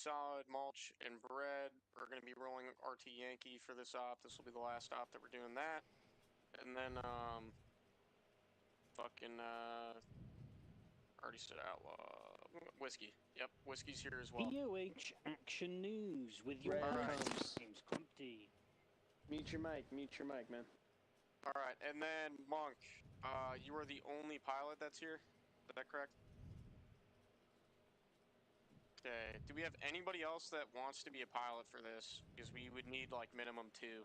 Solid, Mulch, and Bread are going to be rolling RT Yankee for this op. This will be the last op that we're doing that. And then, already said Outlaw. Whiskey. Yep, Whiskey's here as well. EoH Action News with your host, James Crumpty. Mute your mic, man. Alright, and then, Monk, you are the only pilot that's here? Is that correct? Okay, do we have anybody else that wants to be a pilot for this? Because we would need, like, minimum 2.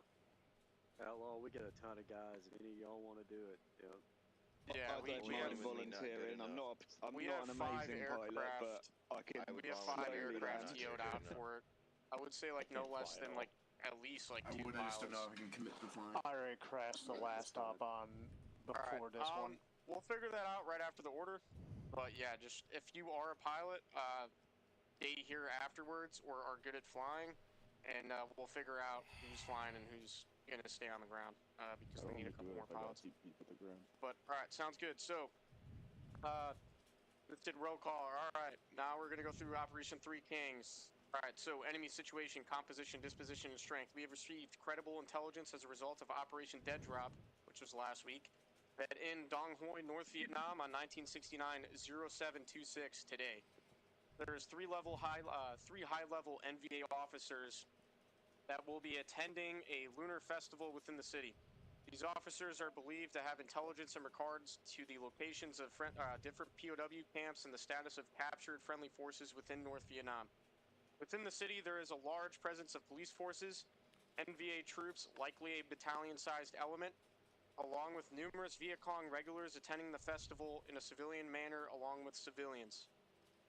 Outlaw, we got a ton of guys. If any of y'all want to do it, Yeah, I don't mind volunteering. I'm not an amazing pilot, but I can. We have 5 aircraft TO'd out for it. I would say like no less than like at least like 2 pilots. I just don't know if I can commit to flying. I already crashed the last stop on before this one. We'll figure that out right after the order. But yeah, just if you are a pilot, stay here afterwards or are good at flying, and we'll figure out who's flying and who's gonna stay on the ground because we need a couple more pilots. But all right, sounds good. So let's did roll call. All right, now we're gonna go through Operation Three Kings. All right, so enemy situation, composition, disposition, and strength. We have received credible intelligence as a result of Operation Dead Drop, which was last week, that in Dong Hoi, North Vietnam on 1969-0726 today. There's 3 high-level NVA officers that will be attending a lunar festival within the city. These officers are believed to have intelligence in regards to the locations of different POW camps and the status of captured friendly forces within North Vietnam. Within the city, there is a large presence of police forces, NVA troops, likely a battalion-sized element, along with numerous Viet Cong regulars attending the festival in a civilian manner along with civilians.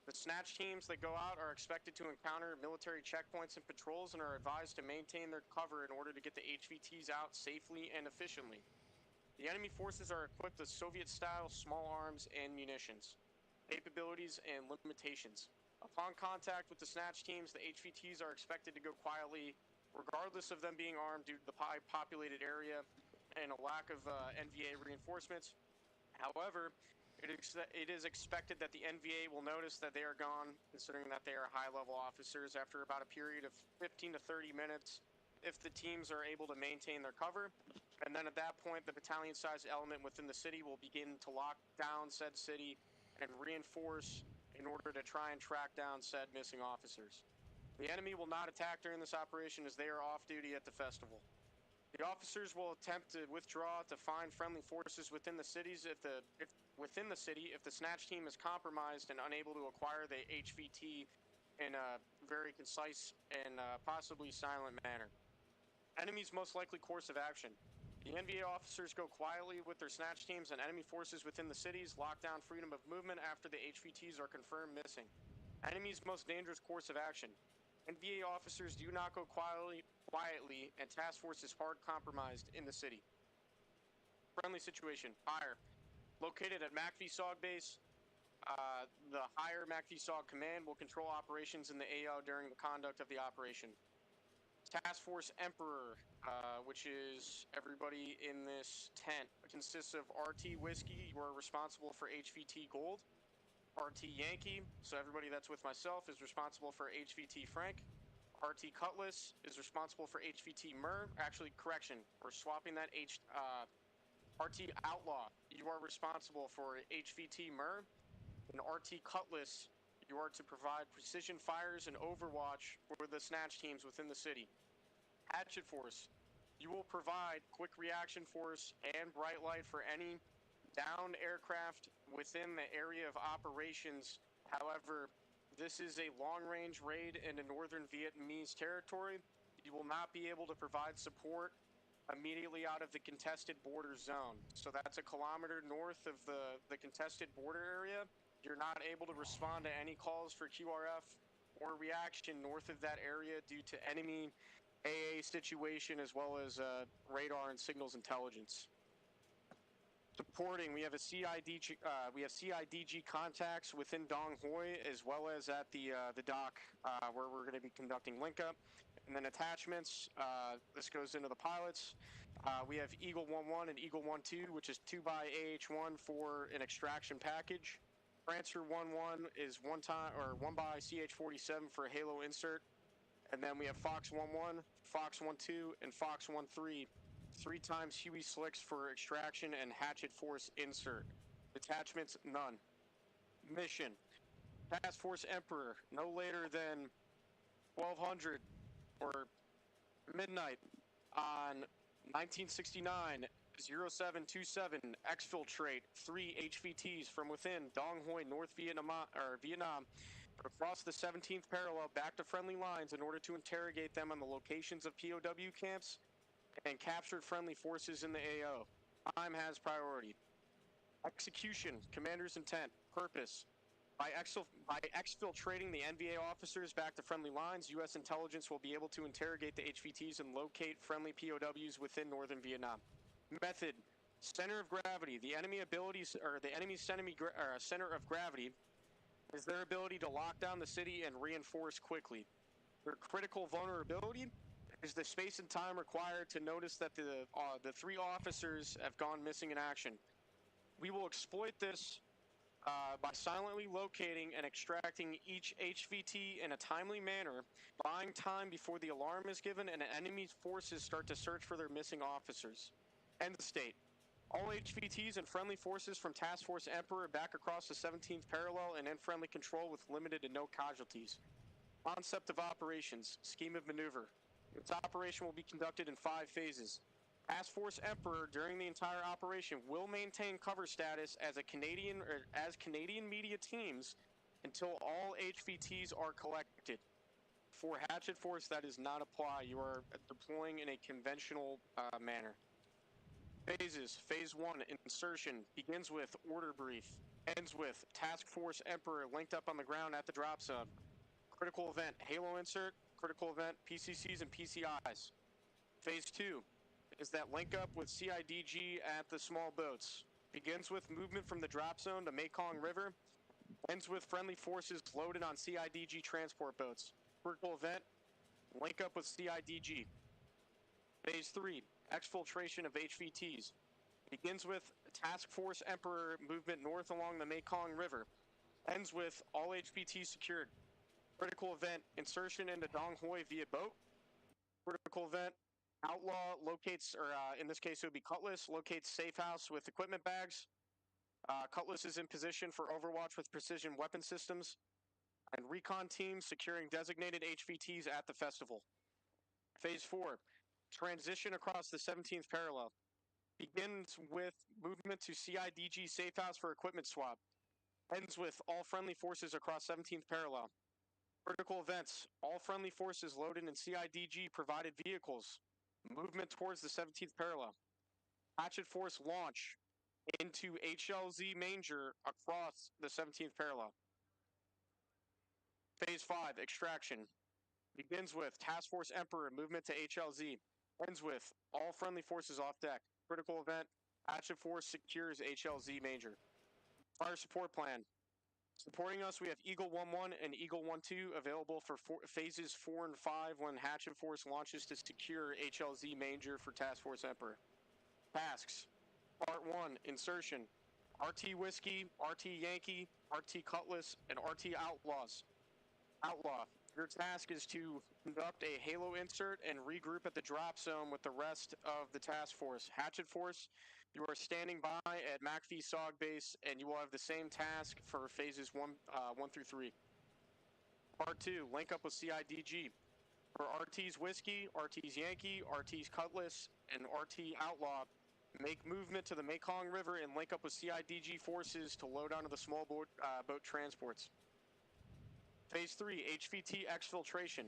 The snatch teams that go out are expected to encounter military checkpoints and patrols and are advised to maintain their cover in order to get the HVTs out safely and efficiently. The enemy forces are equipped with Soviet-style small arms and munitions, capabilities, and limitations. Upon contact with the snatch teams, the HVTs are expected to go quietly, regardless of them being armed due to the populated area and a lack of NVA reinforcements. However, it is expected that the NVA will notice that they are gone, considering that they are high-level officers, after about a period of 15 to 30 minutes, if the teams are able to maintain their cover. And then at that point, the battalion-sized element within the city will begin to lock down said city and reinforce in order to try and track down said missing officers. The enemy will not attack during this operation as they are off duty at the festival. The officers will attempt to withdraw to find friendly forces within the cities if the snatch team is compromised and unable to acquire the HVT in a very concise and possibly silent manner. Enemy's most likely course of action. The NVA officers go quietly with their snatch teams and enemy forces within the cities, lock down freedom of movement after the HVTs are confirmed missing. Enemy's most dangerous course of action. NVA officers do not go quietly and task force is hard compromised in the city. Friendly situation, fire. Located at MacvSOG base, the higher MacvSOG command will control operations in the AO during the conduct of the operation. Task Force Emperor, which is everybody in this tent, consists of RT Whiskey, you are responsible for HVT Gold. RT Yankee, so everybody that's with myself is responsible for HVT Frank. RT Cutlass is responsible for HVT Myrrh. Actually, correction, we're swapping that. RT Outlaw, you are responsible for HVT Myrrh. And RT Cutlass, you are to provide precision fires and overwatch for the snatch teams within the city. Hatchet Force, you will provide quick reaction force and bright light for any downed aircraft within the area of operations. However, this is a long-range raid into northern Vietnamese territory. You will not be able to provide support immediately out of the contested border zone. So that's a kilometer north of the contested border area. You're not able to respond to any calls for QRF or reaction north of that area due to enemy AA situation as well as radar and signals intelligence. Supporting, we have CIDG contacts within Dong Hoi as well as at the dock where we're going to be conducting link up. And then attachments, this goes into the pilots. We have Eagle 1-1 and Eagle 1-2, which is 2x AH-1 for an extraction package. Prancer 1-1 is one by CH-47 for a Halo insert. And then we have Fox 1-1, Fox 1-2, and Fox 1-3. 3 times Huey Slicks for extraction and Hatchet Force insert. Detachments, none. Mission. Task Force Emperor, no later than 1200 or midnight on 1969, 0727, exfiltrate 3 HVTs from within Dong Hoi, North Vietnam, across the 17th parallel back to friendly lines in order to interrogate them on the locations of POW camps and captured friendly forces in the AO. Time has priority. Execution, commander's intent, purpose. By exfiltrating the NVA officers back to friendly lines, U.S. intelligence will be able to interrogate the HVTs and locate friendly POWs within northern Vietnam. Method: center of gravity. The enemy abilities, or the enemy's center of gravity, is their ability to lock down the city and reinforce quickly. Their critical vulnerability is the space and time required to notice that the 3 officers have gone missing in action. We will exploit this by silently locating and extracting each HVT in a timely manner, buying time before the alarm is given and enemy forces start to search for their missing officers. End state. All HVTs and friendly forces from Task Force Emperor back across the 17th parallel and in friendly control with limited to no casualties. Concept of operations. Scheme of maneuver. This operation will be conducted in 5 phases. Task Force Emperor during the entire operation will maintain cover status as Canadian media teams until all HVTs are collected. For Hatchet Force, that does not apply. You are deploying in a conventional manner. Phases. Phase 1, insertion, begins with order brief, ends with Task Force Emperor linked up on the ground at the drop zone. Critical event, Halo insert, critical event, PCCs and PCIs. Phase 2 is that link up with CIDG at the small boats. Begins with movement from the drop zone to Mekong River, ends with friendly forces loaded on CIDG transport boats. Critical event, link up with CIDG. Phase 3, exfiltration of HVTs. Begins with Task Force Emperor movement north along the Mekong River. Ends with all HVTs secured. Critical event, insertion into Dong Hoi via boat. Critical event, Outlaw locates, or in this case it would be Cutlass, locates safe house with equipment bags. Cutlass is in position for overwatch with precision weapon systems. And recon teams securing designated HVTs at the festival. Phase 4, transition across the 17th parallel. Begins with movement to CIDG safe house for equipment swap. Ends with all friendly forces across 17th parallel. Critical events, all friendly forces loaded in CIDG provided vehicles. Movement towards the 17th parallel. Hatchet Force launch into HLZ Manger across the 17th parallel. Phase 5, extraction. Begins with Task Force Emperor movement to HLZ. Ends with all friendly forces off deck. Critical event, Hatchet Force secures HLZ Manger. Fire support plan. Supporting us, we have Eagle 1-1 and Eagle 1-2 available for phases 4 and 5 when Hatchet Force launches to secure HLZ Manger for Task Force Emperor. Tasks. Part 1, insertion. RT Whiskey, RT Yankee, RT Cutlass, and RT Outlaws. Outlaw. Your task is to conduct a Halo insert and regroup at the drop zone with the rest of the task force. Hatchet Force, you are standing by at MacvSOG base, and you will have the same task for phases 1 through 3. Part 2, link up with CIDG. For RT's Whiskey, RT's Yankee, RT's Cutlass, and RT Outlaw, make movement to the Mekong River and link up with CIDG forces to load onto the small boat transports. Phase 3, HVT exfiltration.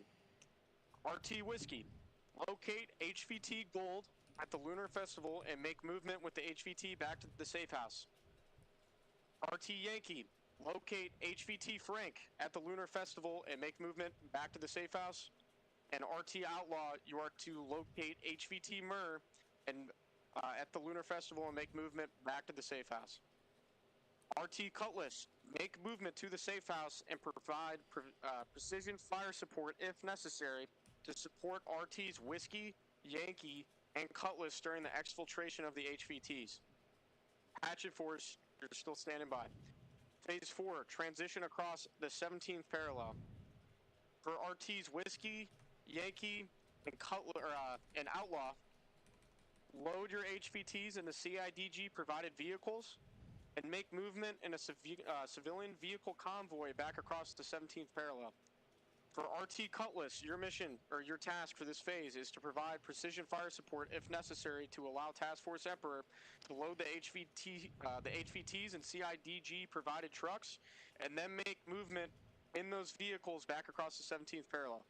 RT Whiskey, locate HVT Gold at the Lunar Festival and make movement with the HVT back to the safe house. RT Yankee, locate HVT Frank at the Lunar Festival and make movement back to the safe house. And RT Outlaw, you are to locate HVT Myrrh and at the Lunar Festival and make movement back to the safe house. RT Cutlass, make movement to the safe house and provide precision fire support if necessary to support RT's Whiskey, Yankee, and Cutlass during the exfiltration of the HVTs. Hatchet Force, you're still standing by. Phase 4, transition across the 17th parallel. For RT's Whiskey, Yankee, and Outlaw, load your HVTs in the CIDG provided vehicles and make movement in a civilian vehicle convoy back across the 17th parallel. For RT Cutlass, your mission, or your task for this phase is to provide precision fire support if necessary to allow Task Force Emperor to load the HVTs and CIDG provided trucks and then make movement in those vehicles back across the 17th parallel.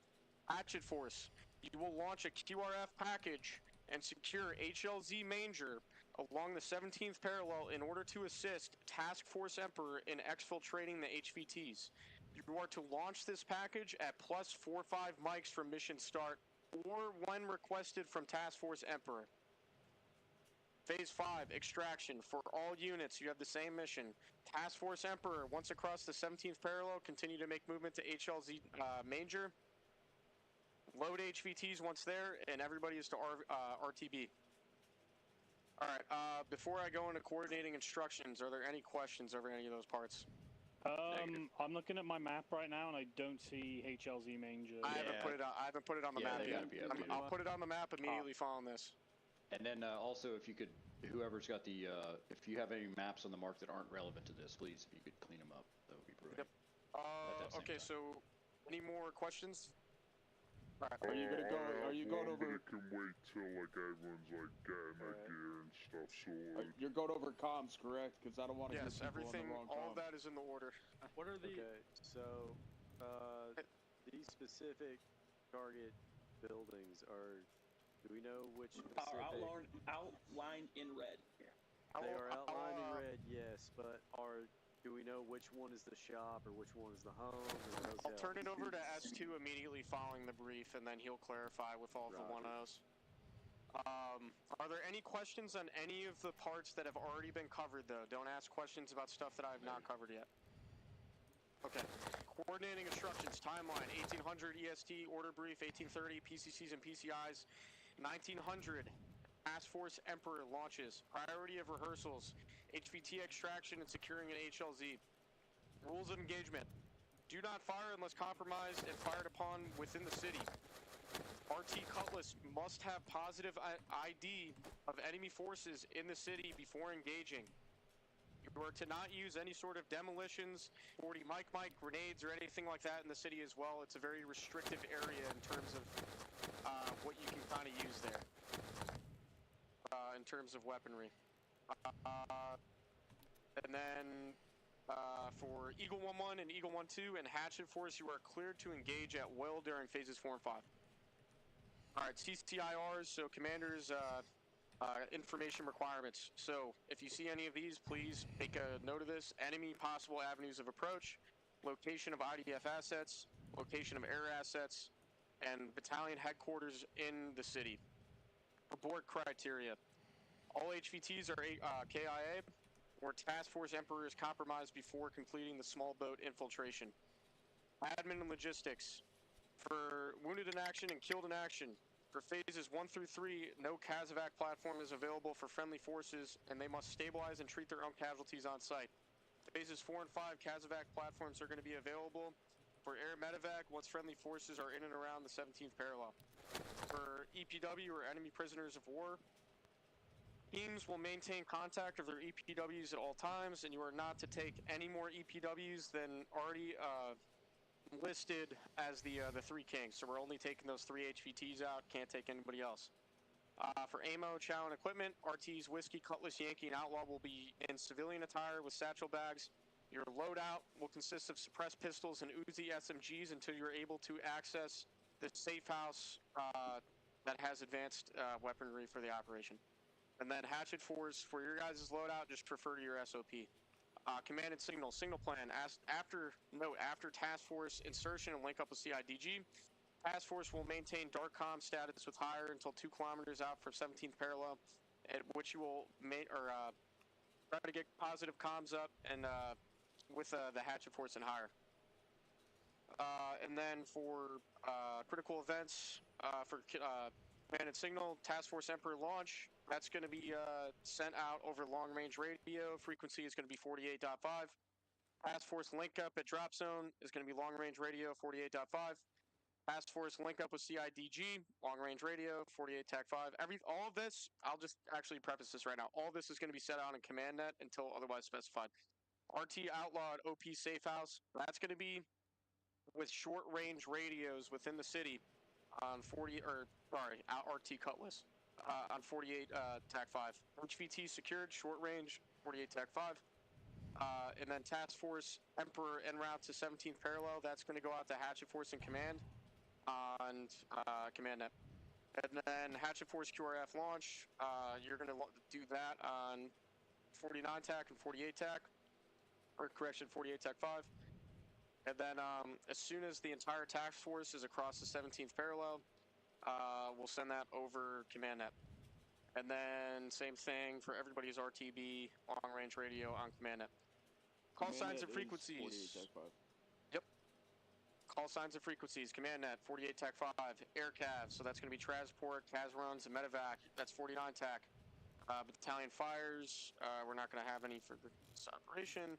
Hatchet Force, you will launch a QRF package and secure HLZ Manger along the 17th parallel in order to assist Task Force Emperor in exfiltrating the HVTs. You are to launch this package at +45 mics from mission start or when requested from Task Force Emperor. Phase 5, extraction. For all units, you have the same mission. Task Force Emperor, once across the 17th parallel, continue to make movement to HLZ Manger. Load HVTs once there, and everybody is to RTB. Alright, before I go into coordinating instructions, are there any questions over any of those parts? I'm looking at my map right now and I don't see HLZ Manger. I haven't put it on the map yet. I'll put it on the map immediately following this. And then also, if you could, whoever's got the, if you have any maps on the mark that aren't relevant to this, please, if you could clean them up, that would be brilliant. Yep. Okay, so any more questions? Right. Are you going over? It can wait till like everyone's like getting their gear and stuff sorted. You're going over comms, correct? Because I don't want to. Yes, everything. All of that is in the order. What are the? Okay, so these specific target buildings are. Do we know which specific? Are outlined in red. They are outlined in red, yes, but do we know which one is the shop or which one is the home? I'll turn it over to S2 immediately following the brief, and then he'll clarify with all the 1-0s. Are there any questions on any of the parts that have already been covered, though? Don't ask questions about stuff that I have not covered yet. Okay. Coordinating instructions, timeline, 1800 EST, order brief, 1830, PCCs and PCIs, 1900, Task Force Emperor launches, priority of rehearsals, HVT extraction and securing an HLZ. Rules of engagement. Do not fire unless compromised and fired upon within the city. RT Cutlass must have positive ID of enemy forces in the city before engaging. You are to not use any sort of demolitions, 40 mic, grenades, or anything like that in the city as well. It's a very restrictive area in terms of what you can kind of use there. In terms of weaponry. And then for Eagle 1-1 and Eagle 1-2 and Hatchet Force, you are cleared to engage at will during phases 4 and 5. Alright, CCIRs, so commanders, information requirements. So if you see any of these, please make a note of this. Enemy possible avenues of approach, location of IDF assets, location of air assets, and battalion headquarters in the city. Abort criteria. All HVTs are KIA, or Task Force Emperor is compromised before completing the small boat infiltration. Admin and logistics. For wounded in action and killed in action, for phases 1 through 3, no CASEVAC platform is available for friendly forces, and they must stabilize and treat their own casualties on site. Phases 4 and 5, CASEVAC platforms are going to be available for air medevac once friendly forces are in and around the 17th parallel. For EPW, or enemy prisoners of war, teams will maintain contact of their EPWs at all times, and you are not to take any more EPWs than already listed as the 3 Kings. So we're only taking those 3 HVTs out, can't take anybody else. For ammo, chow, and equipment, RTs, Whiskey, Cutlass, Yankee, and Outlaw will be in civilian attire with satchel bags. Your loadout will consist of suppressed pistols and Uzi SMGs until you're able to access the safe house that has advanced weaponry for the operation. And then Hatchet Force, for your guys' loadout, just refer to your SOP. Command and signal plan. After Task Force insertion and link up with CIDG, Task Force will maintain dark comm status with higher until 2 kilometers out from 17th parallel, at which you will try to get positive comms up and with the Hatchet Force and higher. And then for critical events, for command and signal, Task Force Emperor launch, that's going to be sent out over long-range radio. Frequency is going to be 48.5. Task Force link up at drop zone is going to be long range radio 48.5. Task Force link up with CIDG, long range radio 48 TAC 5. All of this, I'll just actually preface this right now. All of this is going to be set out in command net until otherwise specified. RT outlawed OP safe house. That's going to be with short range radios within the city on RT cutlass on 48 TAC 5. HVT secured, short range 48 TAC 5. And then Task Force Emperor en route to 17th parallel. That's going to go out to Hatchet Force in command on command net. And then Hatchet Force QRF launch. You're going to do that on 49 TAC and 48 TAC. Or correction, 48 TAC 5. And then as soon as the entire task force is across the 17th parallel, we'll send that over command net. And then same thing for everybody's RTB long range radio on command net. Call signs and frequencies. Yep. Call signs and frequencies. Command net 48 TAC 5. Air cav. So that's going to be transport, CAS runs, and medevac. That's 49 TAC. Battalion fires. We're not going to have any for this operation.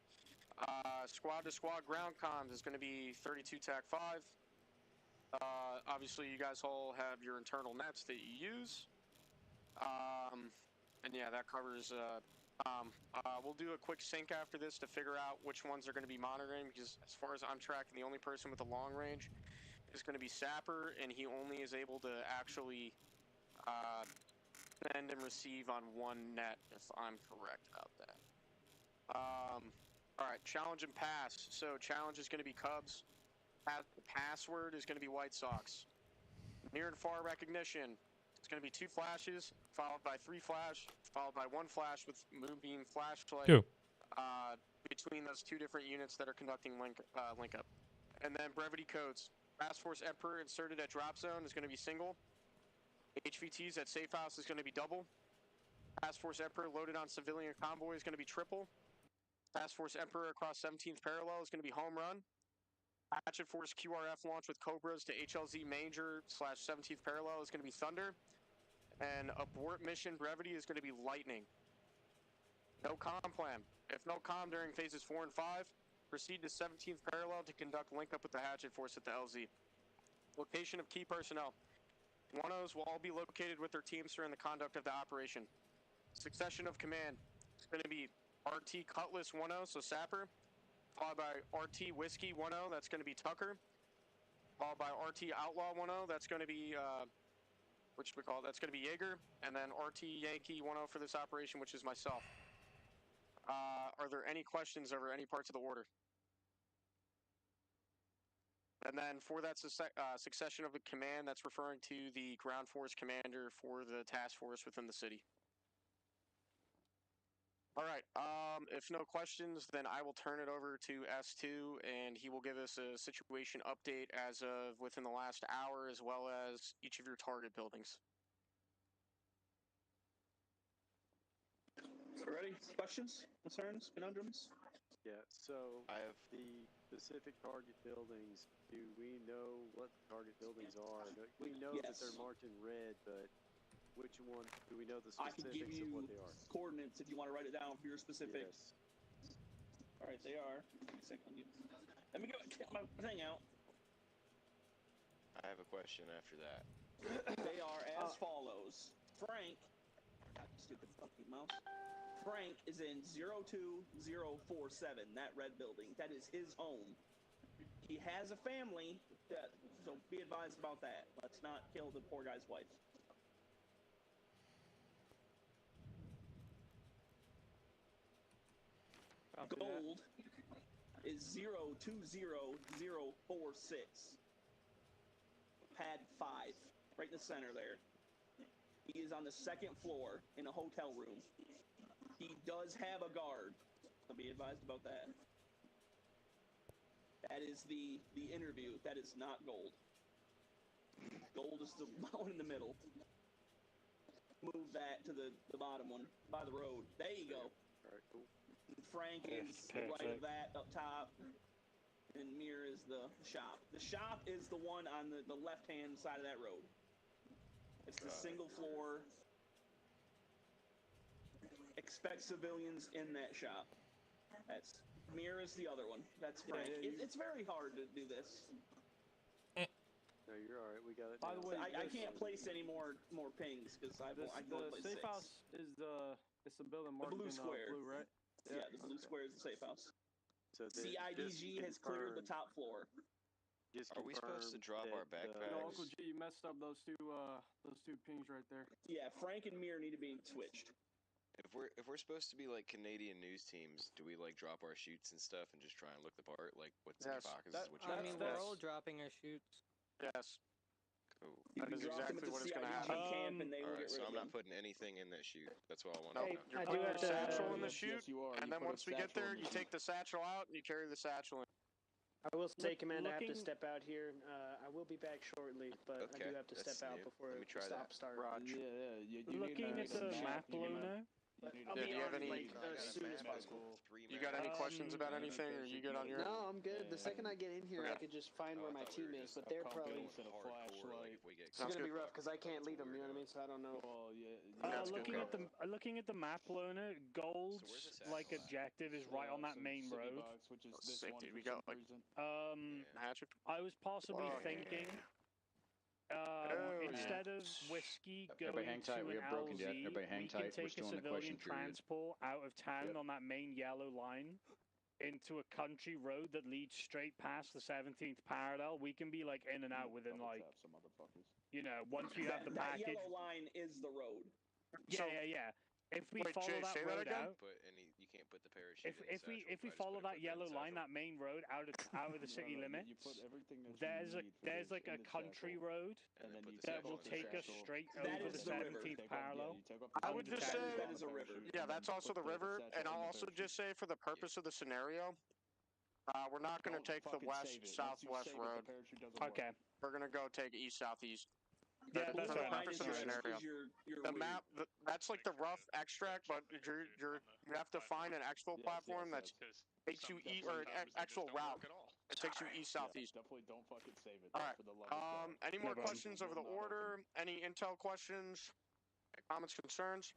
Squad to squad ground comms is going to be 32 TAC 5. Obviously, you guys all have your internal nets that you use. And yeah, that covers. We'll do a quick sync after this to figure out which ones are going to be monitoring, because as far as I'm tracking, the only person with the long range is going to be Sapper, and he only is able to actually send and receive on one net, if I'm correct about that. All right, challenge and pass. So challenge is going to be Cubs. Password is going to be White Sox. Near and far recognition. It's going to be 2 flashes, followed by 3 flash, followed by 1 flash with moonbeam flashlight between those 2 different units that are conducting link up. And then brevity codes. Task Force Emperor inserted at drop zone is going to be single. HVTs at safe house is going to be double. Task Force Emperor loaded on civilian convoy is going to be triple. Task Force Emperor across 17th parallel is going to be home run. Hatchet Force QRF launch with Cobras to HLZ Major / 17th parallel is going to be Thunder. And abort mission brevity is going to be Lightning. No comm plan. If no comm during phases 4 and 5, proceed to 17th parallel to conduct link up with the Hatchet Force at the LZ. Location of key personnel. 1Os will all be located with their teams during the conduct of the operation. Succession of command. It's going to be RT Cutlass 1O, so Sapper, followed by RT Whiskey 1O, that's going to be Tucker, followed by RT Outlaw 1O, that's going to be, that's going to be Jaeger, and then RT Yankee 1O for this operation, which is myself. Are there any questions over any parts of the order? And then for that succession of the command, that's referring to the ground force commander for the task force within the city. All right, if no questions, then I will turn it over to S2, and he will give us a situation update as of within the last hour, as well as each of your target buildings. Ready? Questions? Concerns? Conundrums? Yeah, so I have the specific target buildings. Do we know what the target buildings are? We know that they're marked in red, but which one? Do we know the specifics I can give you of what they are? Coordinates if you want to write it down for your specific. Yes. All right, they are. Let me go get my thing out. I have a question after that. They are as follows. Frank, stupid fucking mouse. Frank is in 02047, that red building. That is his home. He has a family, so be advised about that. Let's not kill the poor guy's wife. Gold is 020046. Pad 5, right in the center there. He is on the 2nd floor in a hotel room. He does have a guard, so be advised about that. That is the interview. That is not gold. Gold is the one in the middle. Move that to the bottom one by the road. There you go. All right, cool. Frank is right of that up top, and Mir is the shop. The shop is the one on the left-hand side of that road. It's the single floor. Expect civilians in that shop. That's Mirror is the other one. That's Frank. It's very hard to do this. No, you're all right. We got it. By the now. way, I can't place any more pings because I can only place safe 6. house is the building marked blue in square. blue, right? Yeah, the blue square is the safe house. So CIDG has cleared the top floor. Are we supposed to drop our backpacks? No, Uncle G, you messed up those two pings right there. Yeah, Frank and Mir need to be switched. If we're supposed to be like Canadian news teams, do we like drop our shoots and stuff and just try and look the part? Like what's in your boxes is what you I mean, we're all dropping our shoots. Yes. Cool. That is exactly what is going to happen. Alright, so I'm not putting anything in that chute. That's what I want to know. You're putting your satchel in the chute, and then once we get there, you take the satchel out and you carry the satchel in. I will say, Commander, I have to step out here. I will be back shortly, but I do have to step out before the stop start. Looking at the map loaner. I'll be you have any? As soon as possible. You got any questions about anything, or you good on your? No, I'm good. The second I get in here, I could just find where my team is, but they're probably. It's gonna be rough because I can't lead them. You know what I mean? So I don't know. Looking at the map loaner, Gold's like objective is right on that main road. Which is this one we got like hatchet. I was possibly thinking. Instead of whiskey going to an LZ, we can take a civilian transport out of town on that main yellow line into a country road that leads straight past the 17th parallel. We can be like in and out within like, you know, once we have the package. That yellow line is the road. Yeah. If we follow that road out, you can't put the parachute. If we follow that yellow line, that main road out of the city limits, there's like a country road that will take us straight over the 17th parallel. I would just say that is a river. Yeah, that's also the river, and I'll also just say for the purpose of the scenario, we're not going to take the west-southwest road. Okay. We're going to go take east-southeast. Yeah, that's for the right. purpose of the scenario. The map, that's like the rough extract, but you have to find an actual platform that takes you or an actual route. It takes you east-southeast. Definitely don't fucking save it. All right. Any more questions over the order? Any intel questions? Comments, concerns?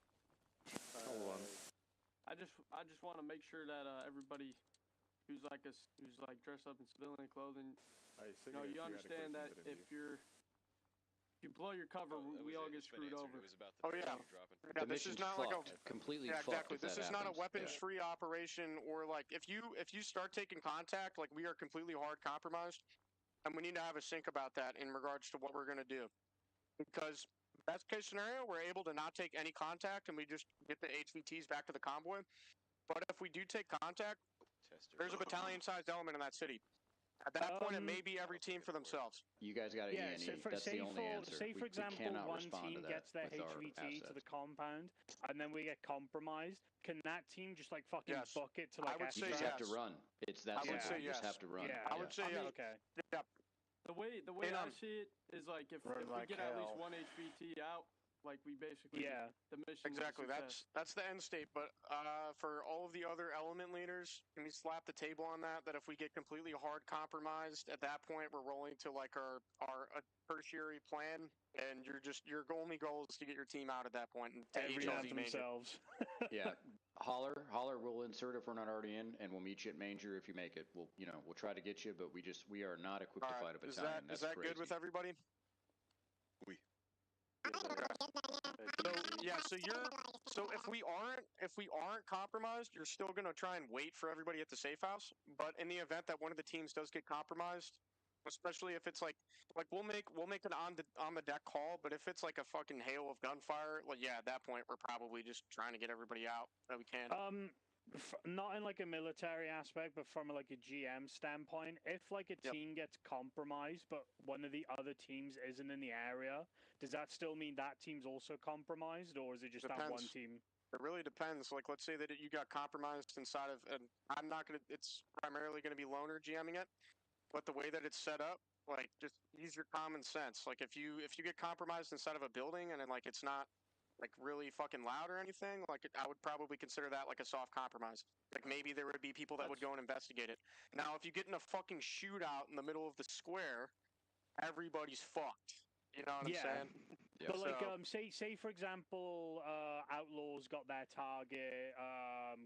Hold on. I just want to make sure that everybody who's dressed up in civilian clothing, you understand that if you blow your cover, we all get screwed over. Oh yeah. Yeah, this is not like a completely exactly. fucked. This is not a weapons-free operation, or like if you start taking contact, like we are completely hard compromised, and we need to have a sync about that in regards to what we're gonna do. Because best case scenario, we're able to not take any contact, and we just get the HVTs back to the convoy. But if we do take contact, there's a battalion-sized element in that city. At that point, it may be every team for themselves. You guys got to E&E. That's the only answer. Say, for example, one team gets their with HVT to the compound, and then we get compromised. Can that team just like fucking book it to like? I would say you just have to run. It's that simple. You just have to run. Yeah, I would say okay. Yeah. The way I see it is like if we get at least one HVT out, like we basically the mission. Exactly. That's the end state. But for all of the other element leaders, can we slap the table on that? That if we get completely hard compromised, at that point we're rolling to like our tertiary plan, and your only goal is to get your team out at that point and take everyone themselves. Yeah. Holler. We'll insert if we're not already in, and we'll meet you at Manger if you make it. We'll try to get you, but we are not equipped to fight a battalion. Is that good with everybody? So if we aren't compromised, you're still gonna try and wait for everybody at the safe house. But in the event that one of the teams does get compromised, especially if it's like we'll make an on the deck call. But if it's like a fucking hail of gunfire, well, yeah, at that point we're probably just trying to get everybody out that we can. Not in like a military aspect, but from like a GM standpoint, if like a team gets compromised, but one of the other teams isn't in the area, does that still mean that team's also compromised, or is it just that one team? It really depends. Like, let's say that you got compromised inside of, and it's primarily gonna be loner GMing it, but the way that it's set up, like, just use your common sense. Like, if you get compromised inside of a building and then like it's not like really fucking loud or anything, like I would probably consider that like a soft compromise. Like maybe there would be people that would go and investigate it. Now, if you get in a fucking shootout in the middle of the square, everybody's fucked. You know what I'm saying? But like, say for example, Outlaws got their target,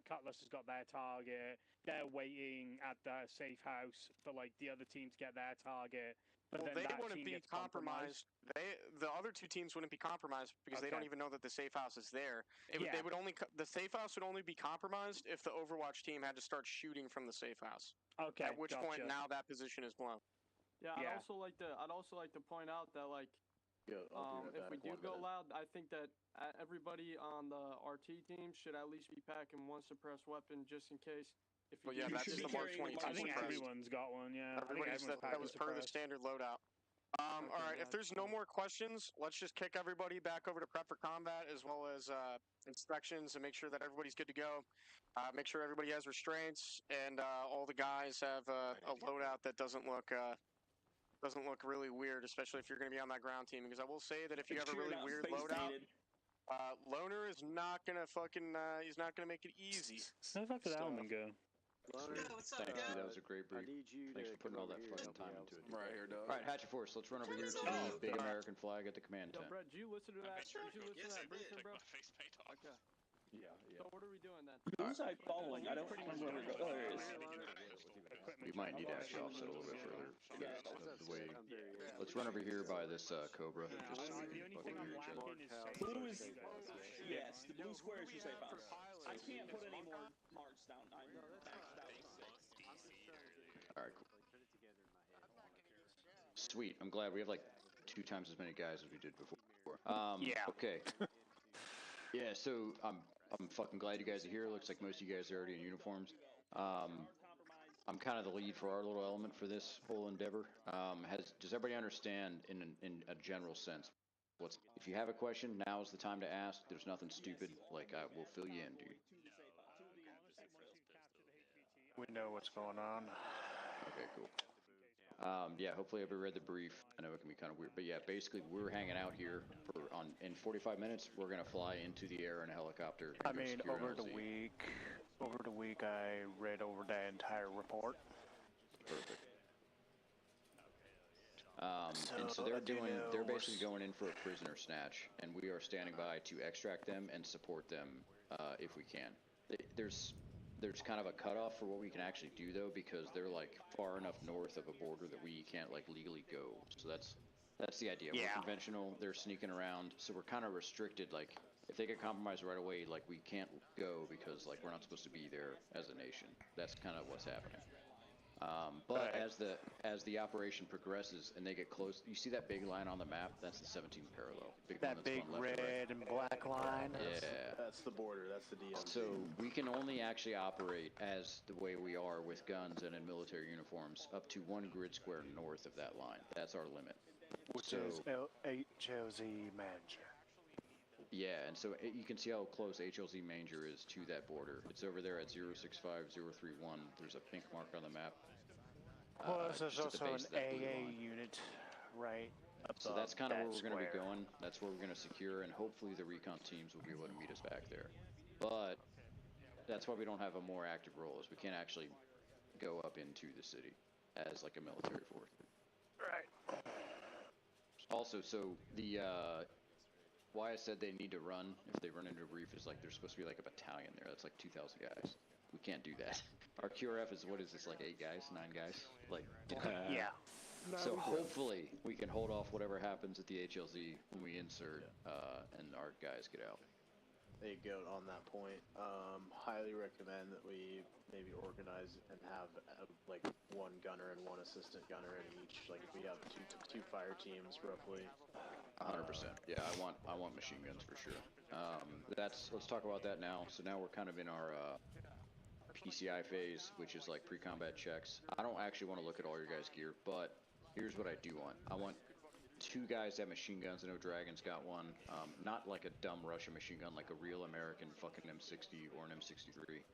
Cutlass has got their target. They're waiting at the safe house for like the other team to get their target. But well, then they that wouldn't team be gets compromised. The other two teams wouldn't be compromised because they don't even know that the safe house is there. They would only the safe house would only be compromised if the Overwatch team had to start shooting from the safe house. Okay. At which point now that position is blown. Yeah, I'd also like to point out that like. If we do go loud, I think that everybody on the RT team should at least be packing one suppressed weapon just in case. Well, yeah, that's the Mark 22 I think everyone's got one, yeah. That was per the standard loadout. All right, if there's no more questions, let's just kick everybody back over to prep for combat as well as inspections and make sure that everybody's good to go. Make sure everybody has restraints and all the guys have a loadout that doesn't look really weird, especially if you're going to be on that ground team. Because I will say that if you have a really weird loadout, Loner is not going to he's not going to make it easy. How the fuck did Alman go? Loner, thank you, that was a great brief. Thanks for putting all that fucking time into it. Right here, dog. All right, Hatchet Force, let's run over here to the big American flag at the command tent. Brett, did you listen to that? Did you listen to that briefing, bro? Okay. Yeah. So what are we doing then? Who's I following? I don't remember where we're going. Oh, there it is. We might need to actually offset a little bit further. Let's run over here by this Cobra. Just so we fucking hear each other. Blue is yes, the blue square is your safe house. I can't put any more marks down. I'm maxed out. All right, cool. Sweet. I'm glad we have like 2 times as many guys as we did before. Yeah. Okay. Yeah. So I'm fucking glad you guys are here. Looks like most of you guys are already in uniforms. I'm kind of the lead for our little element for this whole endeavor. Does everybody understand in a general sense? If you have a question, now is the time to ask. There's nothing stupid. Like I will fill you in, dude. We know what's going on. Okay, cool. Yeah, hopefully everybody read the brief. I know it can be kind of weird, but yeah, basically we're hanging out here in 45 minutes. We're gonna fly into the air in a helicopter. I mean, over the week, I read over the entire report. Perfect. And so they're basically going in for a prisoner snatch, and we are standing by to extract them and support them if we can. There's kind of a cutoff for what we can actually do though, because they're like far enough north of a border that we can't like legally go. So that's the idea. Yeah. We're conventional. They're sneaking around, so we're kind of restricted. Like if they get compromised right away, like we can't go because like we're not supposed to be there as a nation. That's kind of what's happening. But as the operation progresses and they get close, you see that big line on the map? That's the 17th parallel. That big red and black line? Yeah. That's the border. That's the DMZ. So we can only actually operate as the way we are with guns and in military uniforms up to 1 grid square north of that line. That's our limit. Which is HLZ Manager. Yeah, and so you can see how close HLZ Manger is to that border. It's over there at 065031. There's a pink mark on the map. Plus, there's also an AA unit, right? So that's kind of where we're going to be going. That's where we're going to secure, and hopefully the recon teams will be able to meet us back there. But that's why we don't have a more active role, is we can't actually go up into the city as like a military force. Right. Also, so the why I said they need to run if they run into a brief is like there's supposed to be like a battalion there. That's like 2,000 guys. We can't do that. Our QRF is, what is this, like 8 guys, 9 guys? Like, yeah. So hopefully we can hold off whatever happens at the HLZ when we insert and our guys get out. Hey, Goat, on that point, highly recommend that we maybe organize and have like 1 gunner and 1 assistant gunner in each. Like if we have two fire teams roughly. 100%. Yeah, I want machine guns for sure. Let's talk about that now. So now we're kind of in our PCI phase, which is like pre-combat checks. I don't actually want to look at all your guys' gear, but here's what I do want. I want 2 guys that have machine guns. I know Dragon's got one. Not like a dumb Russian machine gun, like a real American fucking M60 or an M63.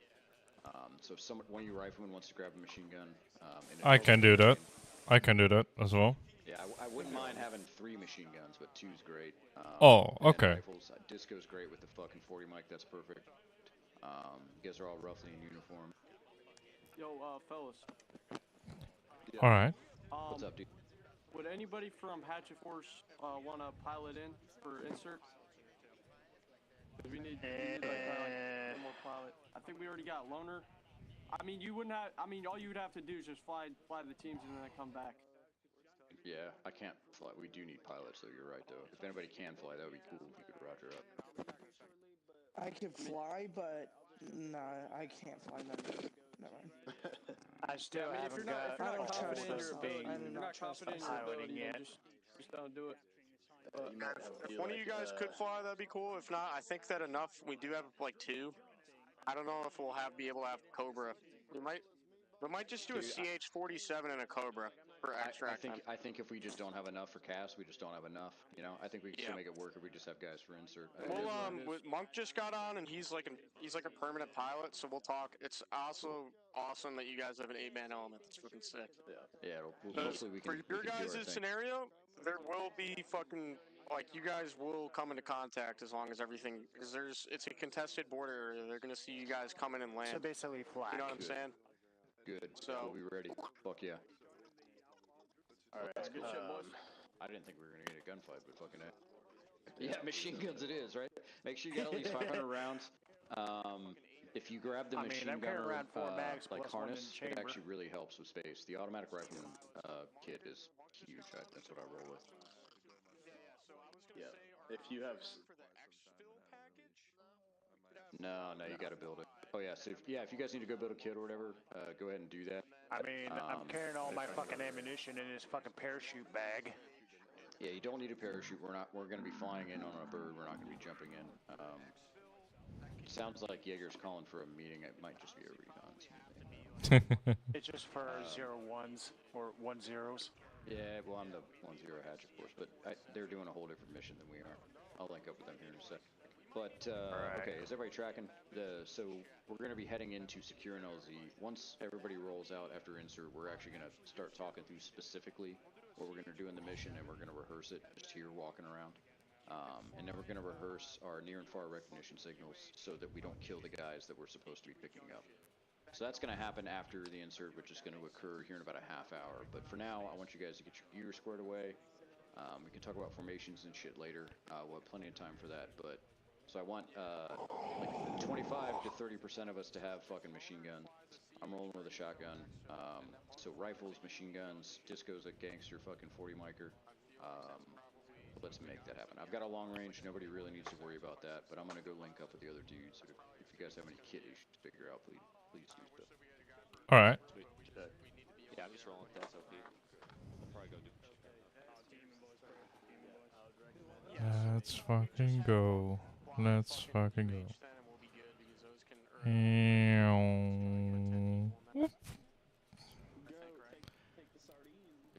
So if one of you riflemen wants to grab a machine gun, I can do that. I can do that as well. Yeah, I wouldn't mind having 3 machine guns, but 2's great. Oh, okay. Rifles, Disco's great with the fucking 40 mic. That's perfect. You guys are all roughly in uniform. Yo, fellas. All right. What's up, dude? Would anybody from Hatchet Force want to pilot in for insert? We need like one more pilot. I think we already got loner. I mean, you wouldn't have. I mean, all you would have to do is just fly the teams and then come back. Yeah, I can't fly. We do need pilots, though. You're right, though. If anybody can fly, that would be cool. We could Roger up. I could fly, but nah, I can't fly. Never mind. I still haven't got. If you're not confident in your ability, just don't do it. If one of you guys could fly, that'd be cool. If not, I think that enough. We do have like 2. I don't know if we'll be able to have Cobra. We might just do a CH-47 and a Cobra for extract. I think if we just don't have enough for cast, we just don't have enough. You know, I think we can still make it work if we just have guys for insert. Well, Monk just got on, and he's like a permanent pilot, so we'll talk. It's also awesome that you guys have an 8-man element. That's fucking sick. Yeah. Hopefully we can. For your guys' scenario, there will be fucking. Like, you guys will come into contact as long as everything, because it's a contested border area. They're going to see you guys come in and land. So basically flat. You know what I'm saying? Good. So we'll be ready. Fuck yeah. Alright, good shit, boys. I didn't think we were going to get a gunfight, but fucking it. Yeah, machine guns it is, right? Make sure you get at least 500 rounds. If you grab the machine gunner like harness, it actually really helps with space. The automatic rifleman kit is huge. That's what I roll with. Yeah, if you have... No, you gotta build it. Oh yeah, so if you guys need to go build a kit or whatever, go ahead and do that. I mean, I'm carrying all my fucking ammunition in this fucking parachute bag. Yeah, you don't need a parachute. We're gonna be flying in on a bird. We're not gonna be jumping in. Sounds like Jaeger's calling for a meeting. It might just be a recon. It's just for 0-1s or 1-0s. Yeah, well, I'm the 1-0 hatch, of course, but they're doing a whole different mission than we are. I'll link up with them here in a sec. But, okay, is everybody tracking? So we're going to be heading into secure an LZ. Once everybody rolls out after insert, we're actually going to start talking through specifically what we're going to do in the mission, and we're going to rehearse it just here walking around. And then we're going to rehearse our near and far recognition signals so that we don't kill the guys that we're supposed to be picking up. So that's going to happen after the insert, which is going to occur here in about a half hour. But for now, I want you guys to get your gear squared away. We can talk about formations and shit later. We'll have plenty of time for that. But so I want like 25 to 30% of us to have fucking machine guns. I'm rolling with a shotgun. So rifles, machine guns, Disco's a gangster fucking 40 micer. Let's make that happen. I've got a long range. Nobody really needs to worry about that. But I'm going to go link up with the other dudes. If you guys have any kit issues to figure out, please do so. All right. Yeah, I'm just rolling with that, so I'll probably go do Let's fucking go. Let's fucking go. Whoop.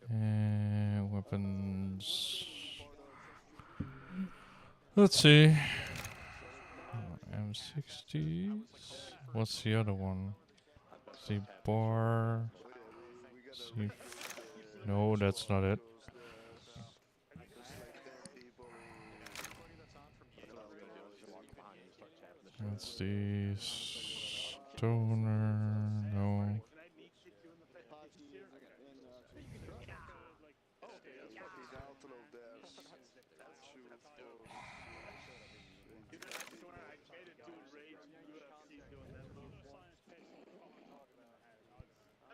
And weapons. Let's see. M60s. What's the other one? See bar. See. No, that's not it. That's the stoner. No.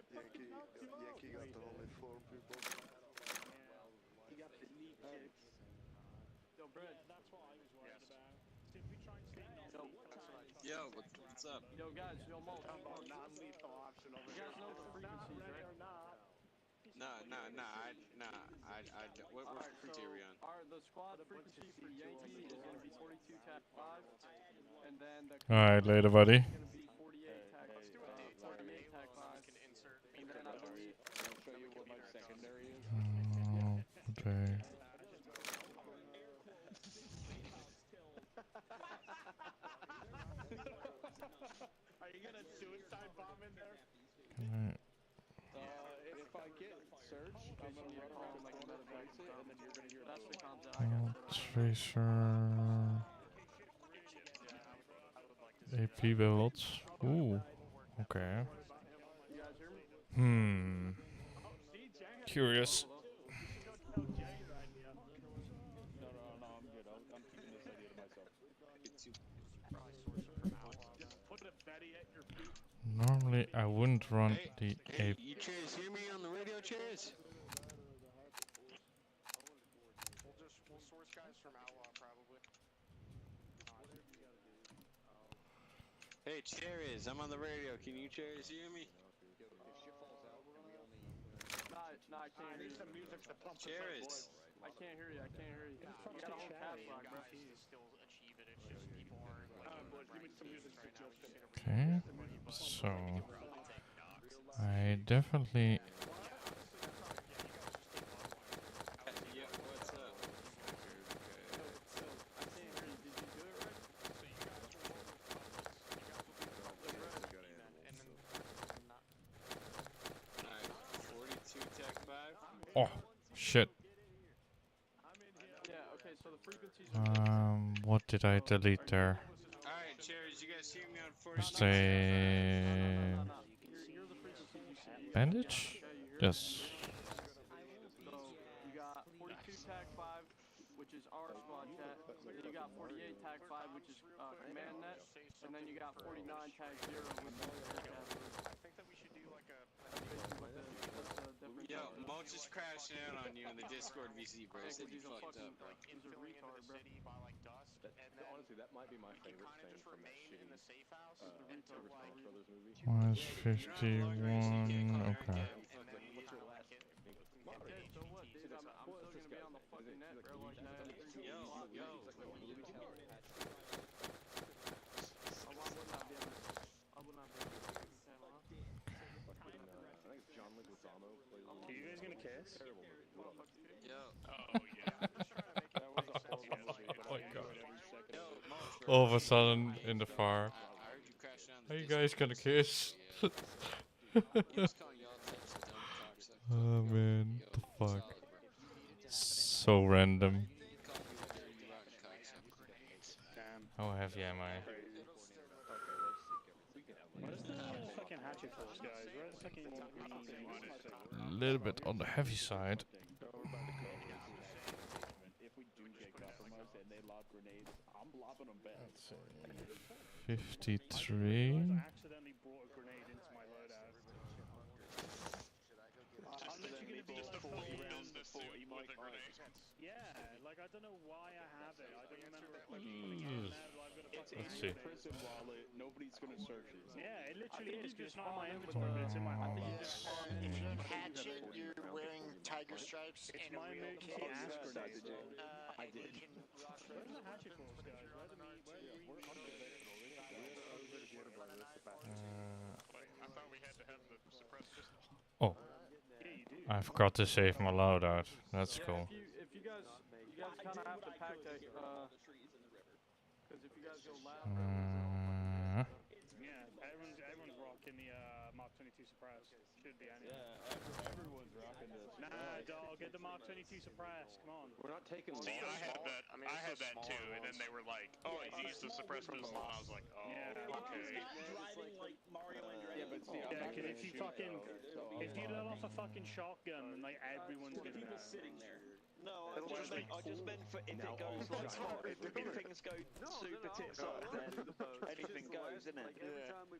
Yankee got the only 4 people. He got the neat kicks. Yo, Brad, that's what I was worried about. If we try and Yo, what's up? Yo, guys, yo, Mo, talking about non-lethal option over here. You guys know the frequencies, right? What frequency are we on? The squad frequency for Yankee is going to be 42 TAC 5, and then the Alright, later, buddy. is going to be 48 TAC 5, and then I believe I'll show you what my secondary is. Okay. Are you gonna suicide bomb in there? Alright. If I get search, I'm gonna run around like another exit, and then you're gonna hear that's the concept I got. Tracer. AP builds. Ooh. Okay. You guys hear me? Curious. No, I'm good. I'm keeping this idea to myself. Put a Betty at your feet. Normally, I wouldn't run the Hey, ape. you chairs hear me on the radio, chairs? We'll source guys from Outlaw probably. Hey, chairs, I'm on the radio. Can you chairs hear me? No, I can't hear you. Some music to pump Chairs. I can't hear you. You got a whole caps lock, bro. Still achieve it. It's just people aren't Give me some music to Justin. Okay, so I definitely. Yeah, what's up? Alright, 42 Tech 5. Oh, shit. Yeah, okay, so the frequencies What did I delete there? Alright, chairs, you guys hear me on 42? Was the bandage? Yes. So you got 42 tag 5, which is our squad chat. Then you got 48 tag 5, which is command net, and then you got 49 tag 0, which is air chat. I think that we should do like a. Yo, Mo just crashed out on you in the Discord VC, bro. Said you fucked up. He's a retard, bro. By like dusk, and then honestly, that might be my favorite thing just from that remain in the safe house until Smash Brothers movie. Minus 51. Okay. Okay, so what, dude? I'm still gonna be on the fucking net, bro, like that. Yo. Oh, I would not be on the channel, huh? I think it's John Leguizamo. Are you guys gonna kiss? Yo. Oh yeah. Oh my god. All of a sudden, in the far. Are you guys gonna kiss? Oh man, the fuck. So random. How heavy am I? Where's the fucking hatchet force, guys? Where's the fucking green? A little bit on the heavy side. If we do get compromised and they lob grenades, I'm lobbing them back. Let's see. 53. I accidentally brought a grenade into my loadout. I'm literally gonna be Just a full business suit with a grenade. Yeah, like I don't know why I have it. I don't remember like putting it in there, but I've got a fucking Let's see. Prison wallet, nobody's gonna search it. Yeah, it literally is because it's not in my inventory, but it's in my home. If you hatchet, you're wearing tiger stripes It's and a my real emergency cape. ass grenade. I did. Where's the hatchet force, guys? Where's the meat? Where's the I thought we had to have the suppressed pistol. Oh. I forgot to save my loadout. That's cool. If you guys kind of have to pack that, because if you guys go loud, Yeah, everyone's rocking the Mark 22 suppress. Should be anyway. Yeah, everyone's rocking this. Nah, dog, get the Mark 22 suppress. Come on. We're not taking See, I had that. I had that too, and then they were like, "Oh, you used the suppressed pistol," and I was like, "Oh, okay." Driving like Mario and Yeah, but see, I'm Yeah, not because gonna if you shoot fucking, so if you let off a fucking shotgun, then like everyone's gonna know. sitting there. No, I just meant for if it goes like if things go super tits up, then anything goes, isn't it?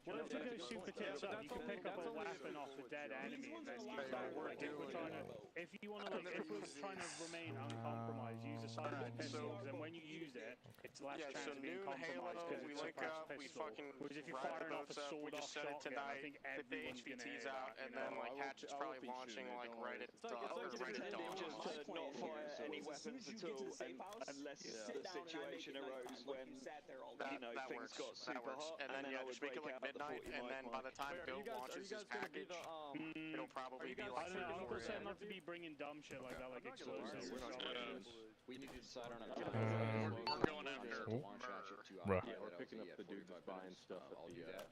Well, if it goes super tits up, you can pick up a weapon off a dead enemy and then use that. Like if we're trying to, if you want to, like, if we're trying to remain uncompromised, use a silenced pistol. Because then when you use it, it's less chance of being compromised because it's a suppressed pistol. Whereas if you're firing off a sawed-off shotgun, I think everyone's gonna hit it. out, and then like Hatchet's probably launching like right at dawn. Just to not fire any weapons at all, unless the situation arose when things got super hot, and then just make it like midnight, and then by the time Bill launches his package, it'll probably be like. I don't know. I'm just saying not to be bringing dumb shit like that, like explosives. We need to decide on a We're going after Bruh. Yeah, we're picking up the dude that's buying stuff at the Just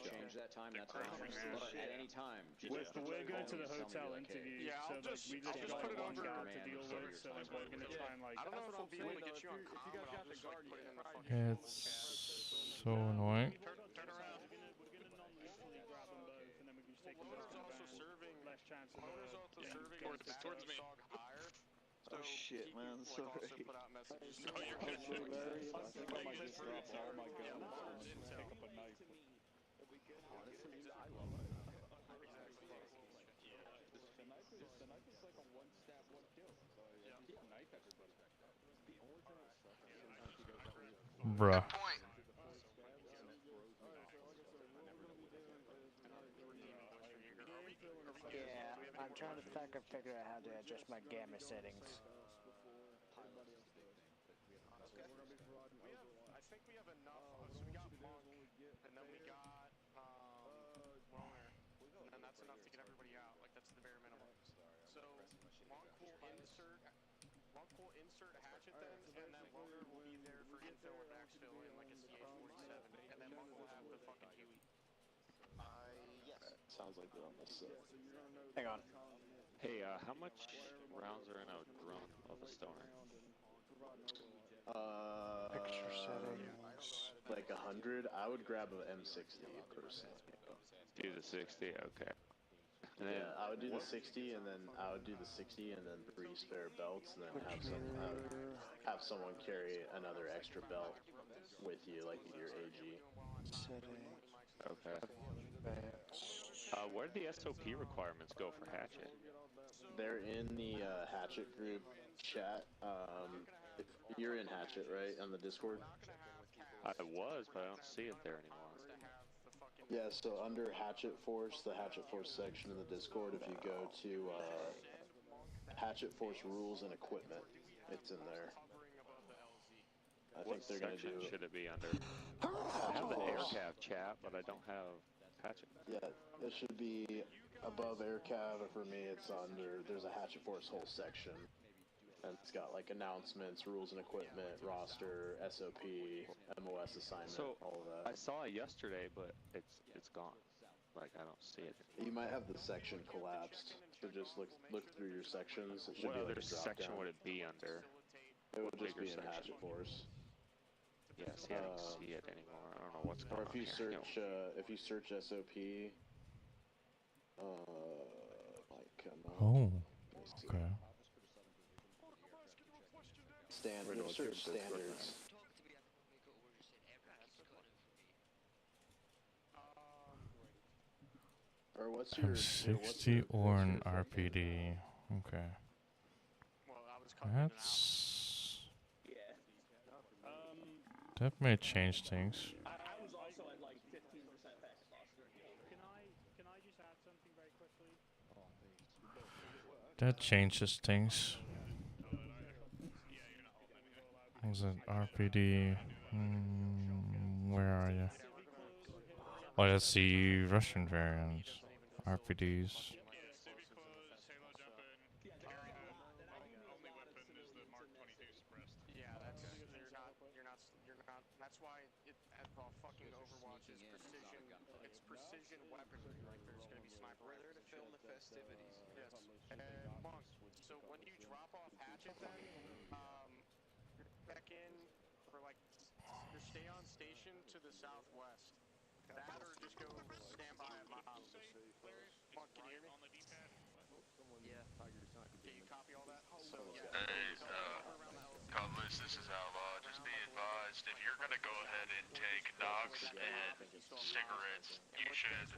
change that time, that's fine. But at any time, just We're going to the hotel interview, so like, we just got one guard to deal with, so like, we're gonna try and like. I don't know if we'll be able to get you on comm, but I'll just like put it in the fucking. It's so annoying. Turn around. We're gonna non-lethally grab them both, and then we can just take them both. Also serving. Less chance of also serving towards me. higher. Oh shit, man. Like, Sorry. also put out messages. No, you're good. I think I might just drop all my guns and pick up a knife. Honestly, I love it. The knife is like a one stab, one kill. So I just knife everybody. The only thing that sucks is if you guys let me. Bruh. Yeah, I'm trying to figure out how to adjust my gamma settings. I think we have enough. So we got Monk, and then we got Loner, and then that's enough to get everybody out. Like that's the bare minimum. So Monk will insert hatchet then, and then Loner will be there for infill or backfill in like a CA-47, and then Monk will have the fucking Huey. Yes. Sounds like they're on this. Hang on. Hey, how much rounds are in a drum of a stoner? Extra settings. Like 100. I would grab an M60 personally. Do the 60, okay. And then, yeah, I would do the 60, and then I would do the 60, and then 3 spare belts, and then have someone carry another extra belt with you, like your AG. Settings. Okay. Where do the SOP requirements go for hatchet? They're in the hatchet group chat. You're in hatchet, right, on the Discord? I was, but I don't see it there anymore. Yeah, so under Hatchet Force, the Hatchet Force section in the Discord, if you go to Hatchet Force Rules and Equipment, it's in there. I think they're going to do... should it be under? I have the AirCav chat, but I don't have Hatchet. Yeah, it should be above AirCav, or for me it's under... There's a Hatchet Force whole section. And it's got like announcements, rules and equipment, roster, SOP, MOS assignment, all of that. I saw it yesterday, but it's gone. Like I don't see it. You might have the section collapsed. So just look through your sections. It should what be other like a drop section down. would it be under? It would just be in Hatchet Force. Yeah, see, I don't see it anymore. I don't know what's going on. Or if you search, SOP, like come on. Oh, okay. Search standards. Or what's your M60 or an RPD? Okay. That's... That may change things. I was also at like 15% pack loss. Can I just add something very quickly? That changes things. Was it RPD? Where are you? Oh, that's the Russian variant. RPDs. That's why fucking Overwatch is precision. It's precision weaponry. Like there's gonna be sniper. We're there to film the festivities. Yes. And Monk. So when you drop off hatchet, then back in for like your stay on station to the southwest. That or just go stand by at my house. Monk, can you hear me? Yeah. Can you copy all that? So yeah. Hey, Cutlass, this is Outlaw. Just be advised, if you're gonna go ahead and take Nox and cigarettes, you should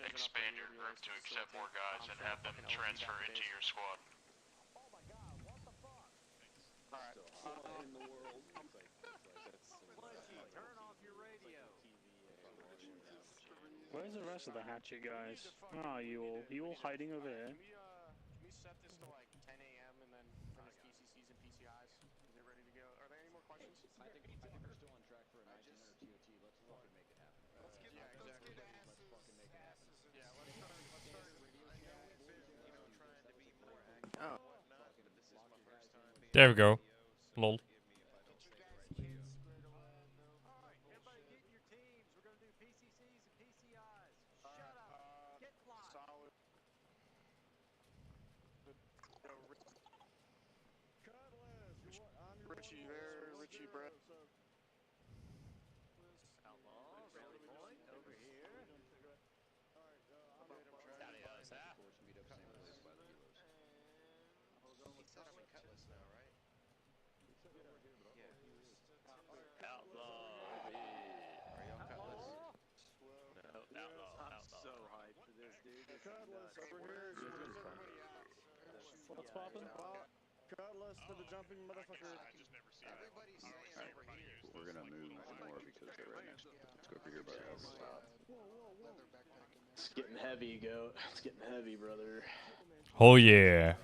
expand your group to accept more guys and have them transfer into your squad. Alright. In the world. Turn off your radio. Where's the rest of the hatchet guys? Oh, you all hiding over here? Can we set this to like 10 a.m. and then finish PCCs and PCIs? Are they ready to go? Are there any more questions? I think we're still on track for a 1900 TOT. Let's fucking make it happen. Let's fucking make it happen. Yeah, let's start trying to be more active. Oh. But this is my first time being There we go. Lol. Richie there, Richie Brett. Outlaw, Rally Boy, over here. said I'm in Cutlass now, right? Outlaw. Are you on Cutlass? I'm so hyped for this, dude. This is nuts. What's poppin'? Cutlass for the jumping motherfucker. Everybody stays over here. We're gonna move more because they're right next. Let's go over here by the stop. It's getting heavy, goat. It's getting heavy, brother. Oh yeah.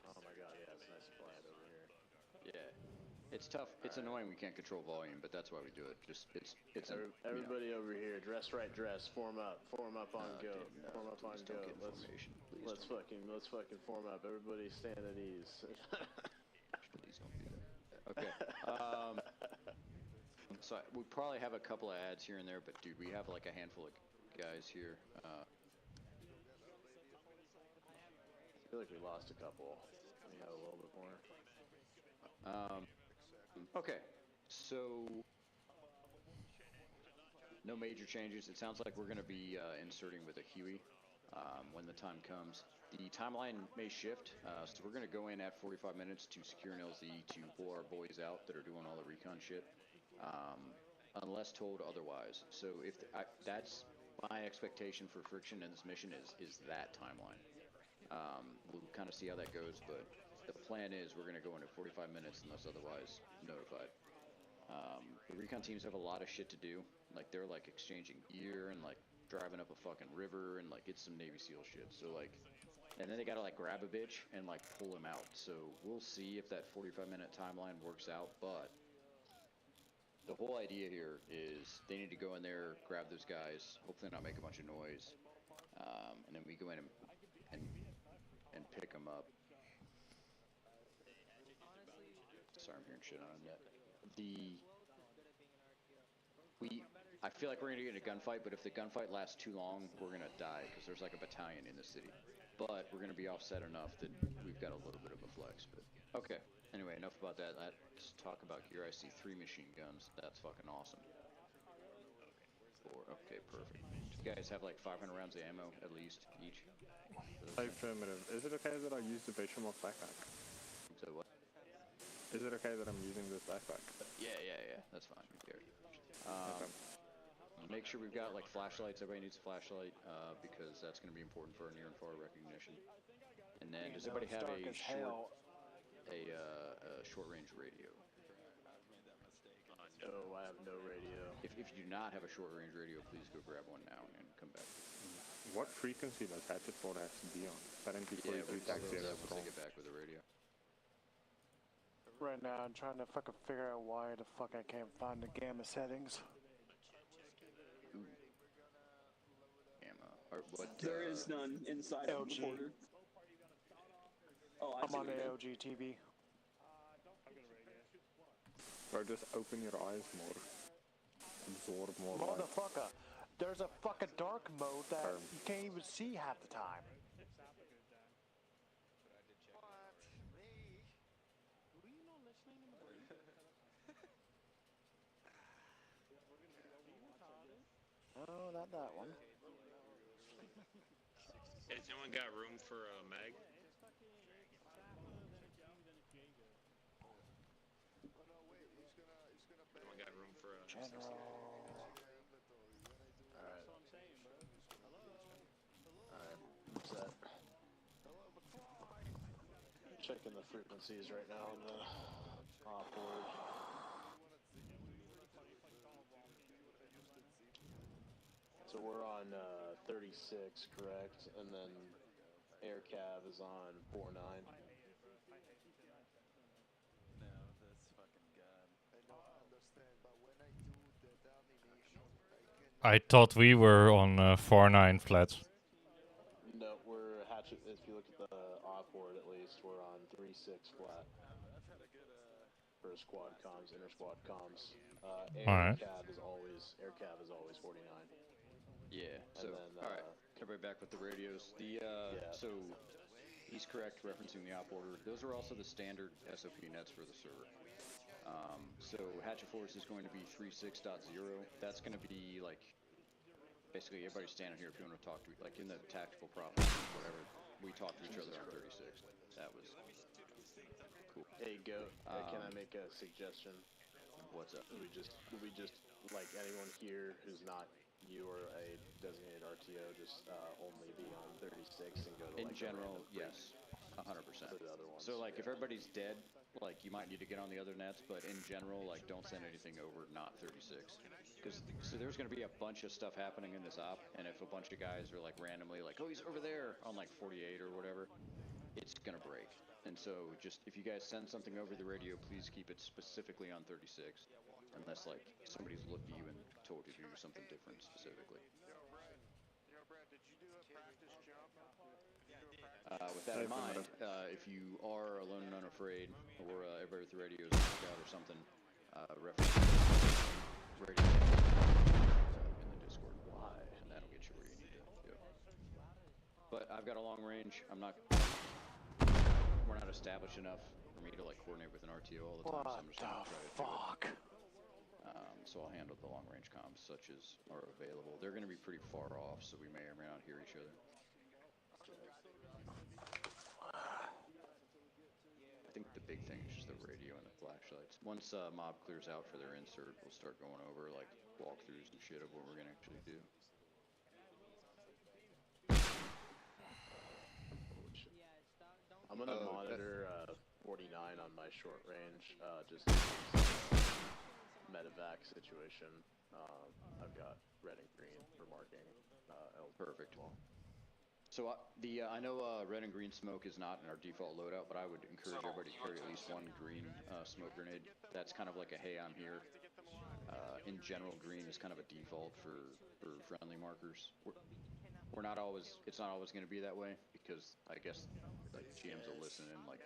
Oh my god, yeah, it's nice and quiet over here. Yeah, it's tough. It's annoying we can't control volume, but that's why we do it. Just everybody over here, dress right, dress, form up on goat, form up on goat. Let's fucking form up. Everybody stand at ease. Please don't do that. Okay. So we probably have a couple of ads here and there, but dude, we have like a handful of guys here. I feel like we lost a couple. We have a little bit more. Okay, so no major changes. It sounds like we're going to be inserting with a Huey when the time comes. The timeline may shift, so we're going to go in at 45 minutes to secure an LZ to pull our boys out that are doing all the recon shit, unless told otherwise. So if that's my expectation for friction in this mission is that timeline. We'll kind of see how that goes, but the plan is we're going to go in at 45 minutes unless otherwise notified. The recon teams have a lot of shit to do. Like, they're, like, exchanging gear and, like, driving up a fucking river and, like, it's some Navy SEAL shit. So, like, and then they gotta, like, grab a bitch and, like, pull him out. So we'll see if that 45-minute timeline works out, but the whole idea here is they need to go in there, grab those guys, hopefully not make a bunch of noise, and then we go in and pick them up. Sorry, I'm hearing shit on that. I feel like we're gonna get in a gunfight, but if the gunfight lasts too long, we're gonna die because there's like a battalion in the city. But we're gonna be offset enough that we've got a little bit of a flex. But okay. Anyway, enough about that. Let's talk about gear. I see 3 machine guns. That's fucking awesome. 4. Okay, perfect. Do you guys have like 500 rounds of ammo at least each? Affirmative. Is it okay that I use the Vegemite backpack? So what? Is it okay that I'm using this backpack? Yeah. That's fine. Make sure we've got like flashlights. Everybody needs a flashlight because that's going to be important for our near and far recognition. And then, does everybody have a short range radio? No, I have no radio. If you do not have a short range radio, please go grab one now and come back. What frequency does Hatchetford have to be on? We'll take it back with the radio. Right now, I'm trying to fucking figure out why the fuck I can't find the gamma settings. There is none inside of the recorder. Oh, I'm on the LG TV. Bro, just open your eyes more. Absorb more light. Motherfucker, there's a fucking dark mode that you can't even see half the time. Oh, not that one. Has anyone got room for a mag? Anyone got room for a general? Alright, set. Checking the frequencies right now on the off board. So we're on 36, correct? And then air cav is on 49. No, that's fucking god. I don't understand, but when I do that animation, I thought we were on 4-9 flats. No, we're hatchet. If you look at the off board, at least we're on 3-6 flat for squad comms, inter squad comms. Air cav is always 49. Yeah. So all right, everybody back with the radios. So he's correct referencing the op order. Those are also the standard SOP nets for the server. So Hatchet Force is going to be 3.6.0. That's going to be like basically everybody's standing here if you want to talk to, like in the tactical prop, whatever, we talk to each other on 36. That was cool. Hey, Goat, can I make a suggestion? What's up? Would we just, like, anyone here who's not you or a designated RTO, just only be on 36 and go to, in like, general, yes, 100%. So, like, if everybody's dead, like, you might need to get on the other nets, but in general, like, don't send anything over not 36. Because, so there's going to be a bunch of stuff happening in this op, and if a bunch of guys are, like, randomly like, oh, he's over there on, like, 48 or whatever, it's going to break. And so, just, if you guys send something over the radio, please keep it specifically on 36. Unless, like, somebody's looked at you and told you to do something different specifically. Yo, Brad, did you do a practice jump? With that in mind, if you are alone and unafraid, or everybody with the radio is knocked out or something, reference radio in the Discord. Why? And that'll get you where you need to go. But I've got a long range. We're not established enough for me to, like, coordinate with an RTO all the time. So I'm just gonna try to fuck. So I'll handle the long-range comms such as are available. They're going to be pretty far off, so we may or may not hear each other. I think the big thing is just the radio and the flashlights. Once mob clears out for their insert, we'll start going over, like, walkthroughs and shit of what we're going to actually do. I'm going to monitor 49 on my short range, just medevac situation. I've got red and green for marking. Perfect. So I know red and green smoke is not in our default loadout, but I would encourage everybody to carry at least one green smoke grenade. That's kind of like a hey, I'm here. In general, green is kind of a default for friendly markers. We're not always. It's not always going to be that way because I guess like GMs will listen and like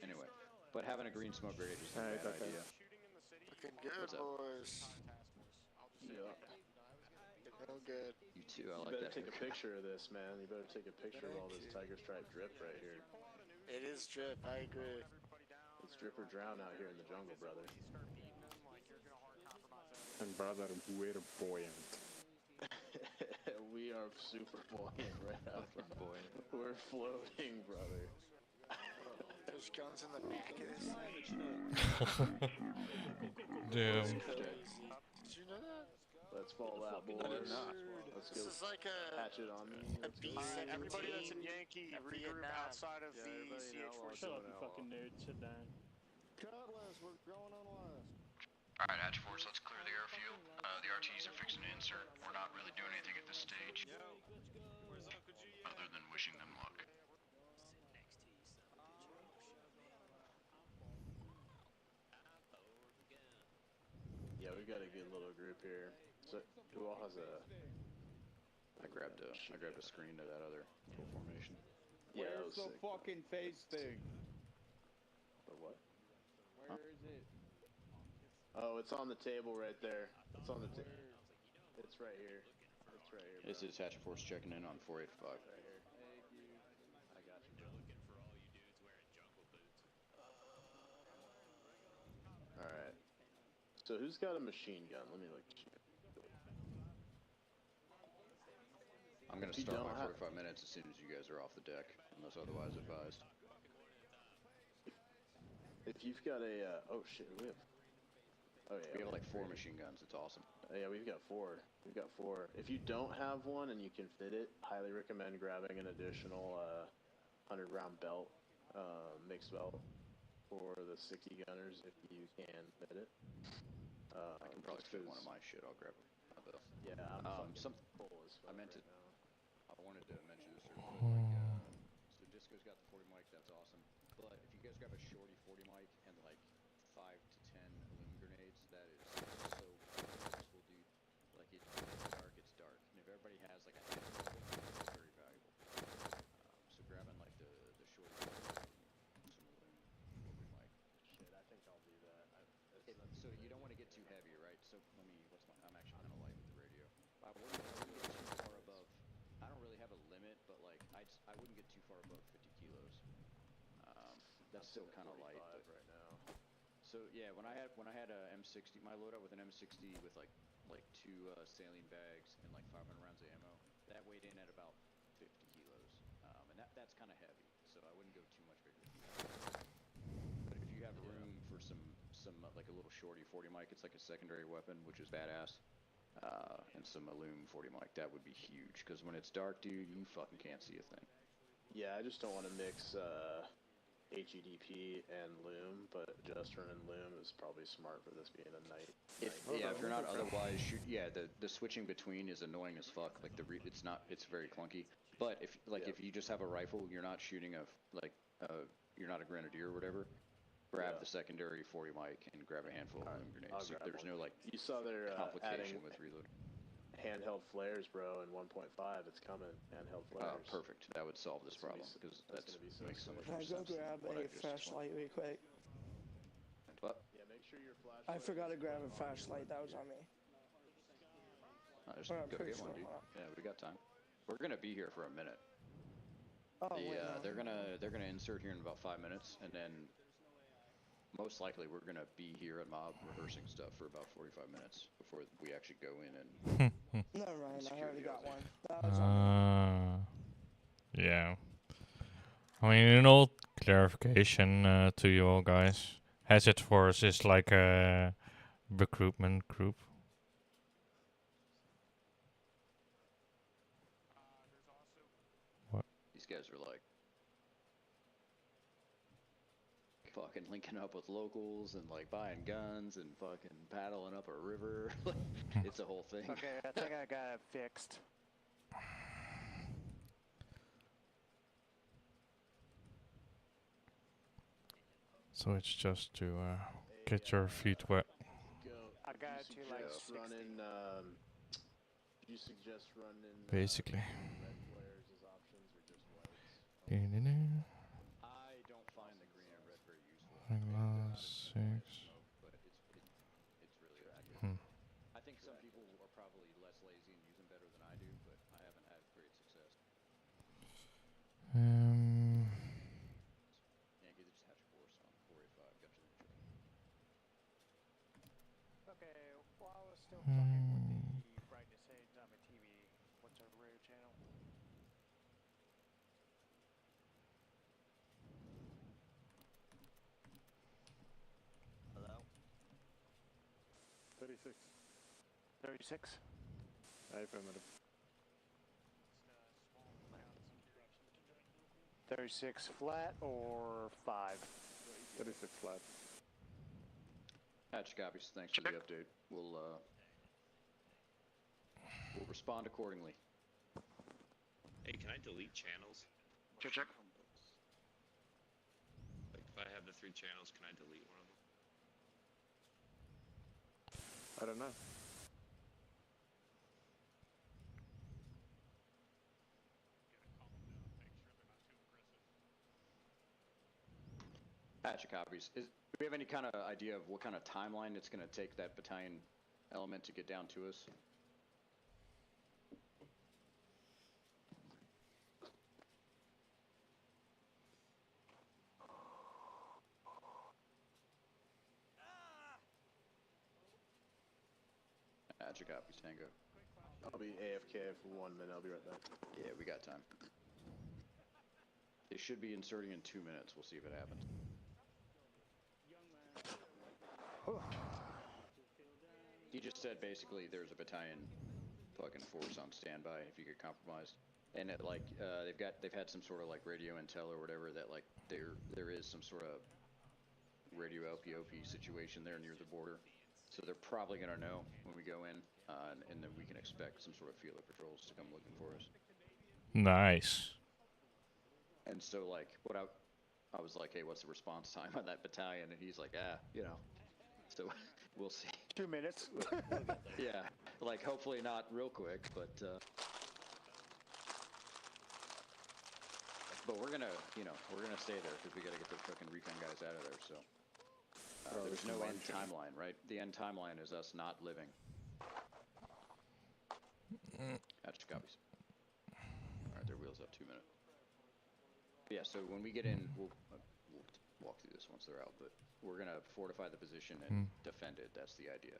anyway. But having a green smoke grenade is a bad idea. Looking good, boys. Yeah. Real good. You too, I like that. You better take a picture of this, man. You better take a picture of all this tiger stripe drip right here. It is drip, I agree. It's drip or drown out here in the jungle, brother. And brother, we're buoyant. We are super buoyant right now. We're floating, brother. There's guns in the back of this thing. Damn. Did you know that? Let's fall out, boys. Let's go. This is like patch it on me. Everybody that's in Yankee, regroup outside of the CH-47. Shut up, you fucking nerd. Sit down. Cutlass, we're going on last. Alright, Hatch Force, let's clear the airfield. The RTs are fixing to insert. We're not really doing anything at this stage. Other than wishing them luck. Yeah, we got a good little group here. So, who all has a... I grabbed a screen to that other full formation. Yeah, where's the fucking phase thing? The what? Where is it? Oh, it's on the table right there. It's on the table. It's right here. It's right here, bro. This is Hatch Force checking in on 485. Right here. Thank you. I got you, bro. Alright. So who's got a machine gun? Let me look. I'm going to start my 45 minutes as soon as you guys are off the deck, unless otherwise advised. If you've got a... oh shit, we have... Oh yeah. We have like 4 machine guns, it's awesome. Yeah, we've got 4. We've got 4. If you don't have one and you can fit it, highly recommend grabbing an additional 100 round belt, mixed belt for the 60 gunners if you can fit it. I can probably fit one of my shit, I'll grab a belt. Yeah, I'm full as fuck. I wanted to mention this real quick, so Disco's got the 40 mic, that's awesome. But if you guys grab a shorty 40 mic and like 5 to 10 loom grenades, that is so useful, dude. Like it's dark. And if everybody has like a handful, it's very valuable. So grabbing like the shorty, some loom 40 mic. Shit, I think I'll do that. So you don't want to get too heavy, right? So I'm actually kind of light with the radio. I wouldn't get too far above. I don't really have a limit, but like I wouldn't get too far above 50 kilos. That's still kind of light right now. So yeah, when I had a M60, my loadout with an M60 with like 2 saline bags and like 500 rounds of ammo. That weighed in at about 50 kilos, and that's kind of heavy, so I wouldn't go too much bigger. But if you have room for some like a little shorty 40 mic, it's like a secondary weapon, which is badass, and some aluminum 40 mic, that would be huge. Because when it's dark, dude, you fucking can't see a thing. Yeah, I just don't want to mix HEDP and loom, but just running loom is probably smart for this being a night. If you're not otherwise the switching between is annoying as fuck. Like it's very clunky. But if you just have a rifle, you're not shooting you're not a grenadier or whatever. Grab the secondary 40 mic and grab a handful of loom grenades. So there's no you saw their complication with reloading. Handheld flares, bro, in 1.5. It's coming. Handheld flares. Perfect. That would solve this problem because that makes so much more Can I sense. go grab a flashlight real quick? What? Yeah, make sure your flashlight. I forgot to grab a flashlight. That was on me. Just go get one, dude. Yeah, we got time. We're gonna be here for a minute. Oh, they're gonna insert here in about 5 minutes, and then most likely we're gonna be here at Mob rehearsing stuff for about 45 minutes before we actually go in and. Never mind, I already got one. Yeah. I mean, in all clarification to you all guys, Hazard Force is like a recruitment group. What? These guys are like fucking linking up with locals and like buying guns and fucking paddling up a river. It's a whole thing. Okay, I think I got it fixed. So it's just to get your feet wet. I got it to like 60. Do you suggest running basically. red flares as options or just whites? I don't find the green and red very useful. But it's really accurate. I think some people are probably less lazy and use them better than I do, but I haven't had great success. Yankee, just hatch course on 485. Got you. Okay, while I was still fucking with the brightness settings on my TV, what's our radio channel? Hello? 36. 36? Affirmative. 36 flat or 5? 36 flat. Hatch copies. Thanks for the update. We'll respond accordingly. Hey, can I delete channels? Check. Like, if I have the 3 channels, can I delete one of them? I don't know. Patch of copies. Do we have any kind of idea of what kind of timeline it's going to take that battalion element to get down to us? Patch of copies, Tango. I'll be AFK for 1 minute. I'll be right back. Yeah, we got time. They should be inserting in 2 minutes. We'll see if it happens. He just said basically there's a battalion fucking force on standby if you get compromised, and it, like they've had some sort of like radio intel or whatever that like there is some sort of radio LPOP situation there near the border, so they're probably gonna know when we go in, and then we can expect some sort of feeler patrols to come looking for us. Nice. And so like what I was like, hey, what's the response time on that battalion? And he's like, so we'll see. 2 minutes. Yeah, like hopefully not real quick, but we're gonna stay there because we gotta get the fucking recon guys out of there. So there's no end timeline, right? The end timeline is us not living. That's copies. All right, their wheels up 2 minutes. Yeah, so when we get in, we'll walk through this once they're out, but we're gonna fortify the position and defend it. That's the idea.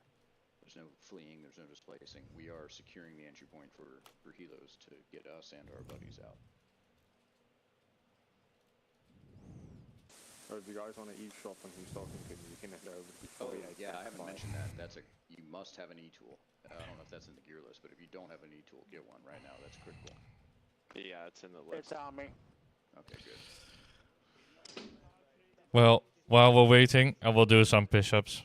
There's no fleeing, there's no displacing. We are securing the entry point for helos to get us and our buddies out. Or if you guys want to eavesdrop on who's talking, you can head over. Oh yeah, I haven't mentioned that. You must have an E-tool. I don't know if that's in the gear list, but if you don't have an E-tool, get one right now. That's critical. Yeah, it's in the list. It's on me. Okay, good. Well, while we're waiting, I will do some push-ups.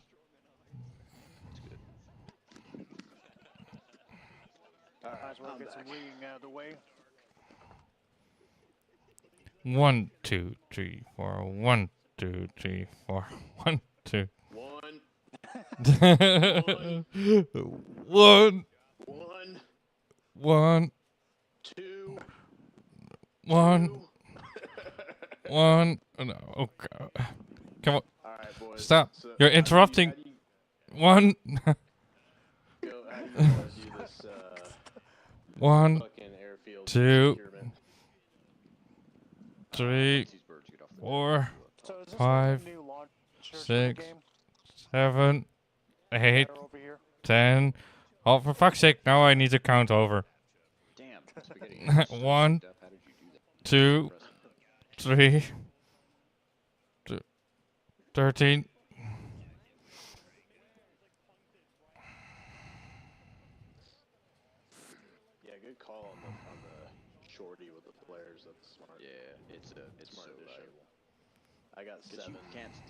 Might as well get some reading out of the way. 1, 2, 3, 4. 1, 2, 3, 4. 1, 2. 1. 1. 1. 1. 2. 1. 1. No, oh God. Come on. All right, boys. Stop. So You're interrupting. 1. How do you want to do this? 1, fucking airfield 2, procurement? 3, 4, 5, 6, 7, 8, 10. Oh, for fuck's sake! Now I need to count over. Damn. 1, 2, 3, 13. Yeah, good call on the shorty with the flares. That's smart. Yeah, it's smart so addition. valuable. I got 7.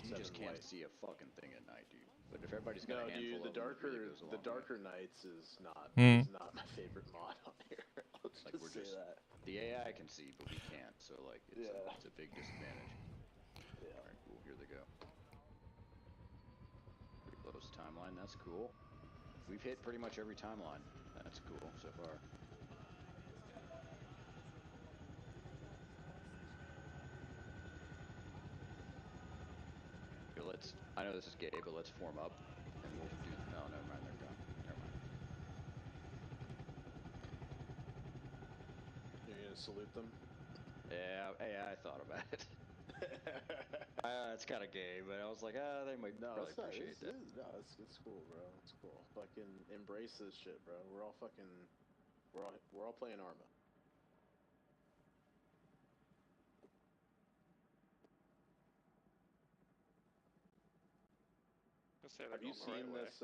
You just can't see a fucking thing at night, dude. But if everybody's got a handful the of them, it really darker goes a long darker way. nights is not my favorite mod on here. I'll just We're say that. The AI can see, but we can't. So like, it's a big disadvantage. Yeah. All right, cool. Here they go. Pretty close timeline. That's cool. We've hit pretty much every timeline. That's cool so far. Here, I know this is gay, but let's form up, and we'll do. No, never mind. They're gone. Never mind. You're gonna salute them? Yeah, I thought about it. It's kind of gay, but I was like, they might probably appreciate that. It's cool, bro. It's cool. Fucking embrace this shit, bro. We're all playing Arma. Have you seen this?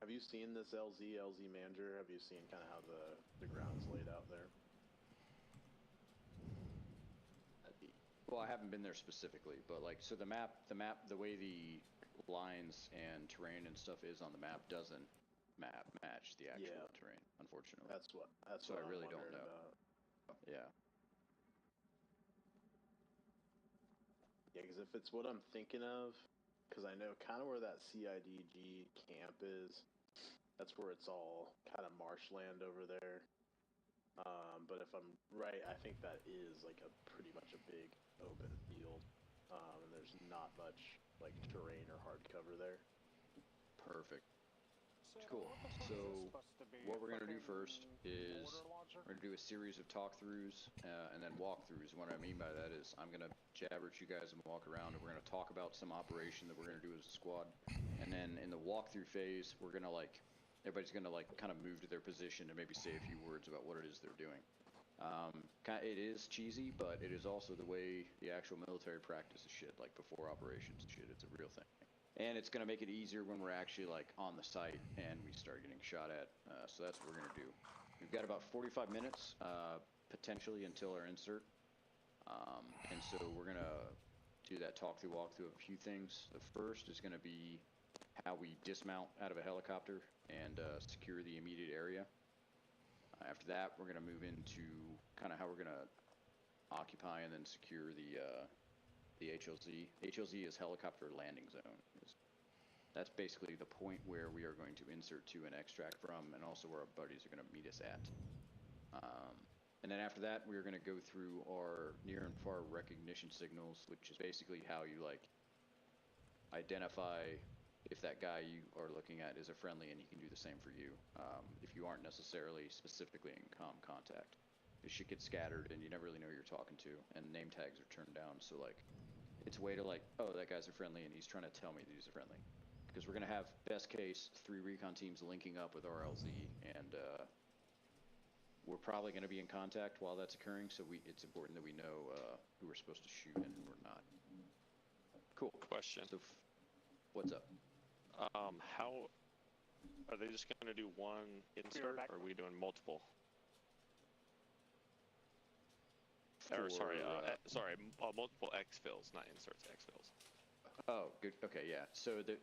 Have you seen this LZ manager? Have you seen kind of how the ground is laid out there? Well, I haven't been there specifically, but like, so the map, the way the lines and terrain and stuff is on the map doesn't match the actual terrain, unfortunately. That's what I really don't know. Yeah. Yeah, because if it's what I'm thinking of, because I know kind of where that CIDG camp is, that's where it's all kind of marshland over there. But if I'm right, I think that is like pretty much a big open field, and there's not much like terrain or hard cover there. Perfect. Cool. So what we're gonna do first is we're gonna do a series of talk-throughs and then walkthroughs. What I mean by that is I'm gonna jabber at you guys and walk around, and we're gonna talk about some operation that we're gonna do as a squad. And then in the walkthrough phase, we're gonna everybody's gonna kind of move to their position and maybe say a few words about what it is they're doing. It is cheesy, but it is also the way the actual military practices shit, like before operations and shit. It's a real thing. And it's gonna make it easier when we're actually on the site and we start getting shot at. So that's what we're gonna do. We've got about 45 minutes, potentially until our insert. And so we're gonna do that walkthrough of a few things. The first is gonna be how we dismount out of a helicopter and secure the immediate area. After that, we're gonna move into kind of how we're gonna occupy and then secure the HLZ. HLZ is helicopter landing zone. That's basically the point where we are going to insert to and extract from, and also where our buddies are going to meet us at. And then after that, we're going to go through our near and far recognition signals, which is basically how you identify if that guy you are looking at is a friendly, and he can do the same for you. If you aren't necessarily specifically in contact, this shit gets scattered, and you never really know who you're talking to, and name tags are turned down. So it's a way to oh, that guy's a friendly, and he's trying to tell me that he's a friendly. because we're going to have, best case, 3 recon teams linking up with RLZ, and we're probably going to be in contact while that's occurring, so it's important that we know who we're supposed to shoot and who we're not. Cool. Question. So, what's up? How are they just going to do one insert, or are we doing multiple? Or sorry, multiple exfills, not inserts, exfills. Oh, good. Okay, yeah. So the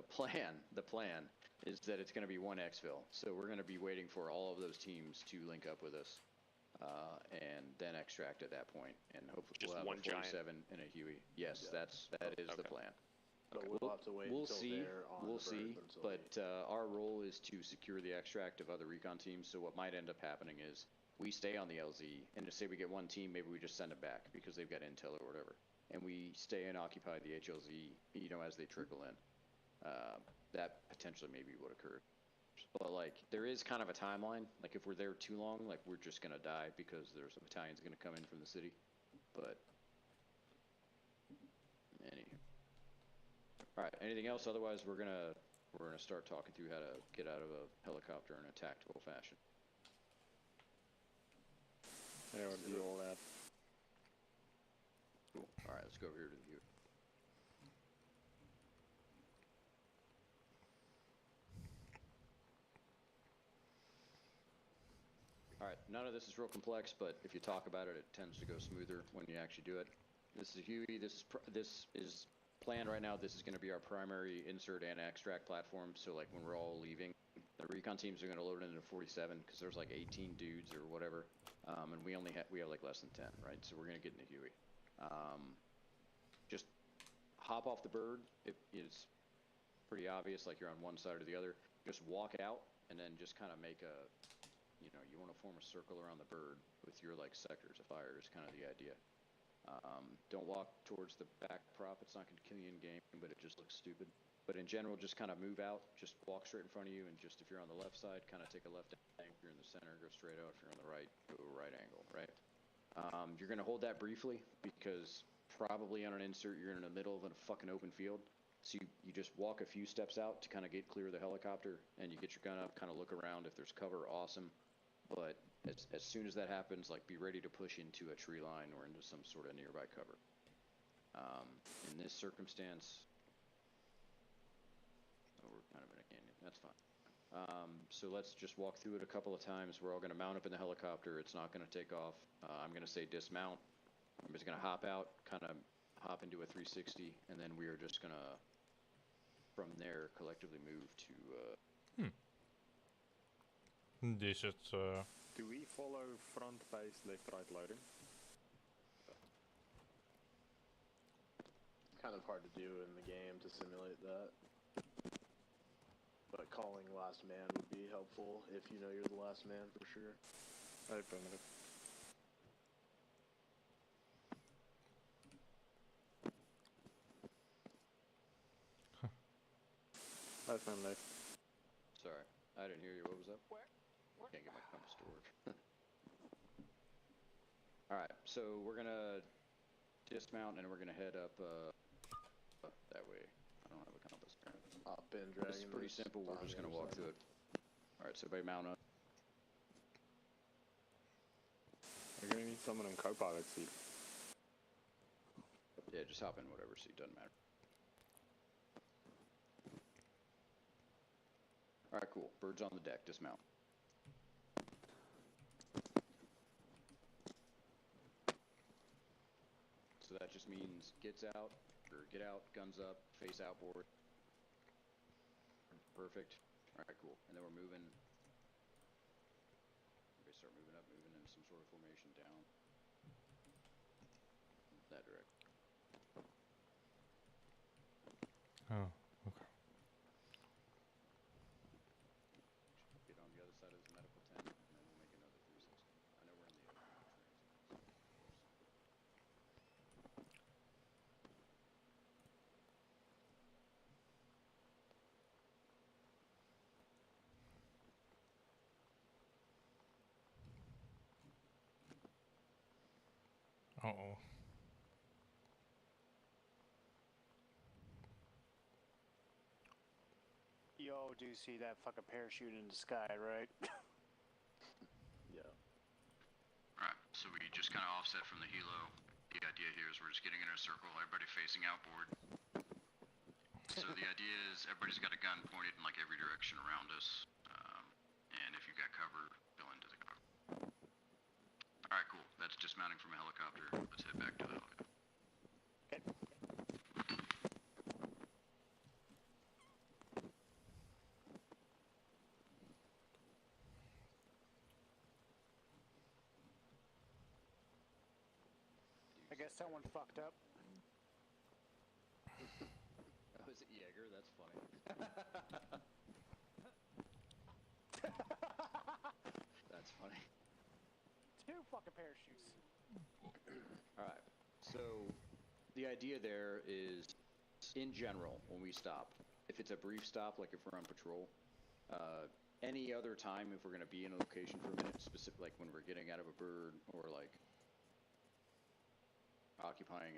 plan is that it's going to be one exfil. So we're going to be waiting for all of those teams to link up with us, and then extract at that point, and hopefully just we'll have one a 47 and a Huey. Yes, Yeah. that is the plan. But we'll have to wait until they're on We'll the see. bird until But our role is to secure the extract of other recon teams. So what might end up happening is we stay on the LZ, and to say we get one team, maybe we just send them back because they've got intel or whatever, and we stay and occupy the HLZ, you know, as they trickle in. That potentially maybe would occur. But like, there is kind of a timeline. Like, if we're there too long, like, we're just gonna die because there's a battalion's gonna come in from the city. But anywho. All right. Anything else? Otherwise, we're gonna start talking through how to get out of a helicopter in a tactical fashion. Yeah, we'll do all that. Cool. All right. Let's go over here to the view. All right. None of this is real complex, but if you talk about it, it tends to go smoother when you actually do it. This is Huey. This is planned right now. This is going to be our primary insert and extract platform. So like when we're all leaving, the recon teams are going to load into 47 because there's like 18 dudes or whatever, and we have like less than 10, right? So we're going to get into Huey. Just hop off the bird. It is pretty obvious, like you're on one side or the other. Just walk out and then just kind of make a, you know, you want to form a circle around the bird with your like sectors of fire is kind of the idea. Don't walk towards the back prop. It's not going to kill you in game, but it just looks stupid. But in general, just kind of move out. Just walk straight in front of you, and just if you're on the left side, kind of take a left angle. If you're in the center, go straight out. If you're on the right, go right angle, right? You're going to hold that briefly because probably on an insert, you're in the middle of a fucking open field. So you just walk a few steps out to kind of get clear of the helicopter, and you get your gun up, kind of look around. If there's cover, awesome. But as soon as that happens, like, be ready to push into a tree line or into some sort of nearby cover. In this circumstance, we're kind of in a canyon. That's fine. So let's just walk through it a couple of times. We're all going to mount up in the helicopter. It's not going to take off. I'm going to say dismount. I'm just going to hop out, kind of hop into a 360, and then we are just going to, from there, collectively move to... This is... Do we follow front base, left, right loading? Kind of hard to do in the game to simulate that. But calling last man would be helpful if you know you're the last man for sure. Affirmative. Last man left. Sorry, I didn't hear you. What was that? Can't get my compass to work. Alright, so we're gonna dismount and we're gonna head up that way. I don't have a compass. Hop in, dragon. This is pretty simple. We're just gonna walk through it. Alright, so everybody mount up. We're gonna need someone in co-pilot seat. Yeah, just hop in whatever seat, doesn't matter. Alright, cool. Birds on the deck, dismount. So that just means get out, guns up, face outboard. Perfect. Alright, cool. And then we're moving. Everybody start moving up, moving in some sort of formation down. That direction. Oh, okay. Get on the other side of this medical tent, and then we'll make another 360. I know we're in the open transit. Uh-oh. do see that fucking parachute in the sky, right? Yeah. Alright, so we just kind of offset from the helo. The idea here is we're just getting in a circle, everybody facing outboard. So the idea is everybody's got a gun pointed in like every direction around us. And if you've got cover, go into the cover. Alright, cool. That's dismounting from a helicopter. Let's head back to the helicopter. I guess someone fucked up. Oh, is it Jaeger? That's funny. That's funny. 2 fucking parachutes. Alright, so the idea there is, in general, when we stop, if it's a brief stop, like if we're on patrol, any other time if we're going to be in a location for a minute, specific, like when we're getting out of a bird or like occupying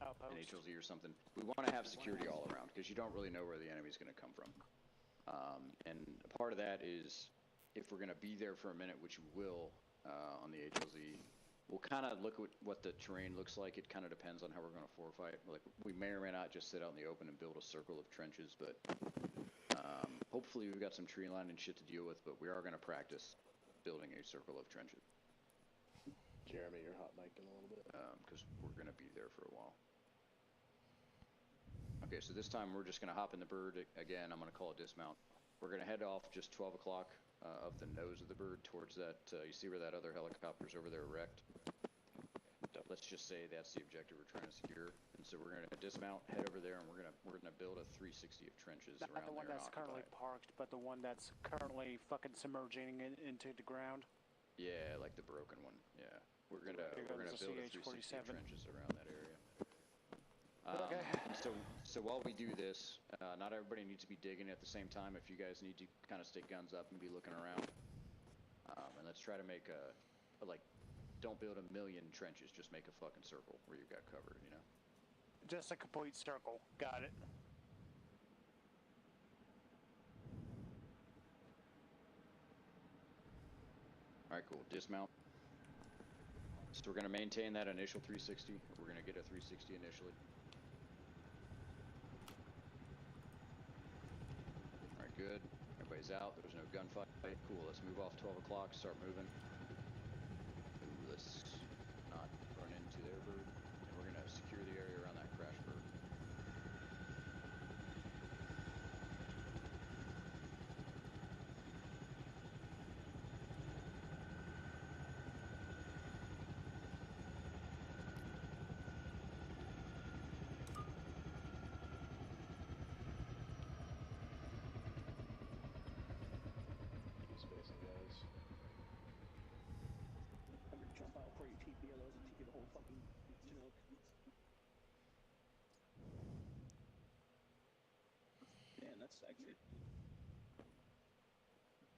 an HLZ or something, we want to have security all around because you don't really know where the enemy's going to come from. And a part of that is if we're going to be there for a minute, which we will on the HLZ, we'll kind of look at what the terrain looks like. It kind of depends on how we're going to fortify it. Like we may or may not just sit out in the open and build a circle of trenches, but hopefully we've got some tree line and shit to deal with, but we are going to practice building a circle of trenches. Jeremy, you're hot micing a little bit. Because we're going to be there for a while. Okay, so this time we're just going to hop in the bird. Again, I'm going to call it dismount. We're going to head off just 12 o'clock up the nose of the bird towards that, you see where that other helicopter's over there wrecked? Let's just say that's the objective we're trying to secure. And so we're going to dismount, head over there, and we're going to build a 360 of trenches Not around the one there. that's currently parked, but the one that's currently fucking submerging into the ground. Yeah, like the broken one. Yeah, we're gonna build a 360 of trenches around that area. Okay. So while we do this, not everybody needs to be digging at the same time. If you guys need to kind of stick guns up and be looking around, and let's try to make don't build a million trenches. Just make a fucking circle where you've got cover. You know. Just a complete circle. Got it. All right, cool. Dismount. So we're going to maintain that initial 360. We're going to get a 360 initially. All right, good. Everybody's out. There's no gunfight. Cool. Let's move off 12 o'clock. Start moving. Ooh, let's not run into their bird. And we're going to secure the area around that crash bird.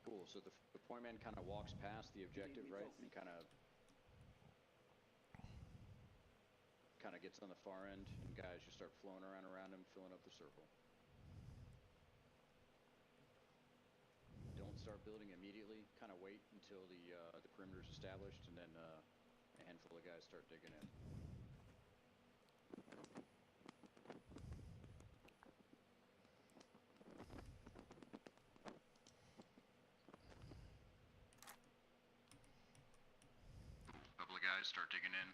Cool, so the point man kind of walks past the objective, right, and kind of gets on the far end, and guys just start flowing around him, filling up the circle. Don't start building immediately, kind of wait until the perimeter's established, and then a handful of guys start digging in. Guys start digging in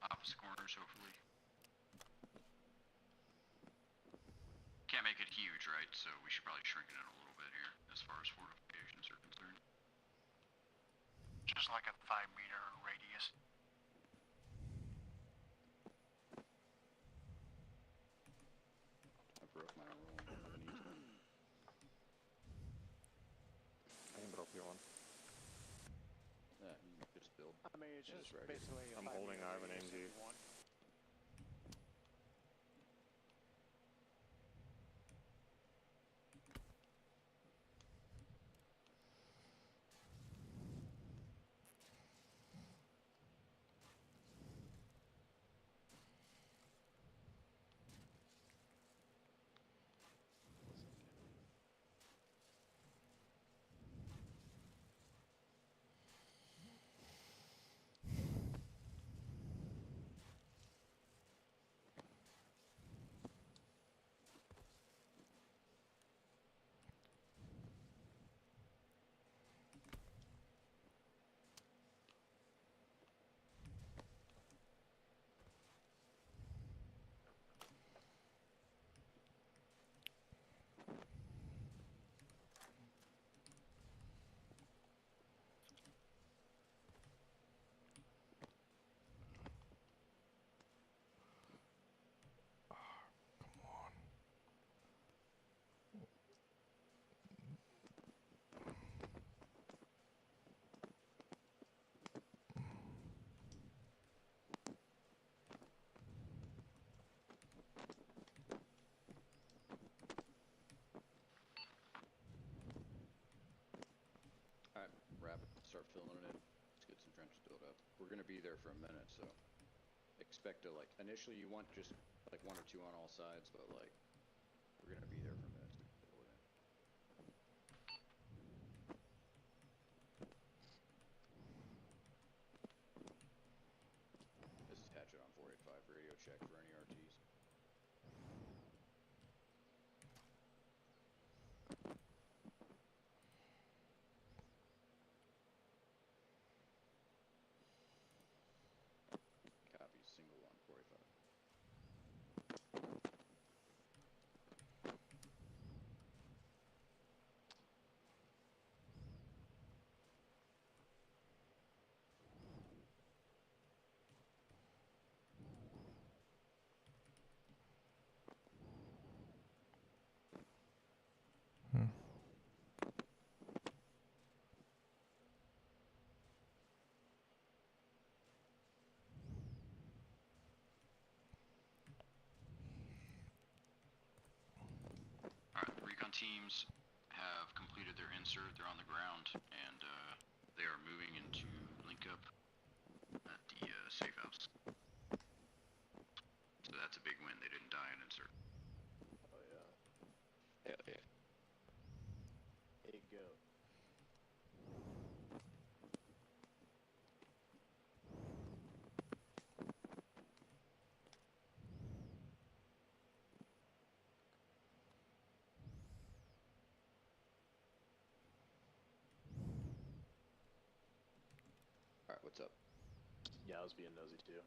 opposite corners, hopefully. Can't make it huge, right? So we should probably shrink it in a little bit here as far as fortifications are concerned. Just like a 5-meter radius. I broke my own rule. I can broke your one. Yeah, you just build. I mean, it's just basically I'm holding I have an MG. start filling it in. Let's get some trenches built up. We're gonna be there for a minute, so expect to like initially you want just like 1 or 2 on all sides, but like we're gonna be there for a minute so we can fill it in. This is Hatchet on 485 radio check for any RTs. Copy, single on 485. Alright, recon teams have completed their insert, they're on the ground, and they are moving into link up at the safe house. So that's a big win, they didn't die in insert. Oh yeah. Hell yeah. Hey, go. Alright, what's up? Yeah, I was being nosy too.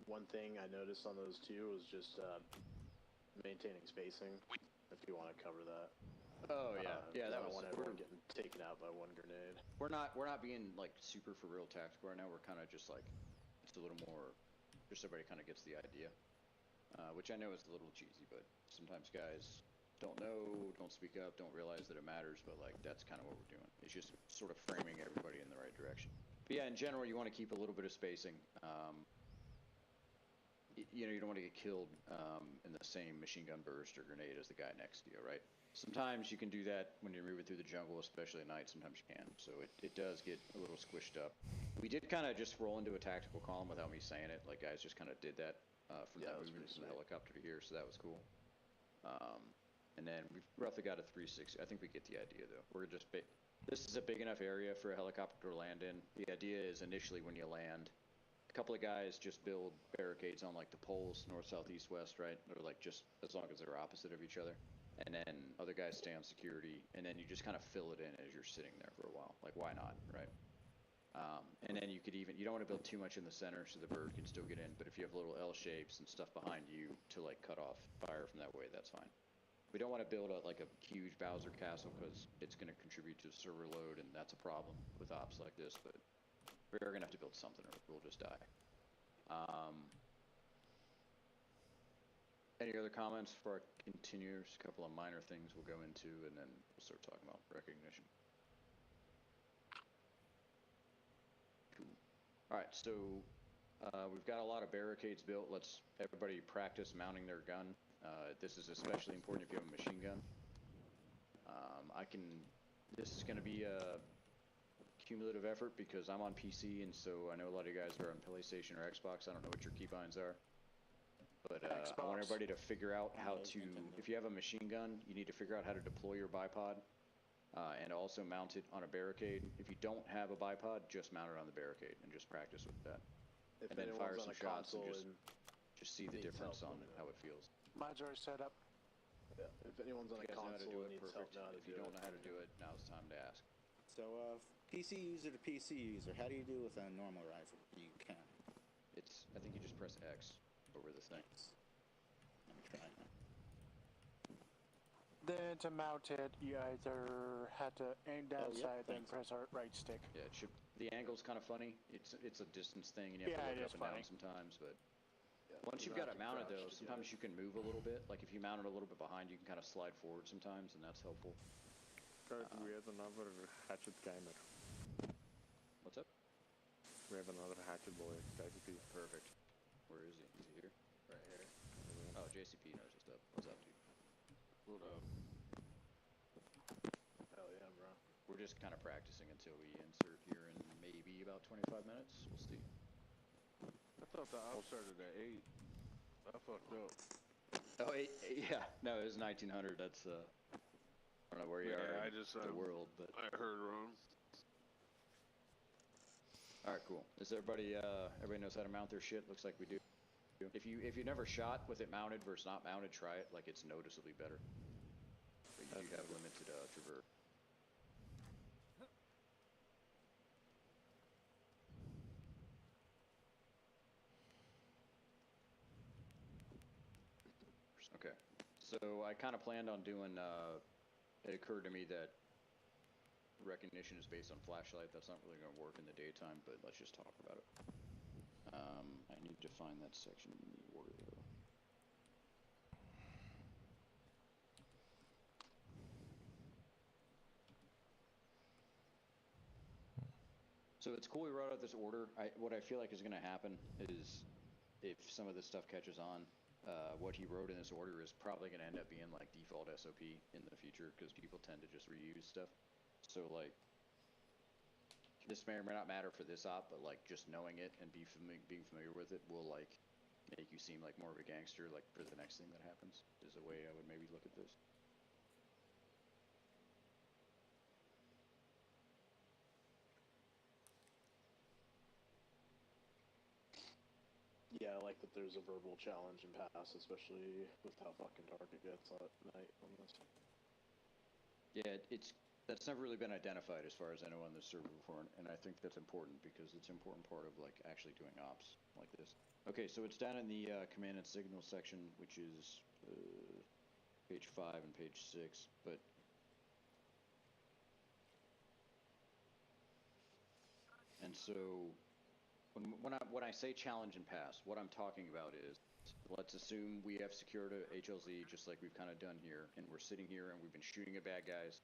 One thing I noticed on those two was just maintaining spacing. If you want to cover that. Oh yeah, yeah. That I was don't want everyone getting taken out by one grenade. We're not being like super for real tactical right now. We're kind of just like it's a little more, just everybody kind of gets the idea, which I know is a little cheesy, but sometimes guys don't know, don't speak up, don't realize that it matters. But like that's kind of what we're doing. It's just sort of framing everybody in the right direction. But yeah, in general, you want to keep a little bit of spacing. You know, you don't want to get killed in the same machine gun burst or grenade as the guy next to you, right? Sometimes you can do that when you're moving through the jungle, especially at night. Sometimes you can. So it does get a little squished up. We did kind of just roll into a tactical column without me saying it. Like, guys just kind of did that from that movement from the helicopter to here, so that was cool. And then we've roughly got a 360. I think we get the idea, though. We're just this is a big enough area for a helicopter to land in. The idea is initially when you land, a couple of guys just build barricades on like the poles, north, south, east, west, right? Or like just as long as they're opposite of each other. And then other guys stay on security, and then you just kind of fill it in as you're sitting there for a while. Like, why not, right? And then you don't want to build too much in the center so the bird can still get in, but if you have little L shapes and stuff behind you to like cut off fire from that way, that's fine. We don't want to build like a huge Bowser castle because it's going to contribute to server load, and that's a problem with ops like this, but we are going to have to build something or we'll just die. Any other comments before I continue? Just a couple of minor things we'll go into, and then we'll start talking about recognition. Cool. All right, so we've got a lot of barricades built. Let's everybody practice mounting their gun. This is especially important if you have a machine gun. This is going to be a cumulative effort because I'm on PC, and so I know a lot of you guys are on PlayStation or Xbox. I don't know what your keybinds are. But I want everybody to figure out how to, if you have a machine gun, you need to figure out how to deploy your bipod and also mount it on a barricade. If you don't have a bipod, just mount it on the barricade and just practice with that. And then fire some shots and just see the difference on how it feels. Mine's already set up. Yeah, if anyone's on a console and needs help now to if you don't know how to do it, now's the time to ask. So, PC user to PC user, how do you do with a normal rifle? You can. I think you just press X over the thing. Let me try that. Then to mount it, you either had to aim down sight, then press right stick. Yeah, the angle's kind of funny. It's a distance thing, and you have to look up and down sometimes, but once you've got it mounted, though, sometimes you can move a little bit. Like, if you mount it a little bit behind, you can kind of slide forward sometimes, and that's helpful. We have another hatchet gamer. What's up? We have another hatchet boy, JCP. Perfect. Where is he? Is he here? Right here. Oh, JCP knows what's up. What's up, dude? What up? Hell yeah, bro. we're just kind of practicing until we insert here in maybe about 25 minutes. We'll see. I thought the op started at 8. I fucked up. Oh, 8, yeah. No, it was 1900. That's, I don't know where you are in the world, but... I heard wrong. Alright, cool. Is everybody knows how to mount their shit? Looks like we do. If you never shot with it mounted versus not mounted, try it. Like, it's noticeably better. But you do have limited traverse. Okay, so I kind of planned on doing, it occurred to me that recognition is based on flashlight. That's not really going to work in the daytime, but let's just talk about it. I need to find that section in the order, though. So it's cool we wrote out this order. What I feel like is going to happen is if some of this stuff catches on, what he wrote in this order is probably going to end up being like default SOP in the future because people tend to just reuse stuff. So like, this may or may not matter for this op, but like just knowing it and being familiar with it will like make you seem like more of a gangster like for the next thing that happens is a way I would maybe look at this. Yeah, I like that there's a verbal challenge in pass, especially with how fucking dark it gets at night on this. Yeah, that's never really been identified as far as I know on the server before, and I think that's important because it's an important part of like actually doing ops like this. Okay, so it's down in the command and signal section, which is page 5 and page 6, but and so when I say challenge and pass, what I'm talking about is, let's assume we have secured a HLZ just like we've kind of done here, and we're sitting here and we've been shooting at bad guys,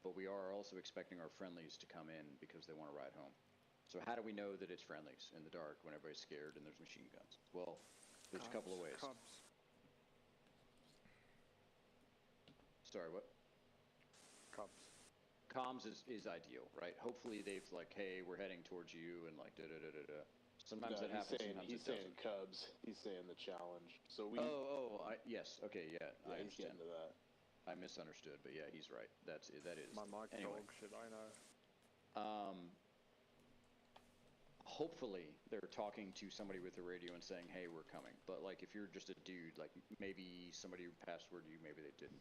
but we are also expecting our friendlies to come in because they want to ride home. So how do we know that it's friendlies in the dark when everybody's scared and there's machine guns? Well, there's a couple of ways. Sorry, what? Comms is ideal, right? Hopefully they've like, hey, we're heading towards you, and like da-da-da-da-da. Sometimes that happens, sometimes it doesn't. He's saying Cubs. He's saying the challenge. So we... Yes, okay, yeah, I understand. He's getting to that. I misunderstood, but yeah, he's right. That is. My mic anyway. dog, should I know? Hopefully they're talking to somebody with the radio and saying, hey, we're coming. But like, if you're just a dude, like maybe somebody passed word to you, maybe they didn't.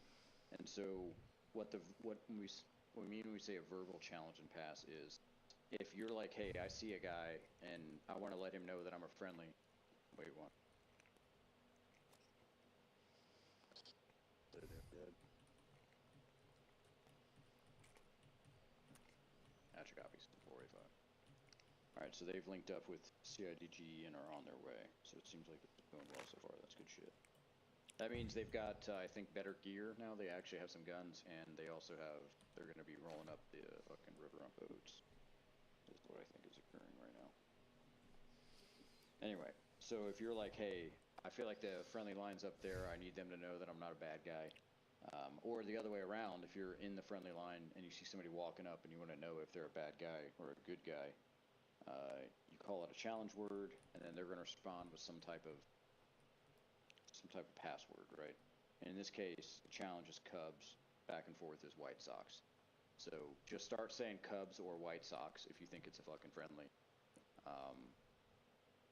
And so what we mean when we say a verbal challenge and pass is, if you're like, hey, I see a guy and I want to let him know that I'm a friendly. Wait, what? Gotcha, copies. 485. Alright, so they've linked up with CIDG and are on their way. So it seems like it's going well so far. That's good shit. That means they've got, I think, better gear now. They actually have some guns, and they also have, they're going to be rolling up the fucking river on boats. Is what I think is occurring right now. Anyway, so if you're like, hey, I feel like the friendly line's up there, I need them to know that I'm not a bad guy. Or the other way around, if you're in the friendly line and you see somebody walking up and you want to know if they're a bad guy or a good guy, you call it a challenge word, and then they're going to respond with some type of password, right? And in this case, the challenge is Cubs, back and forth is White Sox. So just start saying Cubs or White Sox if you think it's a fucking friendly.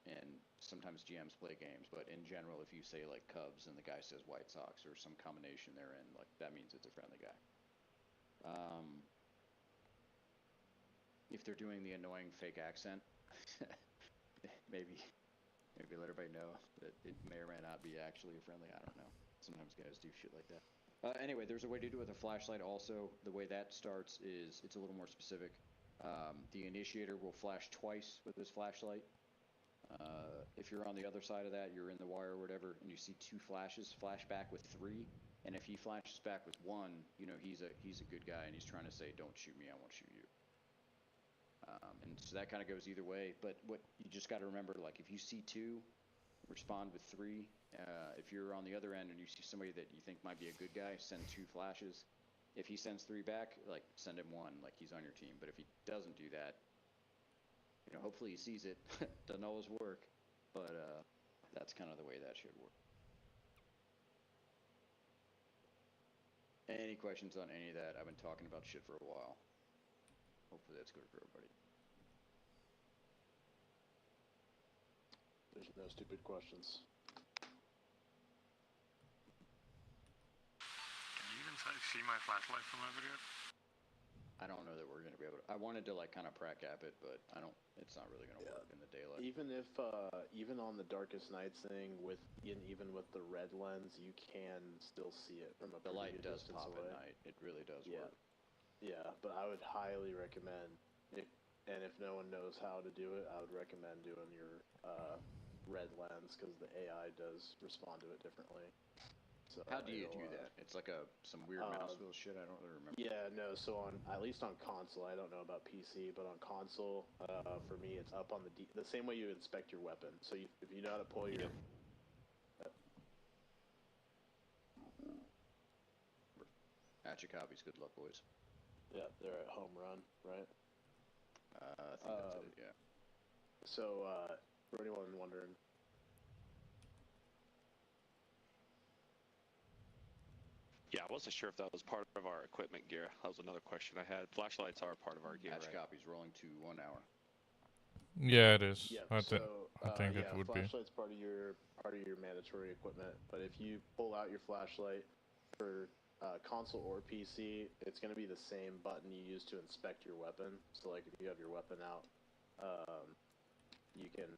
And sometimes GMs play games, but in general, if you say like Cubs and the guy says White Sox or some combination therein, like that means it's a friendly guy. If they're doing the annoying fake accent, maybe let everybody know that it may or may not be actually a friendly. I don't know. Sometimes guys do shit like that. Anyway, there's a way to do it with a flashlight also. The way that starts is it's a little more specific. The initiator will flash twice with this flashlight. If you're on the other side of that, you're in the wire or whatever, and you see 2 flashes, flash back with 3. And if he flashes back with 1, you know he's a good guy and he's trying to say, don't shoot me, I won't shoot you. And so that kind of goes either way. But what you just got to remember, like if you see 2, respond with 3. If you're on the other end and you see somebody that you think might be a good guy, send 2 flashes. If he sends 3 back, like, send him 1, like he's on your team. But if he doesn't do that, you know, hopefully he sees it, doesn't always work, but that's kind of the way that should work. Any questions on any of that? I've been talking about shit for a while. Hopefully that's good for everybody. There's no stupid questions. Can you even see my flashlight from my video? I don't know that we're gonna be able to. I wanted to like kind of prac cap it, but I don't. It's not really gonna work in the daylight. Even if, even on the darkest nights thing, even with the red lens, you can still see it from a the light does distance pop away. at night. It really does Yeah. work. Yeah, but I would highly recommend, if no one knows how to do it, I would recommend doing your red lens because the AI does respond to it differently. So how do you do that? It's like some weird mouse wheel shit. I don't really remember. Yeah, no. So at least on console, I don't know about PC, but on console, for me, it's up on the same way you inspect your weapon. So if you know how to pull your Hatchet copies. Good luck, boys. Yeah, they're at home run, right? I think that's it. Yeah. So for anyone wondering. Yeah, I wasn't sure if that was part of our equipment gear. That was another question I had. Flashlights are part of our gear, Hatch right? copies rolling to 1 hour. Yeah, it is. Yeah, I think it would be. Flashlight's part of your mandatory equipment. But if you pull out your flashlight for console or PC, it's going to be the same button you use to inspect your weapon. So like if you have your weapon out, you can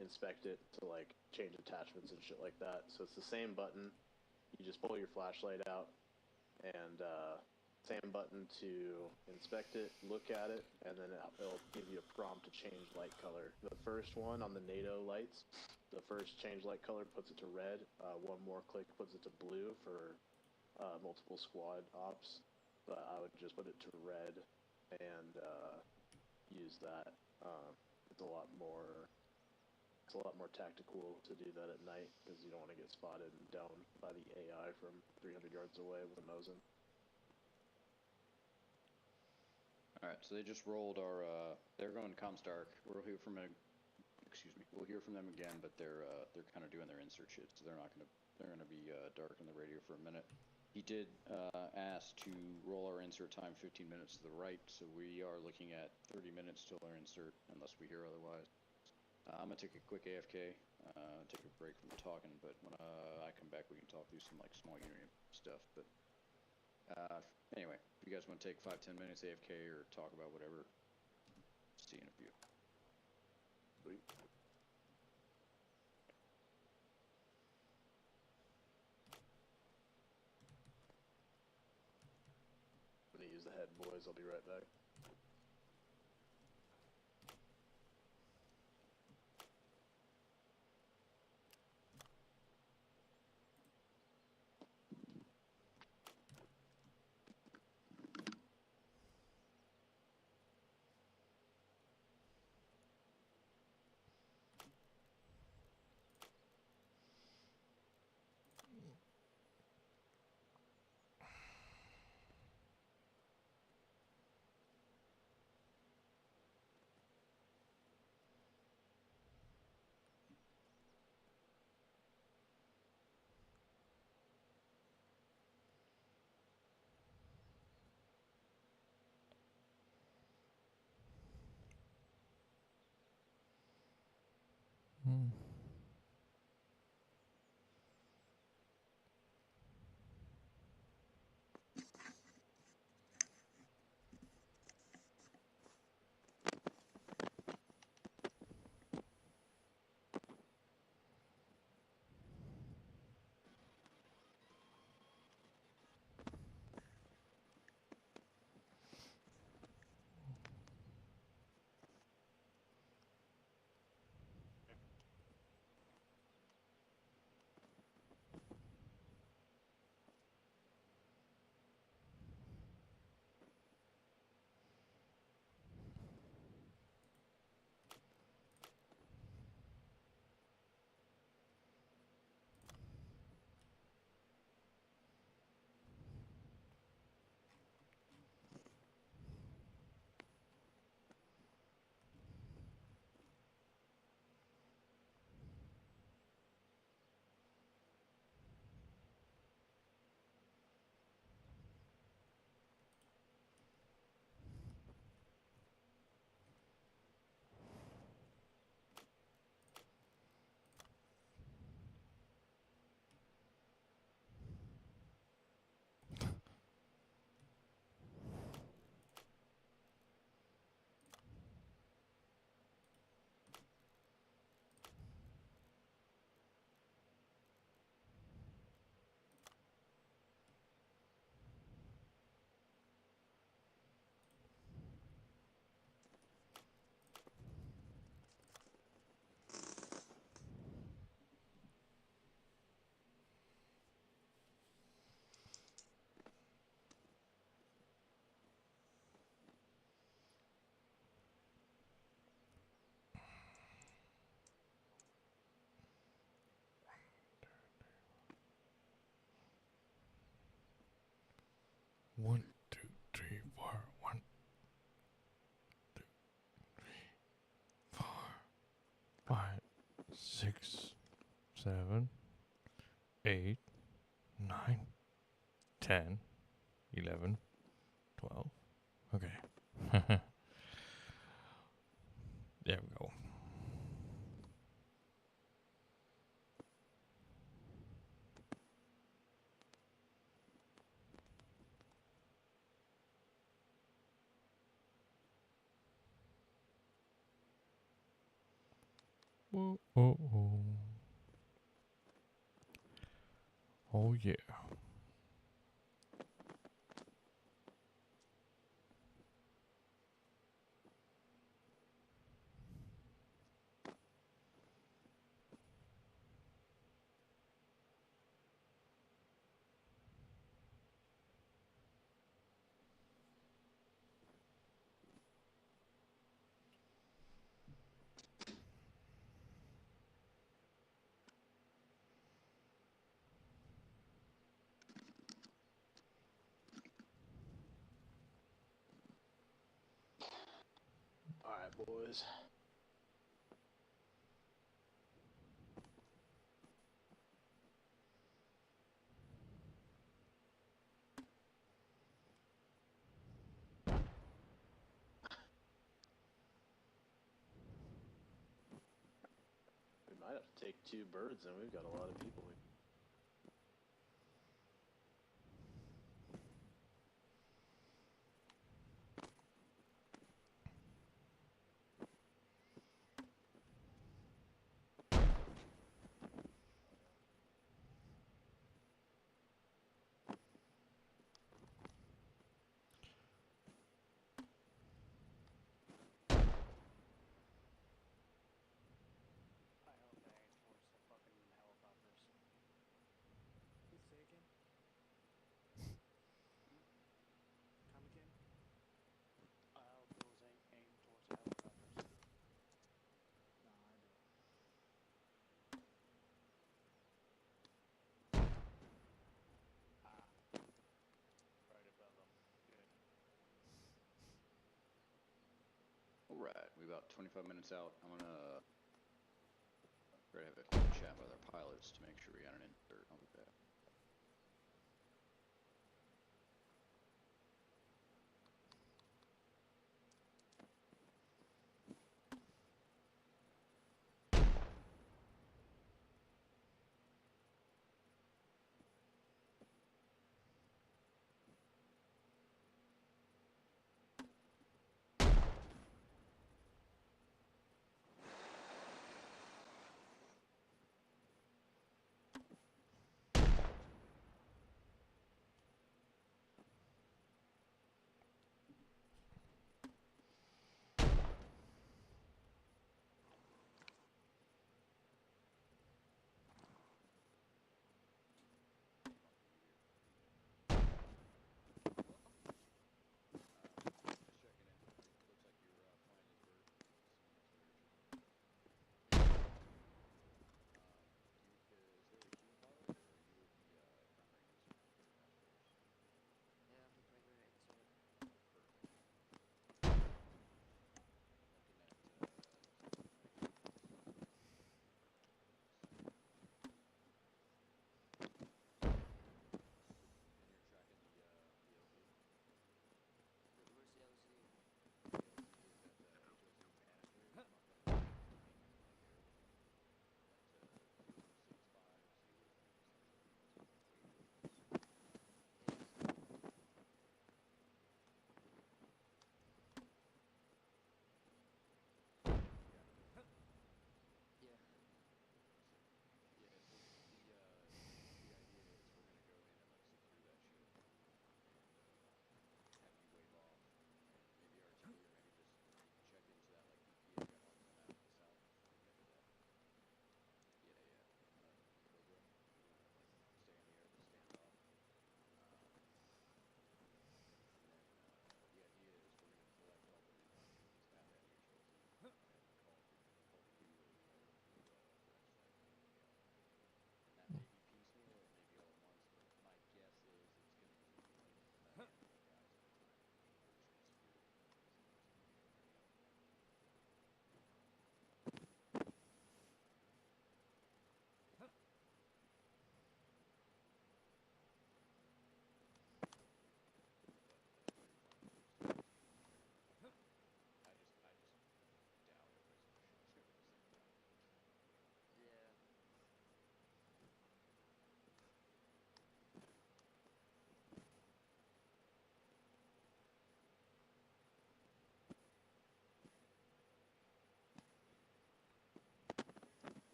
inspect it to like change attachments and shit like that. So it's the same button. You just pull your flashlight out, and same button to inspect it, look at it, and then it'll give you a prompt to change light color. The first one on the NATO lights, the first change light color puts it to red. One more click puts it to blue for multiple squad ops. But I would just put it to red and use that. It's a lot more. It's a lot more tactical to do that at night because you don't want to get spotted and down by the AI from 300 yards away with a Mosin. All right, so they just rolled our. They're going Comstark. We'll hear from We'll hear from them again, but they're kind of doing their insert shit, so they're gonna be dark in the radio for a minute. He did ask to roll our insert time 15 minutes to the right, so we are looking at 30 minutes till our insert, unless we hear otherwise. I'm gonna take a quick AFK, take a break from talking, but when I come back, we can talk through some like small unit stuff. But anyway, if you guys want to take 5-10 minutes AFK or talk about whatever, see you in a few. Sweet. I'm gonna use the head, boys. I'll be right back. 1, 2, 3, 4. 1, 2, 3, 4, 5, 6, 7, 8, 9, 10, 11, 12. Okay. There we go. Oh, oh, oh. Oh, yeah. Alright, boys. We might have to take 2 birds, and we've got a lot of people. I hope they ain't forced the fucking helicopters. Please say again. Come again? I hope those ain't aimed towards the helicopters. Nah, I do. Ah. Right above them. Good. Alright, we about 25 minutes out. I'm gonna try to have a quick chat with our pilots to make sure we got an insert. I'll be back.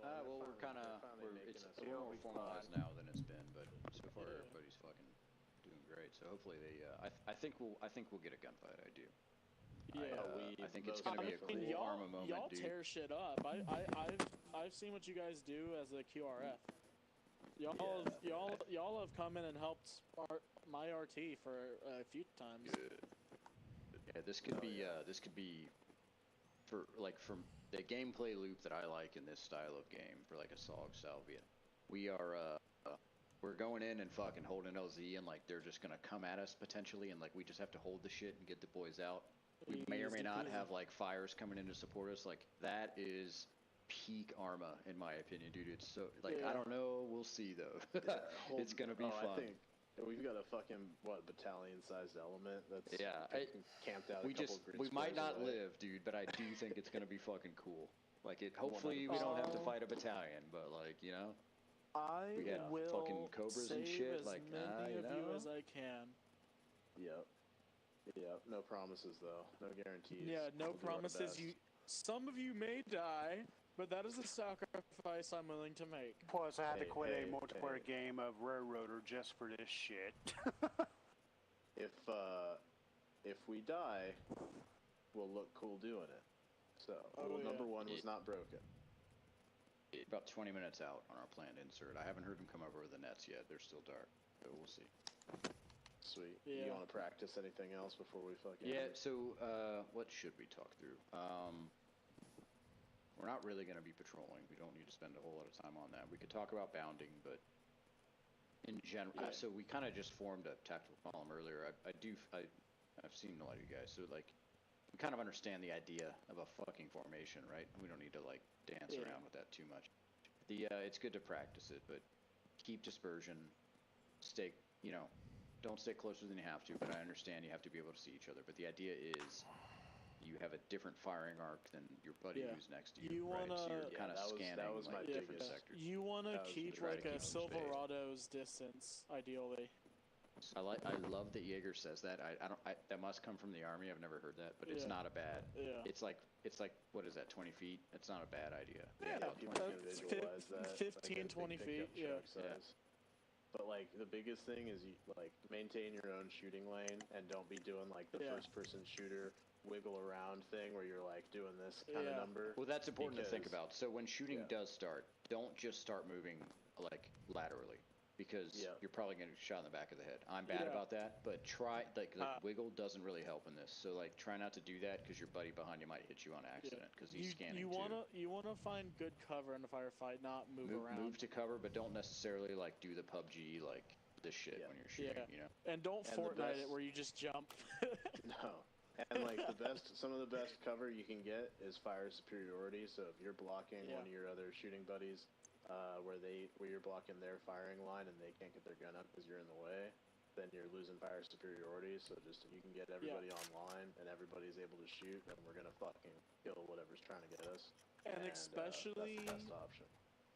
Well, we're kind of, it's a little more formalized now than it's been, but so far everybody's fucking doing great. So hopefully they, I think we'll get a gunfight. I do. Yeah, I think it's gonna be a cool Arma moment, y'all dude. tear shit up. I've seen what you guys do as a QRF. Y'all have come in and helped my RT for a few times. Yeah, this could be for like from the gameplay loop that I like in this style of game for like a SOG Salvia. We're going in and fucking holding LZ and like they're just gonna come at us potentially and like we just have to hold the shit and get the boys out. We may or may not have like fires coming in to support us. Like that is peak Arma in my opinion, dude. It's so like I don't know. We'll see though. It's gonna be fun. I think we've got a fucking battalion-sized element that's camped out. We might not live, dude, but I do think it's gonna be fucking cool. Like it. Hopefully we don't have to fight a battalion, but like we had fucking cobras and shit. As like many of you as I can. Yep. No promises though. No guarantees. Yeah, no promises. Some of you may die, but that is a sacrifice I'm willing to make. Plus, I had to quit a multiplayer game of Railroader just for this shit. If we die, we'll look cool doing it. So, number one was not broken. About 20 minutes out on our planned insert. I haven't heard them come over the nets yet. They're still dark, but we'll see. Sweet. Yeah. You want to practice anything else before we fucking... Yeah, so, what should we talk through? We're not really going to be patrolling. We don't need to spend a whole lot of time on that. We could talk about bounding, but in general... so we kind of just formed a tactical column earlier. I've seen a lot of you guys, so, like, we kind of understand the idea of a fucking formation, right? We don't need to, like, dance around with that too much. It's good to practice it, but keep dispersion. Stay, don't stay closer than you have to, but I understand you have to be able to see each other. But the idea is you have a different firing arc than your buddy who's next to you, right? So you're kind of scanning like different sectors. You want to keep like a Silverado's distance, ideally. I love that Jaeger says that. That must come from the army. I've never heard that, but it's not a bad. It's like what is that? 20 feet. It's not a bad idea. Yeah, 15, 20 feet. Yeah. But like the biggest thing is you like maintain your own shooting lane and don't be doing like the first-person shooter wiggle around thing where you're like doing this kind of number. Well, that's important to think about. So when shooting does start, don't just start moving like laterally. Because you're probably going to get shot in the back of the head. I'm bad about that, but wiggle doesn't really help in this. So like, try not to do that because your buddy behind you might hit you on accident because he's scanning you wanna find good cover in a firefight, not move around. Move to cover, but don't necessarily like do the PUBG like this shit when you're shooting. And don't Fortnite it where you just jump. No. And like some of the best cover you can get is fire superiority. So if you're blocking one of your other shooting buddies. Where you're blocking their firing line and they can't get their gun up because you're in the way, then you're losing fire superiority. So just if you can get everybody online and everybody's able to shoot, then we're gonna fucking kill whatever's trying to get us. And especially that's the best option.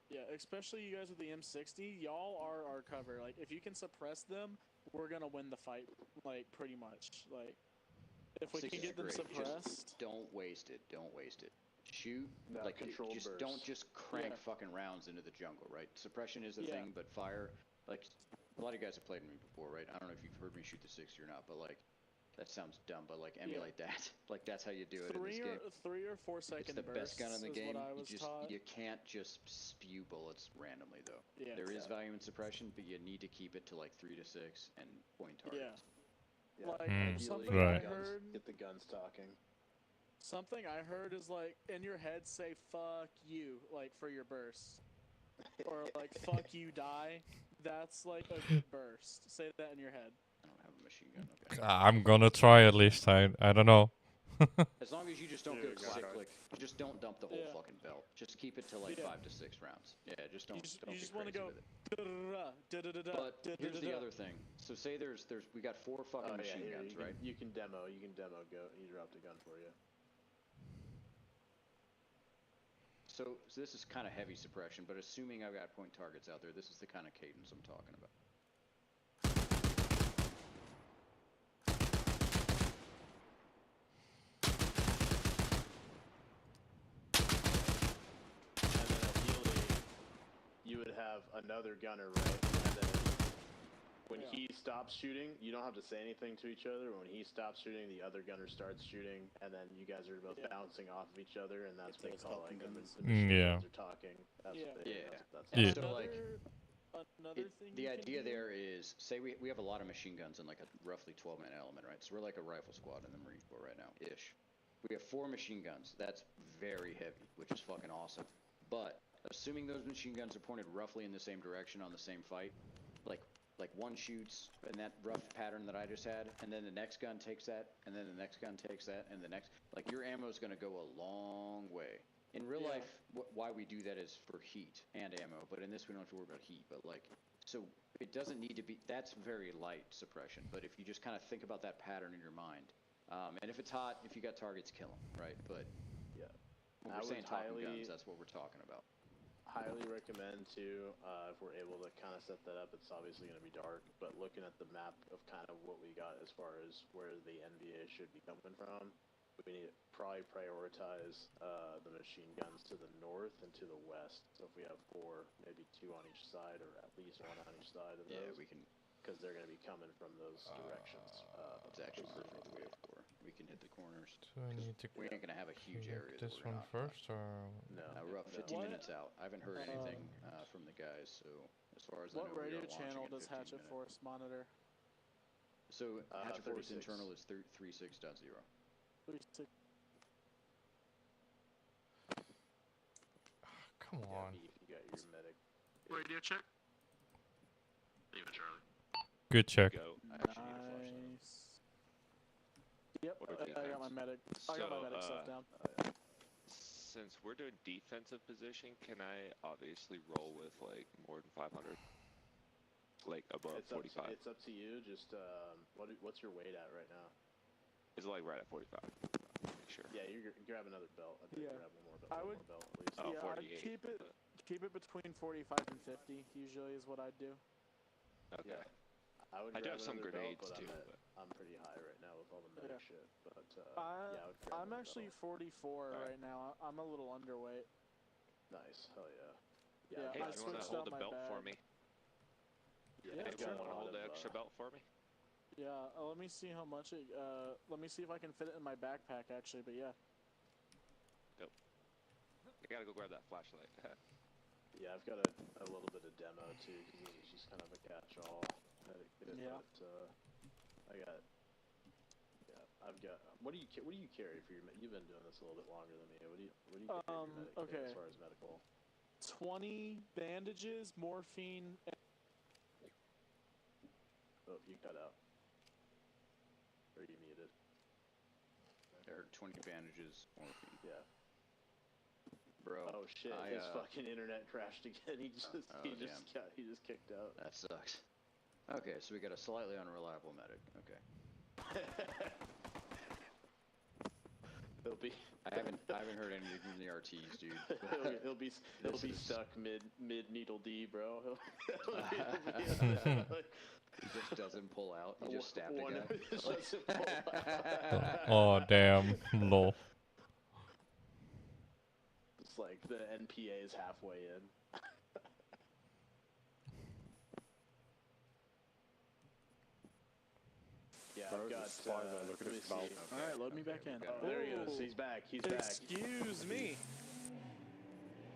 Yeah, especially you guys with the M60, y'all are our cover. Like if you can suppress them, we're gonna win the fight. Like pretty much. Like if we can get them suppressed, just don't waste it. Don't waste it. Shoot, don't just crank fucking rounds into the jungle, right? Suppression is a thing, but fire, like, a lot of you guys have played with me before, right? I don't know if you've heard me shoot the 60 or not, but like, that sounds dumb, but like, emulate that. Like, that's how you do it in this game. 3 or 4 second bursts. It's the best gun in the game. Taught. You can't just spew bullets randomly, though. Yeah, there is value in suppression, but you need to keep it to like 3 to 6 and point targets. Yeah. Like, something I heard... Get the guns talking. Something I heard is like, in your head, say, fuck you, like, for your burst. Or like, fuck you, die. That's like a good burst. Say that in your head. I don't have a machine gun, okay. I'm gonna try at least, I don't know. As long as you just don't go cyclic, just don't dump the whole fucking belt. Just keep it to like 5 to 6 rounds. Yeah, just don't you just want to go But here's the other thing. So say we got 4 fucking machine guns, right? You can demo go. He dropped a gun for you. So this is kind of heavy suppression, but assuming I've got point targets out there, this is the kind of cadence I'm talking about. And then ideally, have another gunner, right? And then when he stops shooting, you don't have to say anything to each other. When he stops shooting, the other gunner starts shooting, and then you guys are both bouncing off of each other, and that's what they call like the machine guns are talking. That's what they, that's So like, the idea there is, say we have a lot of machine guns in like a roughly 12-man element, right? So we're like a rifle squad in the Marine Corps right now, ish. We have 4 machine guns. That's very heavy, which is fucking awesome. But assuming those machine guns are pointed roughly in the same direction on the same fight, like one shoots in that rough pattern that I just had, and then the next gun takes that, and then the next gun takes that, and the next, like your ammo is going to go a long way. In real life, why we do that is for heat and ammo, but in this we don't have to worry about heat. But like, so it doesn't need to be, that's very light suppression, but if you just kind of think about that pattern in your mind, and if it's hot, if you got targets, kill them, right? But yeah, when we're saying talking guns, that's what we're talking about. Highly recommend too, if we're able to kind of set that up. It's obviously going to be dark, but looking at the map of kind of what we got as far as where the NBA should be coming from, we need to probably prioritize the machine guns to the north and to the west. So if we have 4, maybe 2 on each side, or at least 1 on each side of those. Yeah, we can, because they're going to be coming from those directions. It's actually perfect the way of 4. We can hit the corners. Do I need to we ain't gonna have a huge area. this one first, or no? We're up 15 minutes out. I haven't heard anything from the guys, so as far as I know, what radio we are channel launching does Hatchet Force monitor? So Hatchet Force internal is 36.0. 36. Come on. You got your medic. Radio check. Even Charlie. Good check. Nice. Yep, I got my medic. I got my medic stuff down. Since we're doing defensive position, can I obviously roll with like more than 500? Like above 45? It's up to you. Just what's your weight at right now? It's like right at 45. Make sure. Yeah, you grab another belt. I'd grab one more belt. I would belt at least. 48. I'd keep it between 45 and 50. Usually is what I'd do. Okay. Yeah. I do have some grenades belt, too. I'm pretty high right now with all the medic shit. But I'm actually 44 right now. I'm a little underweight. Nice. Hell yeah. Yeah. Hey, I if you want to hold a belt for me? Yeah, if you want to hold the extra belt for me? Yeah. Let me see how much it. Let me see if I can fit it in my backpack actually. But yeah. Dope. I gotta go grab that flashlight. Yeah, I've got a little bit of demo too, because it's just kind of a catch-all. Yeah. But I've got. What do you carry for your? You've been doing this a little bit longer than me. What do you carry for your medic as far as medical? 20 bandages, morphine. Oh, you cut out. Or you muted. There are 20 bandages, morphine. Yeah. Bro. Oh shit! His fucking internet crashed again. He just kicked out. That sucks. Okay, so we got a slightly unreliable medic. Okay. I haven't heard anything from the RTs, dude. he'll be stuck mid needle D, bro. He just doesn't pull out. He just stabbed a guy. Oh damn! Lol. It's like the NPA is halfway in. Yeah, I've got. Look at his belt. All right, load me back in. Oh, there he is. He's back. He's back. Excuse me.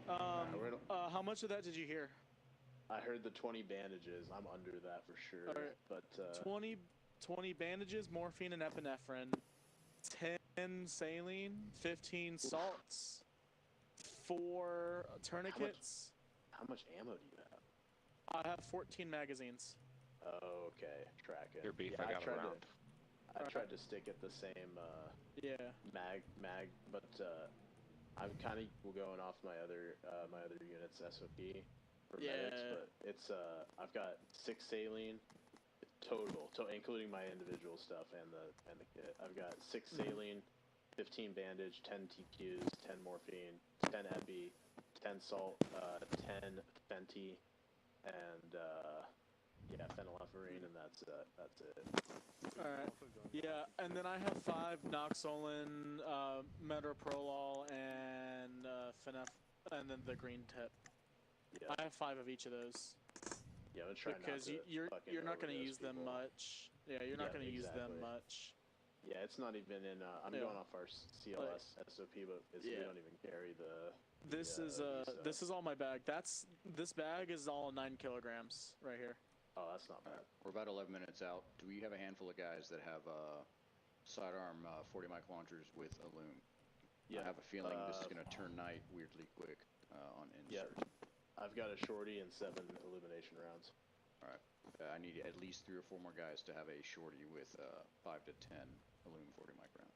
How much of that did you hear? I heard the 20 bandages. I'm under that for sure. All right. But 20 bandages, morphine and epinephrine, 10 saline, 15 salts, 4 tourniquets. How much ammo do you have? I have 14 magazines. Oh, okay. Track it. Your beef, I got a round. I tried to stick at the same mag, but I'm kind of going off my other unit's SOP for medics, but it's I've got 6 saline total, including my individual stuff and the kit. I've got 6 saline, 15 bandage, 10 TQs, 10 morphine, 10 epi, 10 salt, 10 fenty, and phenylephrine, and that's it. All right. Yeah, and then I have 5 Noxolin, metoprolol, and and then the green tip. Yeah. I have 5 of each of those. Yeah, I'm trying because not to you're not going to use them much. Yeah, you're not going to use them much. Yeah, it's not even in. I'm going off our CLS SOP, but we don't even carry the. This is all my bag. This bag is all 9 kilograms right here. Oh, that's not bad. We're about 11 minutes out. Do we have a handful of guys that have sidearm 40 mic launchers with a loom? Yeah. I have a feeling this is going to turn night weirdly quick on insert. Yeah. I've got a shorty and 7 illumination rounds. All right. I need at least 3 or 4 more guys to have a shorty with 5 to 10 Illum 40 mic round.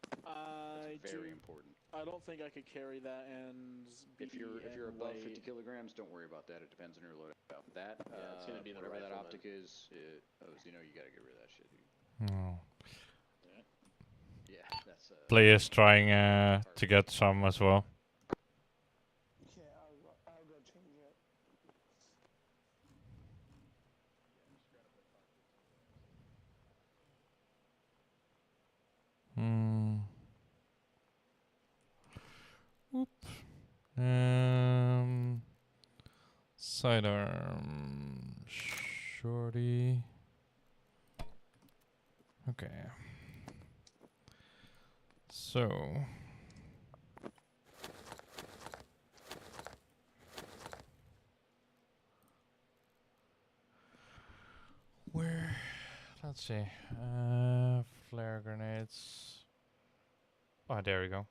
That's very important. I don't think I could carry that and if you're above 50 kilograms, don't worry about that. It depends on your loadout. That it's gonna be whatever that optic is, you know, you gotta get rid of that shit, dude. No. Yeah, that's Players trying to get some as well. Yeah, I'll go change it. Whoop. Sidearm shorty. Okay. So where? Let's see. Flare grenades. Oh, there we go.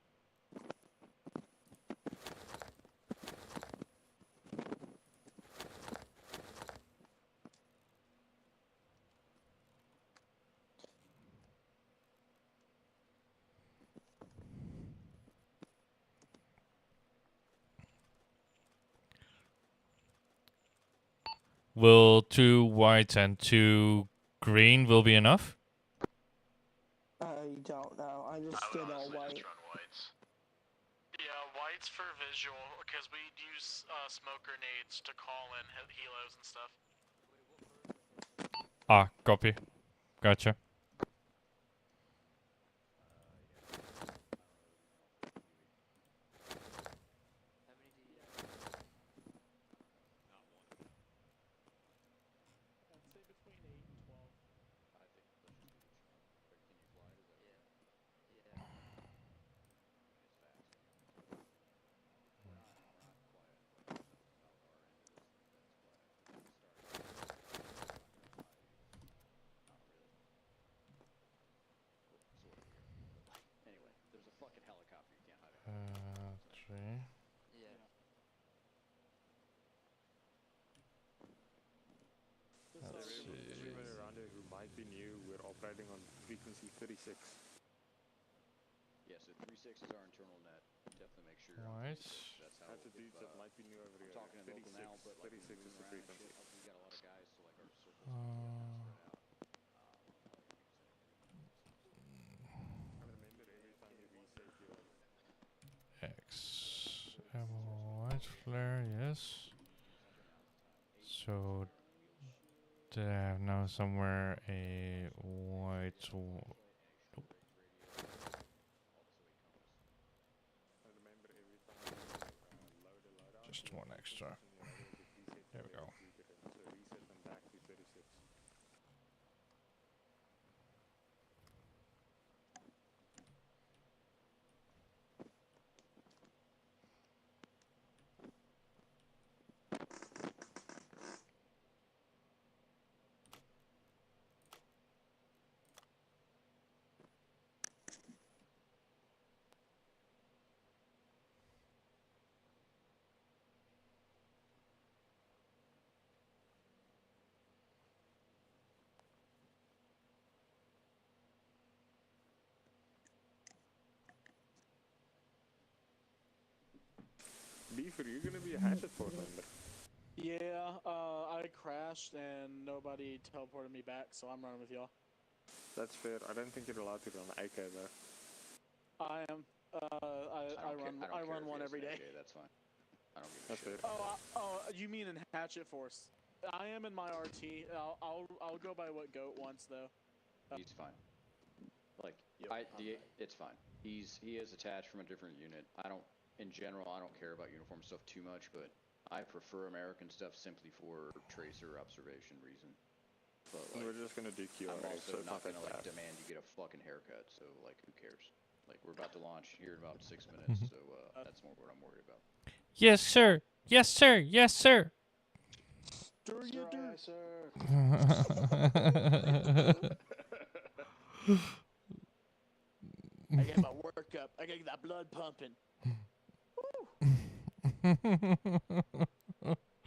Will 2 white and 2 green will be enough? I don't know. I just did all white. Yeah, whites for visual, because we'd use smoke grenades to call in helos and stuff. Ah, copy. Gotcha. There's a fucking helicopter. You can't hide it. 3. Yeah. Let's see. Everybody around here who might be new, we're operating on frequency 36. Yeah, so 36 is our internal net. Definitely make sure. Right. That's how. That's the dudes that might be new over here. Talking in local now, but like 36 is the frequency. We got a lot of guys, so like our circles spread out. X. White flare, yes. So they have now somewhere a white. Just one extra. There we go. Beef, are you gonna be a Hatchet Force member? Yeah, I crashed and nobody teleported me back, so I'm running with y'all. That's fair. I don't think you're allowed to run AK though. I am. I run one every day. That's fine. I don't give a shit. Oh, you mean in Hatchet Force? I am in my RT. I'll go by what Goat wants though. He's fine. Like it's fine. He is attached from a different unit. In general, I don't care about uniform stuff too much, but I prefer American stuff simply for tracer observation reason. But like, we're just gonna DQ I'm already, also so not gonna like that. demand you get a fucking haircut. So like, who cares? Like, we're about to launch here in about 6 minutes, so that's more what I'm worried about. Yes, sir. Yes, sir. Yes, sir. Do you do, sir? I get my work up. I get that blood pumping.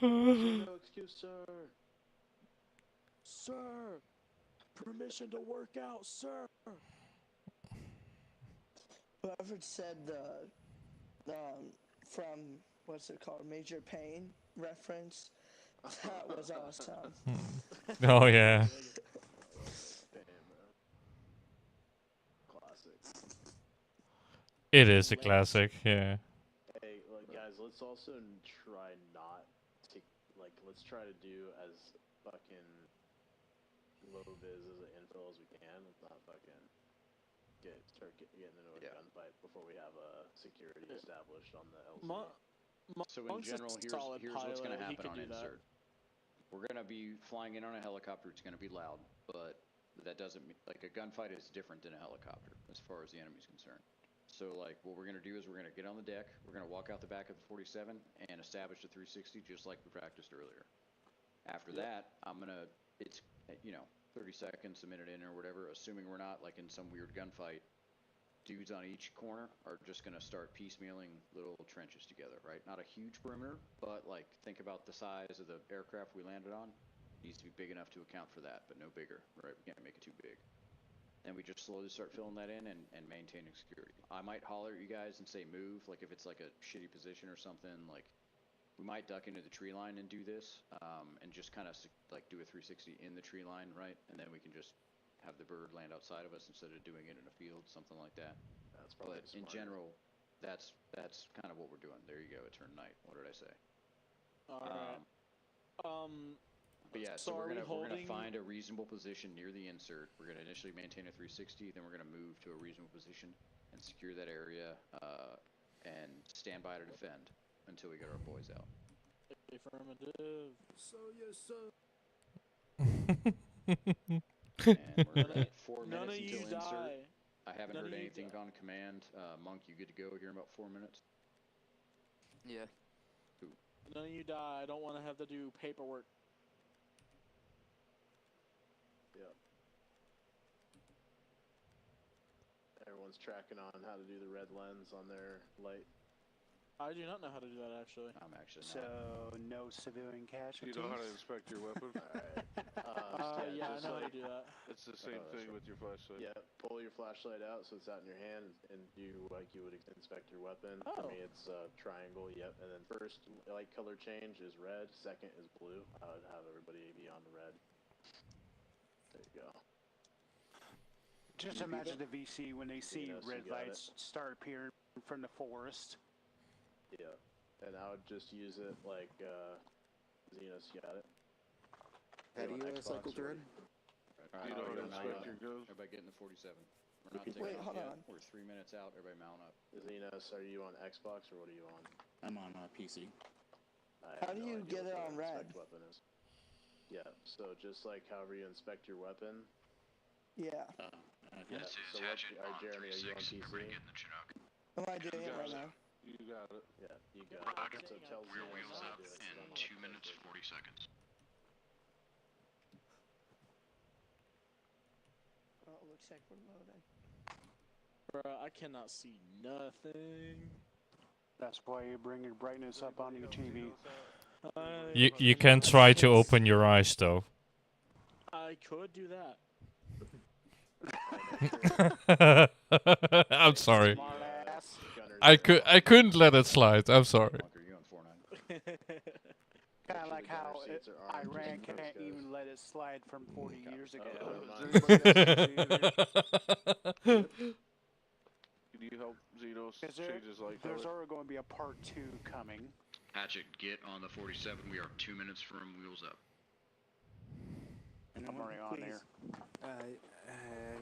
No excuse, sir. Sir, permission to work out, sir. Whoever said from what's it called, Major Pain reference, that was awesome. Oh yeah. Classic. It is a classic, yeah. Hey, like, guys, let's also try not to, like, let's try to do as fucking low vis as an infill as we can. Let's not fucking start getting into a gunfight before we have security established on the LC. So in general, here's what's going to happen on insert. We're going to be flying in on a helicopter. It's going to be loud, but that doesn't mean, like, a gunfight is different than a helicopter as far as the enemy's concerned. So, like, what we're going to do is we're going to get on the deck, we're going to walk out the back of the 47 and establish the 360 just like we practiced earlier. After that, I'm going to, it's, you know, 30 seconds, a minute in or whatever, assuming we're not, like, in some weird gunfight, dudes on each corner are just going to start piecemealing little trenches together, right? Not a huge perimeter, but, like, think about the size of the aircraft we landed on. It needs to be big enough to account for that, but no bigger, right? We can't make it too big. And we just slowly start filling that in and maintaining security. I might holler at you guys and say move, like if it's like a shitty position or something, like we might duck into the tree line and do this, and just kind of like do a 360 in the tree line, right? And then we can just have the bird land outside of us instead of doing it in a field, something like that. That's probably But in general, that's kind of what we're doing. There you go, it turned night. What did I say? All right. But yeah, so we're gonna find a reasonable position near the insert. We're gonna initially maintain a 360, then we're gonna move to a reasonable position and secure that area, and stand by to defend until we get our boys out. Affirmative. So yes, sir. And we're at 4 minutes until insert. I haven't heard anything on command. Monk, you good to go here in about 4 minutes? Yeah. Ooh. None of you die. I don't want to have to do paperwork. Yeah. Everyone's tracking on how to do the red lens on their light. I do not know how to do that, actually. I'm actually not. So, no civilian casualties? You know how to inspect your weapon? Alright. Yeah, I know how to do that. It's the same thing with your flashlight. Yeah, pull your flashlight out so it's out in your hand and do like you would inspect your weapon. Oh. For me, it's a triangle, yep. And then first light color change is red, second is blue. I would have everybody be on the red. There you go. Just imagine the VC when they see red lights start appearing from the forest. Yeah, and I would just use it like, Xenos, you got it? How do you cycle through it? Alright, everybody get in the 47. We're not taking off yet. We're 3 minutes out. Everybody mount up. Xenos, are you on Xbox or what are you on? I'm on PC. How do you get it on red? Weapon is. Yeah, so just like however you inspect your weapon. Yeah. Yeah. So what, Jeremy, are you on PC? Am I doing it right now? You got it. Yeah, you got it. So tell Rear wheels up in 2 minutes 40 seconds. Oh, it looks like we're loading. Bruh, I cannot see nothing. That's why you bring your brightness up on your TV. You can try to open your eyes though. I could do that. I'm sorry. I couldn't let it slide. I'm sorry. Kind of like how Iran can't even let it slide from 40 years ago. Can you help Xenos change his light color? There's already going to be a part 2 coming. Hatchet, get on the 47. We are 2 minutes from wheels up. I'm already on there.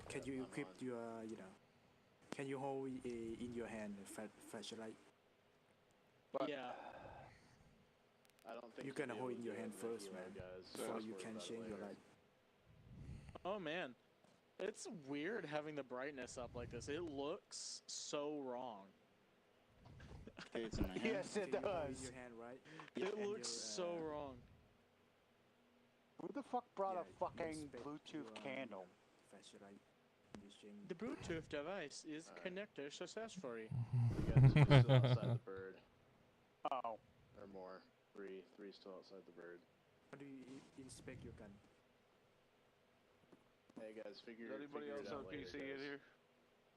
Can you equip your, can you hold in your hand the flashlight? Yeah. I don't think you can hold in your hand first, man, before you can change your light. Oh man, it's weird having the brightness up like this. It looks so wrong. Okay, it's in my hand. Yes, it does. Your hand, right? It looks so wrong. Who the fuck brought a fucking Bluetooth candle? The Bluetooth device is connected successfully. You guys are still outside the bird. Oh. Or more. Three still outside the bird. How do you inspect your gun? Hey guys, figure. Does anybody else have PC in here?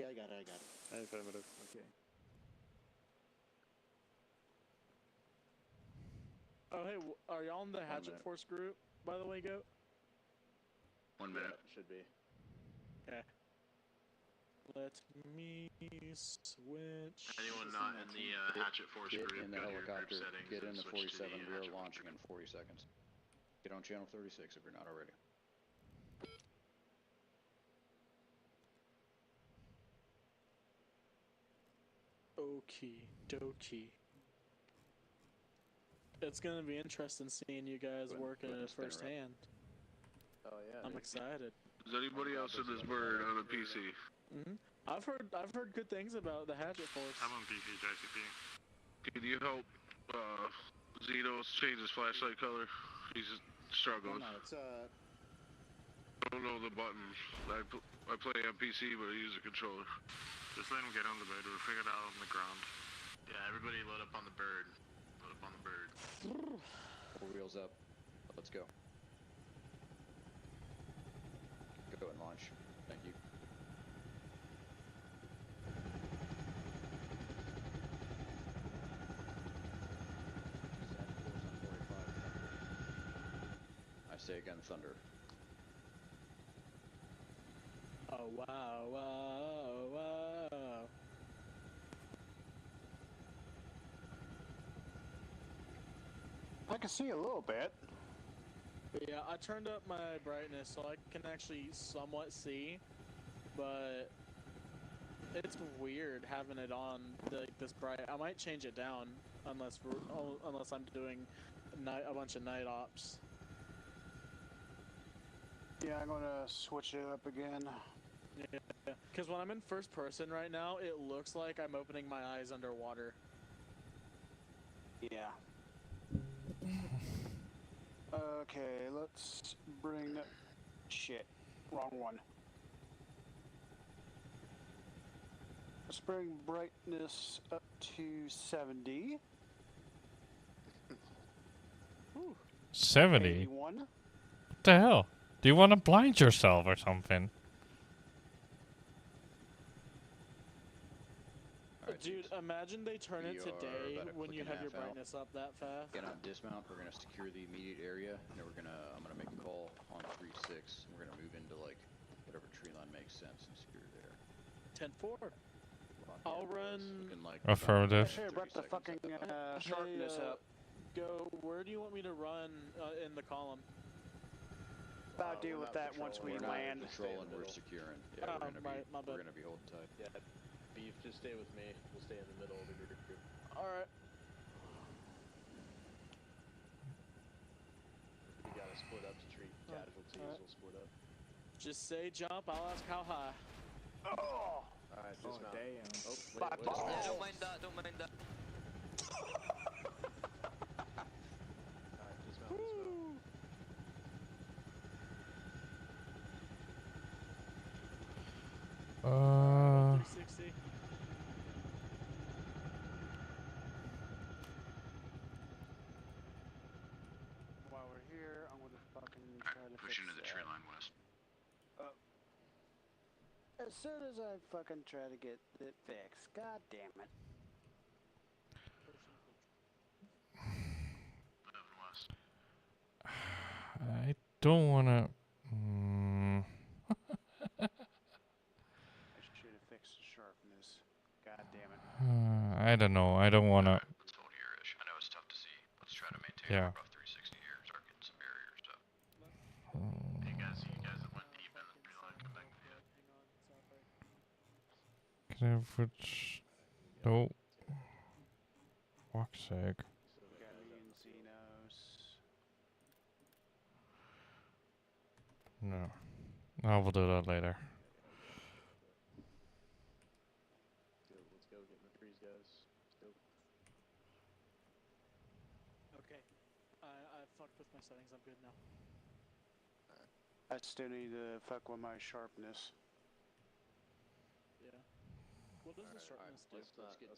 Yeah, I got it. Affirmative. Okay. Oh hey, are y'all in the Hatchet Force group? By the way, Goat. 1 minute. Yeah, should be. Okay. Let me switch. Anyone not in the Hatchet Force Get group, in the go to your group helicopter, settings get and in the switch to 47, we are Hatchet Force launching in 40 seconds. Get on channel 36 if you're not already. Okie dokie. It's gonna be interesting seeing you guys working it firsthand. Oh yeah. I'm excited. Is anybody else in this bird on a PC? I've heard good things about the Hatchet Force. I'm on PC, JCP. Can you help Zito change his flashlight color? He's struggling. No, it's I don't know the buttons. I play on PC, but I use a controller. Just let him get on the bird. We'll figure it out on the ground. Yeah, everybody load up on the bird. Load up on the bird. 4 wheels up. Let's go. Go and launch. Thank you. I say again, thunder. Oh wow, wow, wow. I can see a little bit. Yeah, I turned up my brightness so I can actually somewhat see, but it's weird having it on this bright. I might change it down unless I'm doing a bunch of night ops. Yeah, I'm gonna switch it up again. Yeah, because when I'm in first person right now, it looks like I'm opening my eyes underwater. Yeah. Okay, let's bring... Shit. Wrong one. Let's bring brightness up to 70. 70? 81. What the hell? Do you want to blind yourself or something? Dude, imagine they turn it today when you have your brightness up that fast. Get on dismount. We're gonna secure the immediate area, and then I'm gonna make a call on 3-6. We're gonna move into like whatever tree line makes sense and secure there. 10-4. I'll run. Like affirmative. Sure, brought the fucking sharpness up. Go. Where do you want me to run in the column? I'll deal with that once we land. Control and we're securing. Yeah, we're gonna be holding tight. Yeah. Beef, just stay with me. We'll stay in the middle of the group. Alright. We gotta split up to treat casualties. We'll split up. Just say jump, I'll ask how high. Oh! Alright, dismount. Damn. Oh, wait. Don't mind that, don't mind that. Alright, dismount. Uh. 360. While we're here, I'm gonna fucking try to Push fix into the tree line west. As soon as I fucking try to get it fixed, god damn it. I don't wanna. I should have fixed the sharpness. God damn it. I don't know. I don't wanna. Let's hold here-ish. I know it's tough to see. Let's try to maintain Yeah. above 360 here. Start getting some barrier stuff. Hey guys, you guys that went deep in the tree line, come back to the end. No. Fuck's sake. Got me and Zeno No. I will do that later. Let's go get in the trees, guys. Let's go. Okay. I fucked with my settings. I'm good now. I still need to fuck with my sharpness. Yeah. What does the sharpness do? Let's get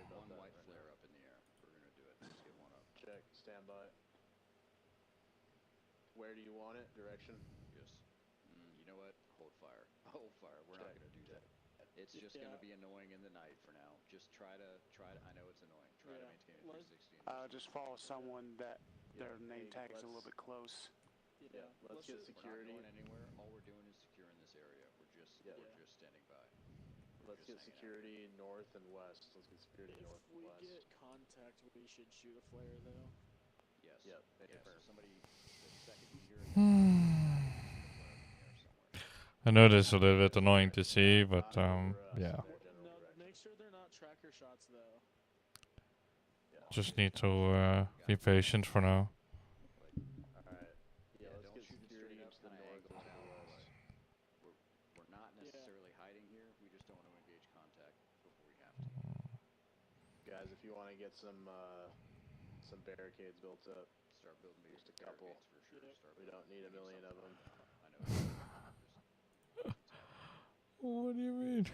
one white flare up in the air. We're gonna do it. Let's get one up. Check. Stand by. Where do you want it? Direction? Yes. You know what? Hold fire. Hold fire. We're not gonna do that. It's just gonna be annoying in the night for now. Just try to. I know it's annoying. Try to maintain a 360. Just follow someone that their name tag's a little bit close. Yeah. Let's get security. We're not going anywhere. All we're doing is securing this area. We're just standing by. Let's get security north and west. Let's get security north and west. If we get contact, we should shoot a flare, though. Yes. Yep. So somebody, the second you hear I know this is a little bit annoying to see, but yeah. No, make sure they're not tracker shots, though. Just need to be patient for now. Alright. Yeah, let's get security up to the north and to the west. We're not necessarily hiding here. We just don't want to engage contact before we have to. Guys, if you want to get some barricades built up, start building just a couple. For sure. We don't need a million of them. I know. What do you mean?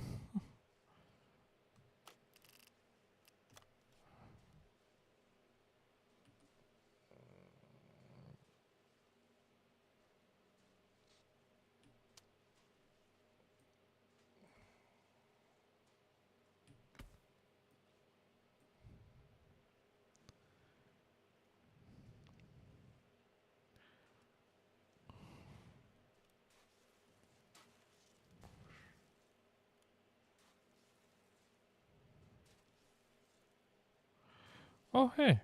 Oh, hey.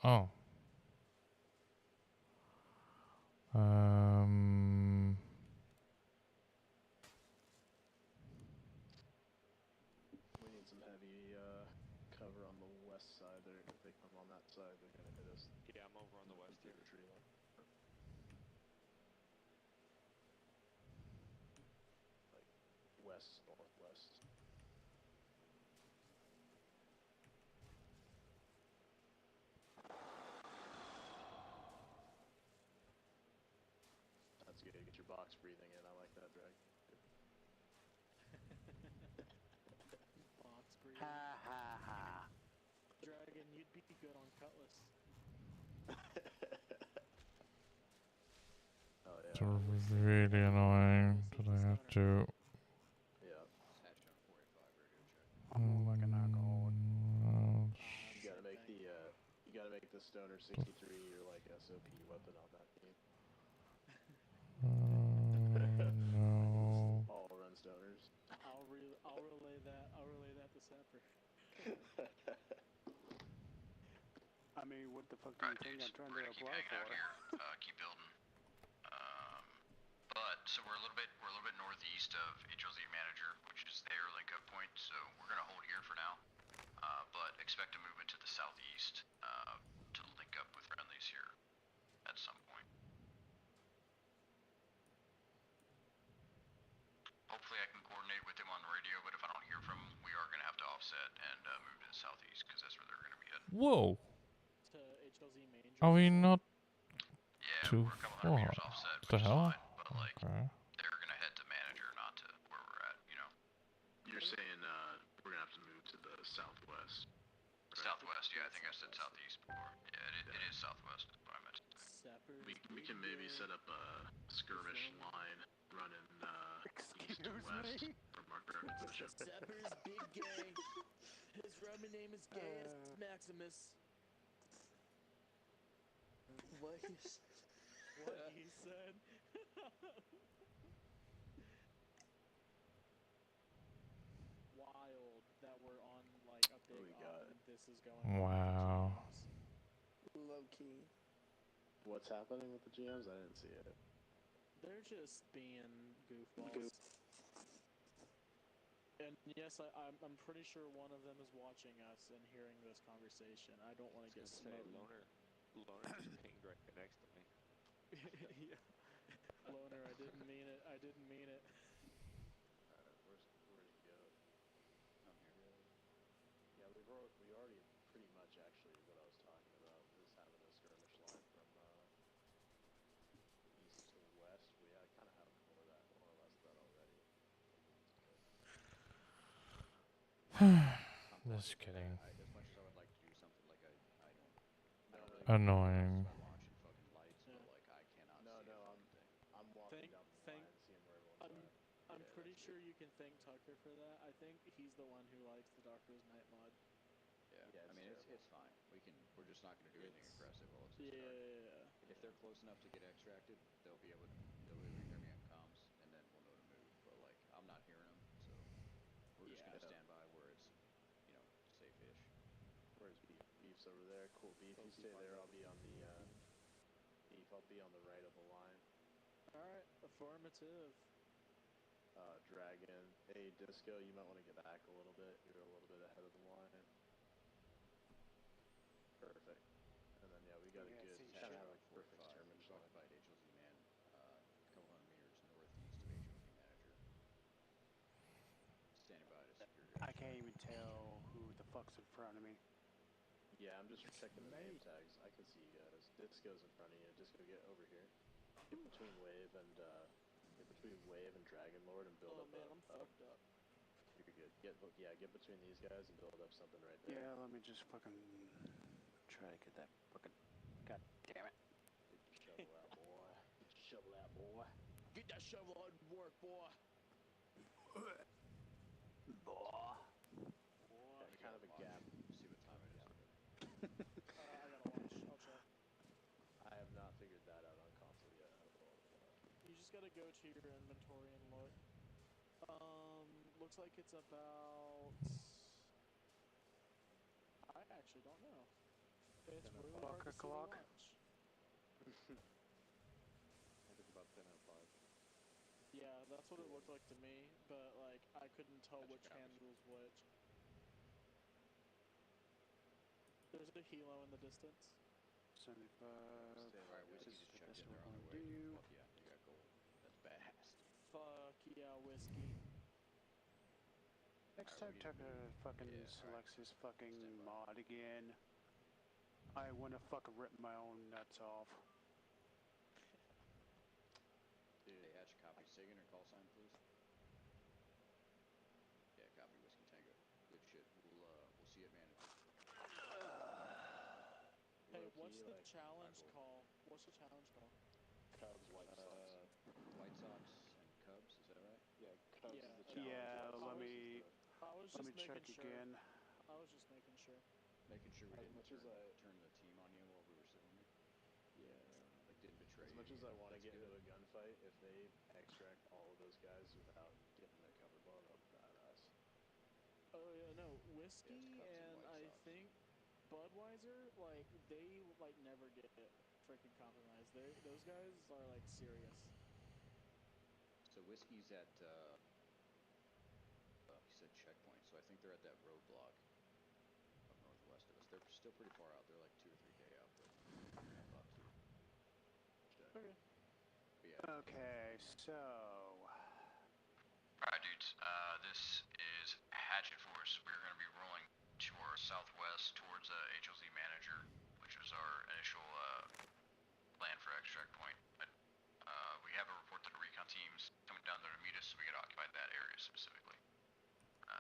Oh. We need some heavy cover on the west side there. If they come on that side, they're gonna hit us. Yeah, I'm over on the west here. Tree line. Like west, northwest. That's good. Get your box breathing in. I like that, Drag. Box breathing. Ha ha ha. Dragon, you'd be good on Cutlass. Oh yeah. It's really annoying that I have to. Yeah. I'm fucking alcoholic. You gotta make the Stoner 63 your like SOP weapon on that team. No. All run Stoners. I'll relay that. I'll relay that to Sapper. I mean, what the fuck do you think I'm trying to apply for? Out here, keep building. So we're a little bit northeast of HLZ Manager, which is their link up point. So we're gonna hold here for now, but expect a movement to the southeast to link up with friendlies here at some point. Hopefully, I can coordinate with them on the radio. But if I don't hear from them, we are gonna have to offset and move to the southeast because that's where they're gonna be heading. Whoa. To HLZ Manger. Are we not too far? What the hell? Okay. They're gonna head to Manager, not to where we're at, you know. You're saying we're gonna have to move to the southwest. Right? Southwest, yeah, I think I said southeast before. Yeah, it is southwest, is what I meant to say. We can maybe set up a skirmish line running east to west from our current position. Sapper's big gang. His Roman name is Gaius Maximus. What he said. Wild that we're on like a big this is going on. Wow. Low key. What's happening with the GMs? I didn't see it. They're just being goofballs. Yes, I'm pretty sure one of them is watching us and hearing this conversation. I don't want to get smoked. Loner just pinged right next to me. Yeah. Loner, I didn't mean it. I didn't mean it. Alright, where's he go? I'm here. Yeah, we already pretty much actually what I was talking about is having a skirmish line from east to west. We kind of have more or less that already. Just kidding. As much as I would like to do something like I don't really Annoying. watching fucking lights, but like I cannot see a fucking thing. I'm walking down the line, seeing where everyone's at. I'm pretty sure you can thank Tucker for that. I think he's the one who likes the Doctor's Night mod. Yeah, I mean it's fine. We're just not going to do anything aggressive while it's yeah. If they're close enough to get extracted, they'll be able to hear me on comms, and then we'll know to move. But like I'm not hearing them, so we're just going to stand by where it's safe-ish. Where's Beef? Beef's over there. Cool, Beef. You stay there. I'll be on the Beef. I'll be on the right of the line. All right, affirmative. Dragon. Hey, Disco, you might want to get back a little bit. You're a little bit ahead of the line. Perfect. And then, yeah, we got a good kind of like perfect skirmish line. Occupied HLZ man, a couple hundred meters northeast of HLZ manager. Standing by to secure your I can't even tell who the fuck's in front of me. Yeah, I'm just checking the name tags. I can see you guys. Disco's in front of you. Disco, get over here. Get between Wave and Dragon Lord and build up. Oh man, I'm fucked up. You're good. Get between these guys and build up something right there. Yeah, let me just fucking try to get that fucking. God damn it! Get your shovel out, boy. Get your shovel out, boy. Get that shovel out and work, boy. Kind of a gap. See what time it is already. I gotta watch. I'll check. I have not figured that out on console yet. You just gotta go to your inventory and look. Looks like it's about. I actually don't know. It's really hard to see the watch. I think it's about 10:05. Yeah, that's what it looked like to me, but like I couldn't tell which hand was which. There's a helo in the distance. 75. Alright, Whiskey just checked in. They're on their way. Fuck yeah, you got gold. That's badass. Fuck yeah, Whiskey. Next time Tucker fucking selects his fucking mod again, I wanna fucking rip my own nuts off. Dude, hey, Hatch, copy SIGIN or call sign, please. Yeah, copy Whiskey Tango. Good shit. We'll see you at manager. Hey, what's the challenge call? What's the challenge call? Cubs, White Sox. White Sox and Cubs, is that right? Yeah, Cubs is the challenge. Yeah, let me check sure. again. I was just making sure. Making sure we didn't turn the team on you while we were sitting here. Yeah. Like didn't betray you. As much as I want to get into a gunfight, if they extract all of those guys without getting their cover blown, that'll be badass. Oh yeah, no, Whiskey and I think Budweiser, like they like never get freaking compromised. Those guys are like serious. So Whiskey's at he said checkpoint, so I think they're at that roadblock up northwest of us. They're still pretty far out. They're like 2 or 3K out, but not about 2. Okay. Yeah. Okay, so. Alright, dudes. This is Hatchet Force. We're going to be rolling to our southwest towards HLZ Manager, which was our initial plan for extract point. But we have a report that the recon team's coming down there to meet us, so we got to occupy that area specifically.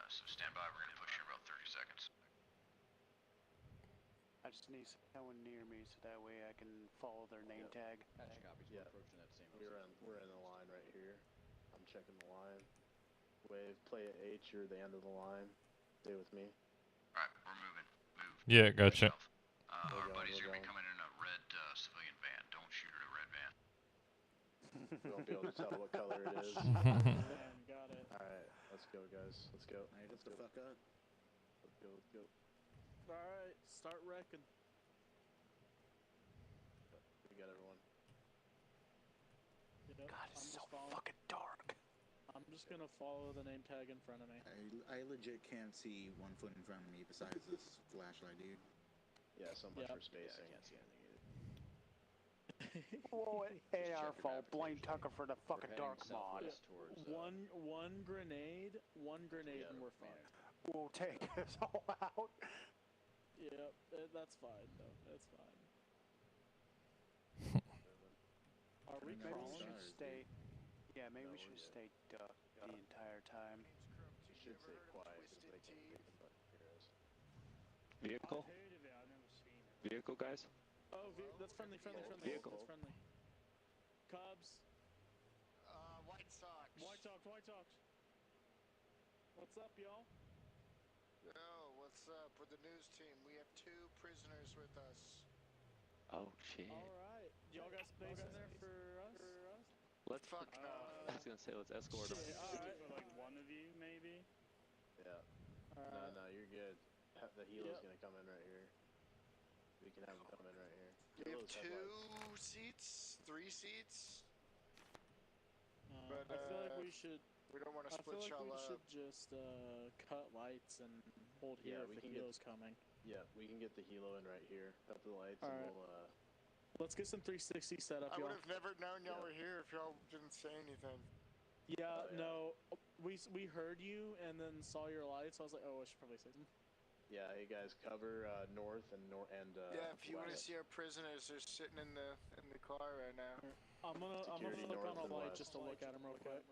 So stand by. We're going to push here in about 30 seconds. I just need someone near me so that way I can follow their name tag. Hatch copies. We're approaching that same. We're in the line right here. I'm checking the line. Wave, play at H. You're the end of the line. Stay with me. Alright, we're moving. Move. Yeah, gotcha. Our buddies are going to be coming in a red civilian van. Don't shoot at a red van. We won't be able to tell what color it is. Got it. Alright, let's go, guys. Let's go. Alright, let's go. Fuck up. Let's go, let's go. Alright, start wrecking. We got everyone. Yep, God, it's so fucking dark. I'm just gonna follow the name tag in front of me. I legit can't see 1 foot in front of me besides this flashlight, dude. Yeah, so much for spacing. I can't see anything either. Whoa, it ain't our fault. Blame Tucker for the fucking dark mod. One grenade, and we're fucked. Will take us all out. Yep, that's fine though. That's fine. Are we Maybe we crawling? should stay. Yeah, maybe we should stay ducked the entire time. You should stay quiet because they can't hear us. Vehicle? I've heard of it, I've never seen it. Vehicle, guys? Oh, that's friendly. Vehicle. That's friendly. Cubs. White Sox. White Sox. What's up, y'all? Yo, what's up with the news team? We have 2 prisoners with us. Oh, shit. Alright. Y'all got space in there for us? Let's Fuck no. I was gonna say, let's escort them. Alright. For like one of you, maybe? Yeah. No, you're good. The helo's gonna come in right here. We can have him come in right here. We have 2 seats, 3 seats. But I feel like we should. We don't want to split I feel like y'all we up. should just cut lights and hold here if the helo's coming. Yeah, we can get the helo in right here. Cut the lights and we'll Let's get some 360 set up, I y'all. would have never known y'all were here if y'all didn't say anything. Yeah, no, we heard you and then saw your lights. I was like, oh, I should probably say something. Yeah, hey guys, cover north and yeah, if you want to see our prisoners, they're sitting in the car right now. I'm gonna flip on a light just to look at them real quick.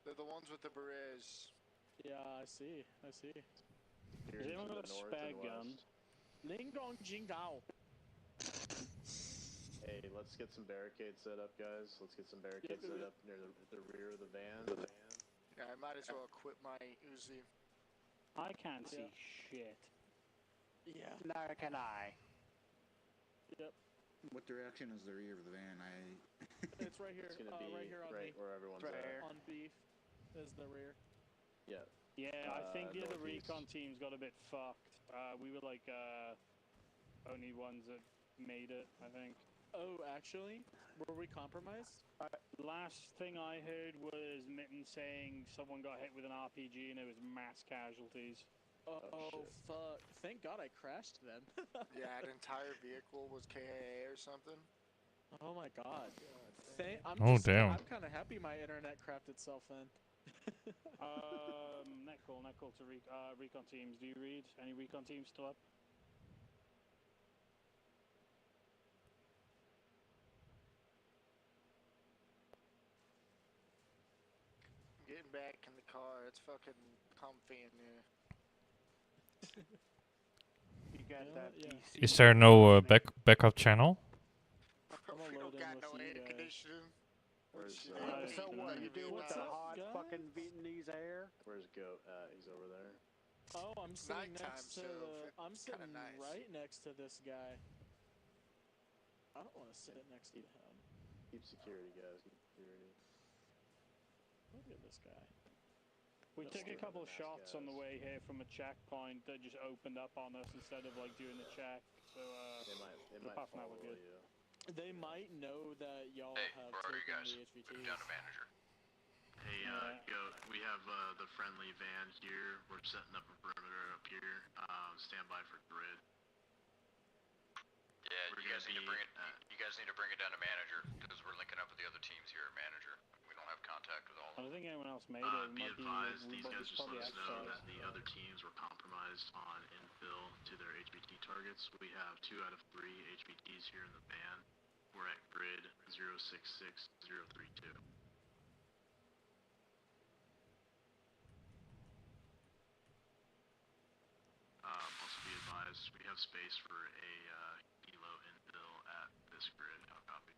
They're the ones with the berets. Yeah, I see. Has anyone got a spare gun? Ling Gong Jing Gao. Hey, let's get some barricades set up, guys. Let's get some barricades set up near the rear of the van. Yeah, I might as well equip my Uzi. I can't see shit. Yeah. Neither can I. Yep. What direction is the rear of the van? It's right here. It's gonna be right here on me. where everyone's right at. On beef is the rear. Yeah. Yeah, I think the other northeast. recon teams got a bit fucked. We were like only ones that made it, I think. Oh, actually? Were we compromised? Last thing I heard was Mitten saying someone got hit with an RPG and it was mass casualties. Oh fuck. Thank God I crashed then. Yeah, an entire vehicle was KIA or something. Oh my God. I'm damn. I'm kind of happy my internet crapped itself then. Net call to recon teams. Do you read? Any recon teams still up? Getting back in the car, it's fucking comfy in here. You got that PC. Is there no backup channel? We don't got no air conditioning. So what? You do with the hot fucking Vietnamese air? Where's Goat at? He's over there. Oh, I'm sitting Nighttime, next to so I'm it's sitting nice. right next to this guy. I don't want to sit next to him. Keep security, guys. Keep security. Look at this guy. We took a couple shots on the way here from a checkpoint that just opened up on us instead of like doing the check. So they might apart from that, follow we're good. you. They might know that y'all have taken the HVTs. Down to manager. Hey, Goat, we have the friendly van here. We're setting up a perimeter up here. Stand by for grid. Yeah, you guys need to bring it. You guys need to bring it down to manager because we're linking up with the other teams here at manager. We don't have contact with all I of them. don't think anyone else made it. Be advised, these guys just probably let us know outside. that the other teams were compromised on infill to their HBT targets. We have 2 out of 3 HBTs here in the van. We're at grid 066032. Also be advised, we have space for a Elo infill at this grid. How copy?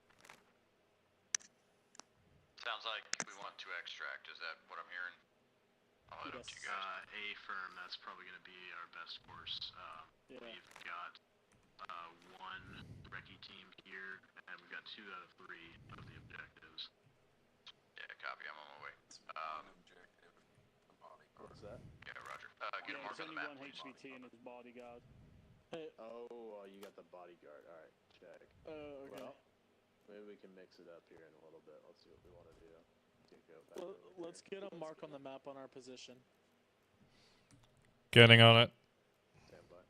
Sounds like we want to extract. Is that what I'm hearing? I'll head up to you guys. A firm, that's probably going to be our best course. We've got 1 recce team here, and we've got 2 out of 3 of the objectives. Yeah, copy. I'm on my way. Objective. What's that? Yeah, roger. Get a mark there's on the only map. one HVT and his bodyguard. Oh, you got the bodyguard. All right, check. Okay. Well, Maybe we can mix it up here in a little bit. Let's see what we want to do. Let's get a mark on the map on our position. Getting on it. Stand by.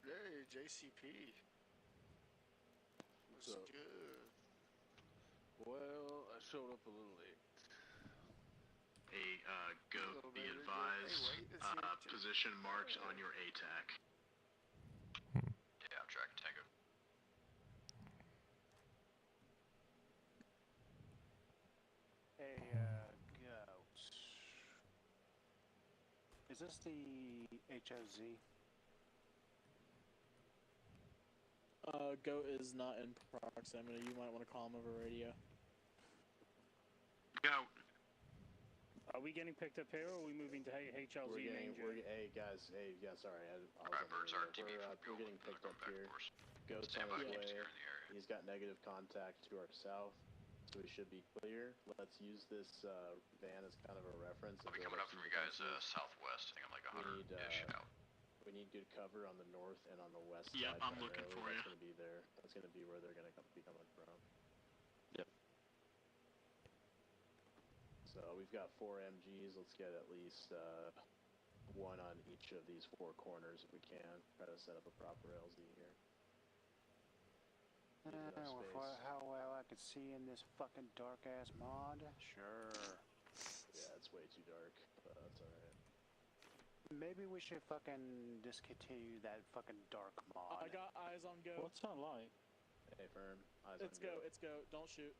Hey, JCP. What's good? Well, I showed up a little late. Hey, go, be advised, position marked on your ATAC. Yeah, I'm tracking Tango. Hey, Goat. Is this the HOZ? Goat is not in proximity. You might want to call him over radio. Goat. Are we getting picked up here, or are we moving to HLZ manger? Hey guys, sorry. We're getting picked up here. Goat's on his way. He's got negative contact to our south, so we should be clear. Let's use this van as kind of a reference. I'll be coming up from you guys southwest. I think I'm like 100-ish out. We need good cover on the north and on the west side. Yep, I'm looking for you. That's going to be there. That's going to be where they're going to be coming from. Yep. So we've got 4 MGs. Let's get at least one on each of these 4 corners if we can. Try to set up a proper LZ here. How well I could see in this fucking dark ass mod? Sure. Yeah, it's way too dark, but that's alright. Maybe we should fucking discontinue that fucking dark mod. I got eyes on Go. What's that light? Hey, Firm. Eyes it's on Go. It's Go. Don't shoot.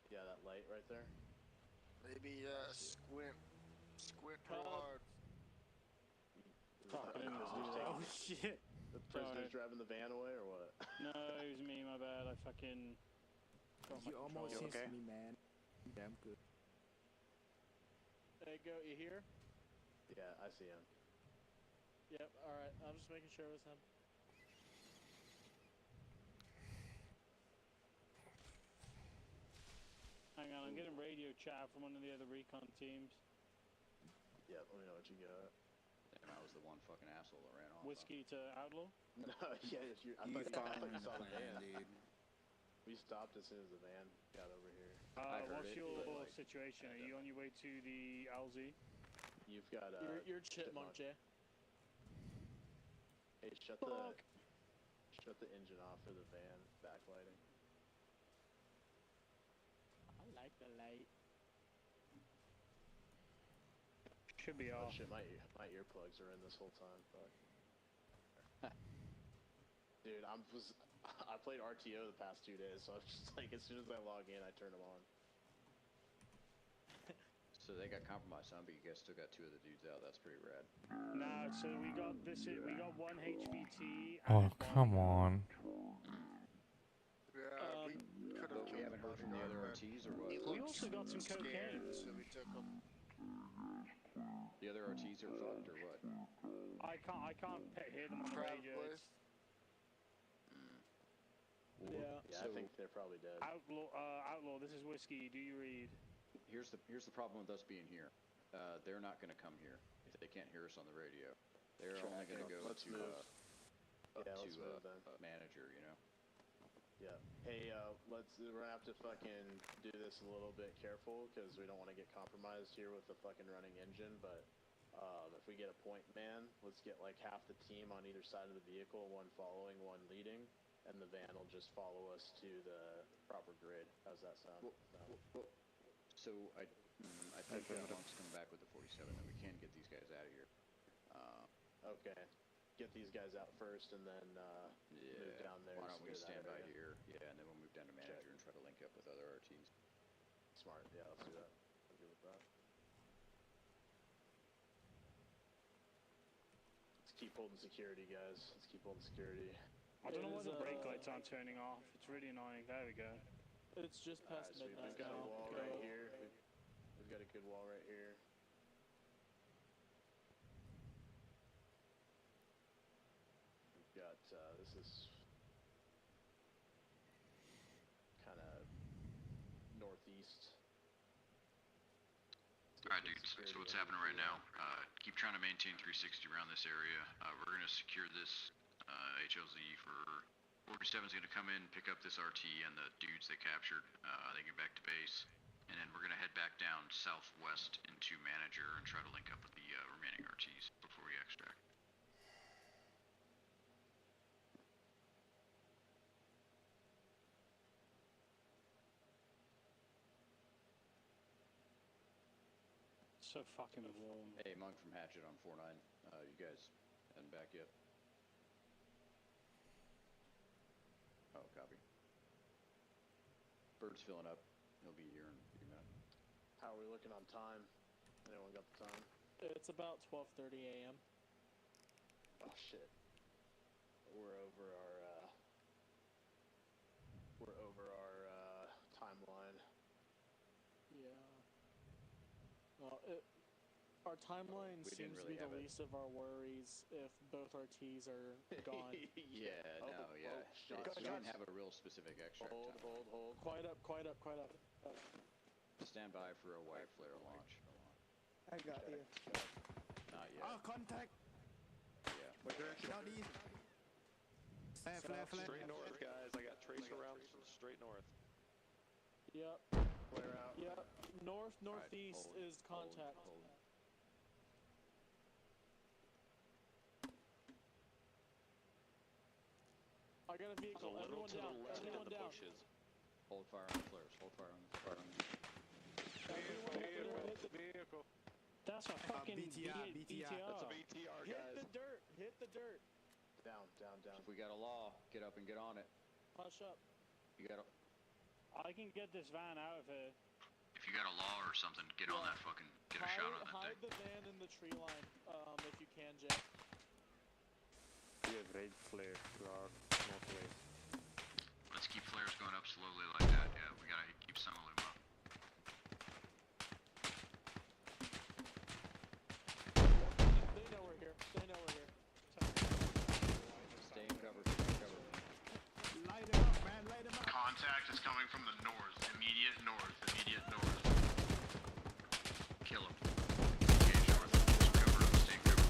Yeah, that light right there. Maybe squint real hard. Oh shit. The prisoner's driving the van away or what? No, it was me, my bad. I fucking... You almost hit me, man. Damn good. Hey, Go, you here? Yeah, I see him. Yep, alright. I'm just making sure it was him. Hang on, I'm getting radio chat from one of the other recon teams. Yeah, let me know what you got. Damn, I was the one fucking asshole that ran off. Whiskey to Outlaw? No, yeah, I thought you saw the van, dude. We stopped as soon as the van got over here. What's your situation? Are you on your way to the LZ? You've got you're Chipmunk, Jay. Hey, shut the engine off for the van backlighting. I like the light. Should be off. Oh shit, my earplugs are in this whole time. Fuck. Dude, I played RTO the past 2 days, so I'm just like, as soon as I log in, I turn them on. So they got compromised on, but you guys still got 2 of the dudes out. That's pretty rad. No, so we got one HVT. Oh, come on. Yeah, we could have. We haven't heard from the other RTs or what? We also got some cocaine. So we took them. The other RTs are fucked or what? I can't hear them on the radio. Yeah, I think they're probably dead. Outlaw, this is Whiskey. Do you read? Here's the problem with us being here. They're not going to come here if they can't hear us on the radio. They're only going to go let's to move then. Manager, you know. Yeah. Hey, we're gonna have to fucking do this a little bit careful because we don't want to get compromised here with the fucking running engine. But if we get a point man, let's get like half the team on either side of the vehicle, one following, one leading, and the van will just follow us to the proper grid. How's that sound? So I think Monk's coming back with the 47, and we can get these guys out of here. Okay. Get these guys out first, and then move down there. Why don't we stand by here? Yeah, and then we'll move down to manager and try to link up with other RTs. Smart. Yeah, let's do that. I'm good with that. Let's keep holding security, guys. Let's keep holding security. I don't know why the brake lights aren't turning off. It's really annoying. There we go. It's just past midnight. We've got a wall right here. We've got a good wall right here. We've got, this is kind of northeast. Alright, dudes, so what's happening right now? Keep trying to maintain 360 around this area. We're going to secure this HLZ for 47's going to come in, pick up this RT and the dudes they captured. They get back to base. And then we're going to head back down southwest into Manager and try to link up with the remaining RTs before we extract. So fucking warm. Hey, Monk from Hatchet on 4-9. You guys heading back yet? Oh, copy. Bird's filling up. He'll be here in a few minutes. How are we looking on time? Anyone got the time? It's about 12:30 a.m. Oh shit. We're over our timeline. Yeah. Well, our timeline seems to be the least of our worries if both our T's are gone. Yeah, no, yeah. We didn't have a real specific extract. Hold. Quiet up. Stand by for a white flare launch. I got you. Not yet. Contact! Yeah. What direction? Southeast. Flare. Straight north, guys. I got tracer rounds straight north. Yep. Flare out. Yep. Northeast is contact. Hold. I got a vehicle. Everyone down. Hold fire on the flares. Vehicle. That's a fucking BTR. BTR. That's a BTR, guys. Hit the dirt. Down. If we got a law, get up and get on it. Push up. You gotta. I can get this van out of here. If you got a law or something, get on that fucking, get a shot on that Hide thing. the van in the tree line, if you can, Jay. We have red flare to our northwest. Let's keep flares going up slowly like that. Yeah, we gotta keep some of them up. They know we're here. Stay in cover. Light him up, man. Light him up. Contact is coming from the north. Immediate north. Kill him. Engage north. Just cover up. Stay covered.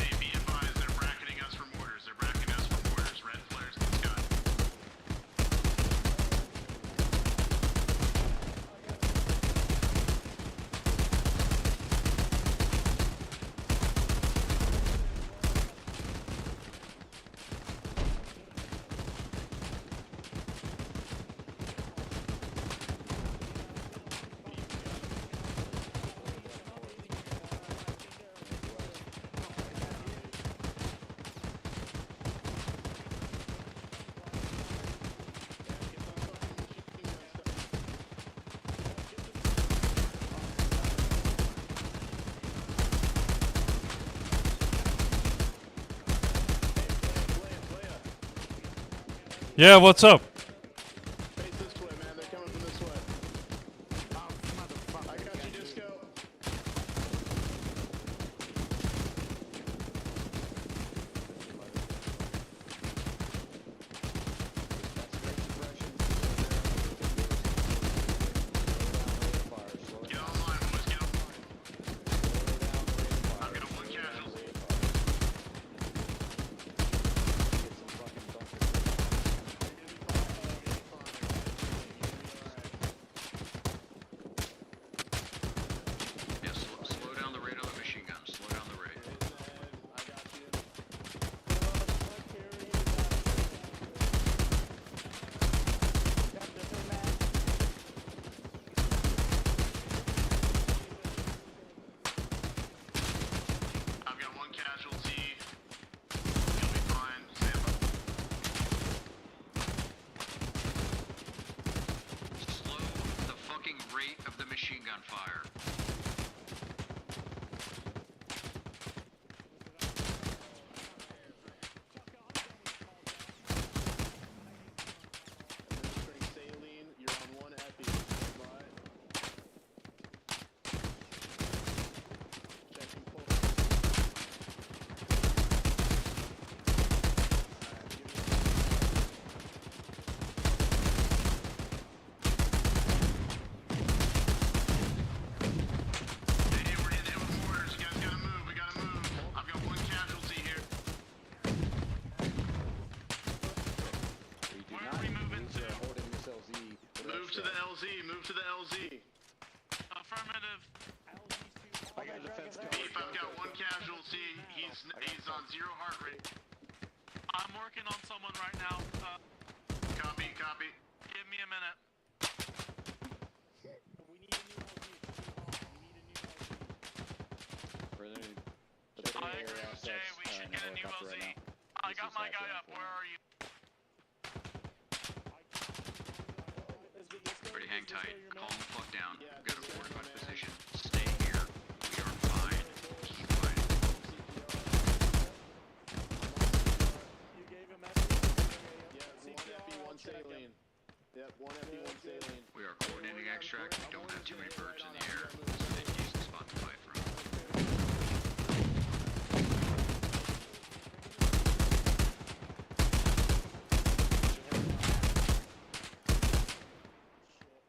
Hey, be advised, they're bracketing us for mortars. Red flares in the sky. Yeah, what's up? Face this way, man. They're coming from this way. I got you, Disco. Get online, boys. Get online. I've got one casualty. Yeah, slow down the rate on the machine gun. Slow down the rate. I've got one casualty. You'll be fine. Stand by. Slow the fucking rate of the machine gun fire. Administering saline. You're on one epi. Stand by. Checking full. to the LZ. Move to the LZ. Affirmative. I got a defense Beef, I've got one casualty. He's on 0 heart rate. I'm working on someone right now. Copy. Give me a minute. I agree with Jay. We should get a new LZ. I got my guy up. Where are you? Everybody hang tight. Calm the fuck down. We've got a fortified position. Stay here. We are fine. Keep fighting. You gave him one saline. Yep, one FE, one saline. We are coordinating extract. We don't have too many birds in the air. This is a decent spot to fight from.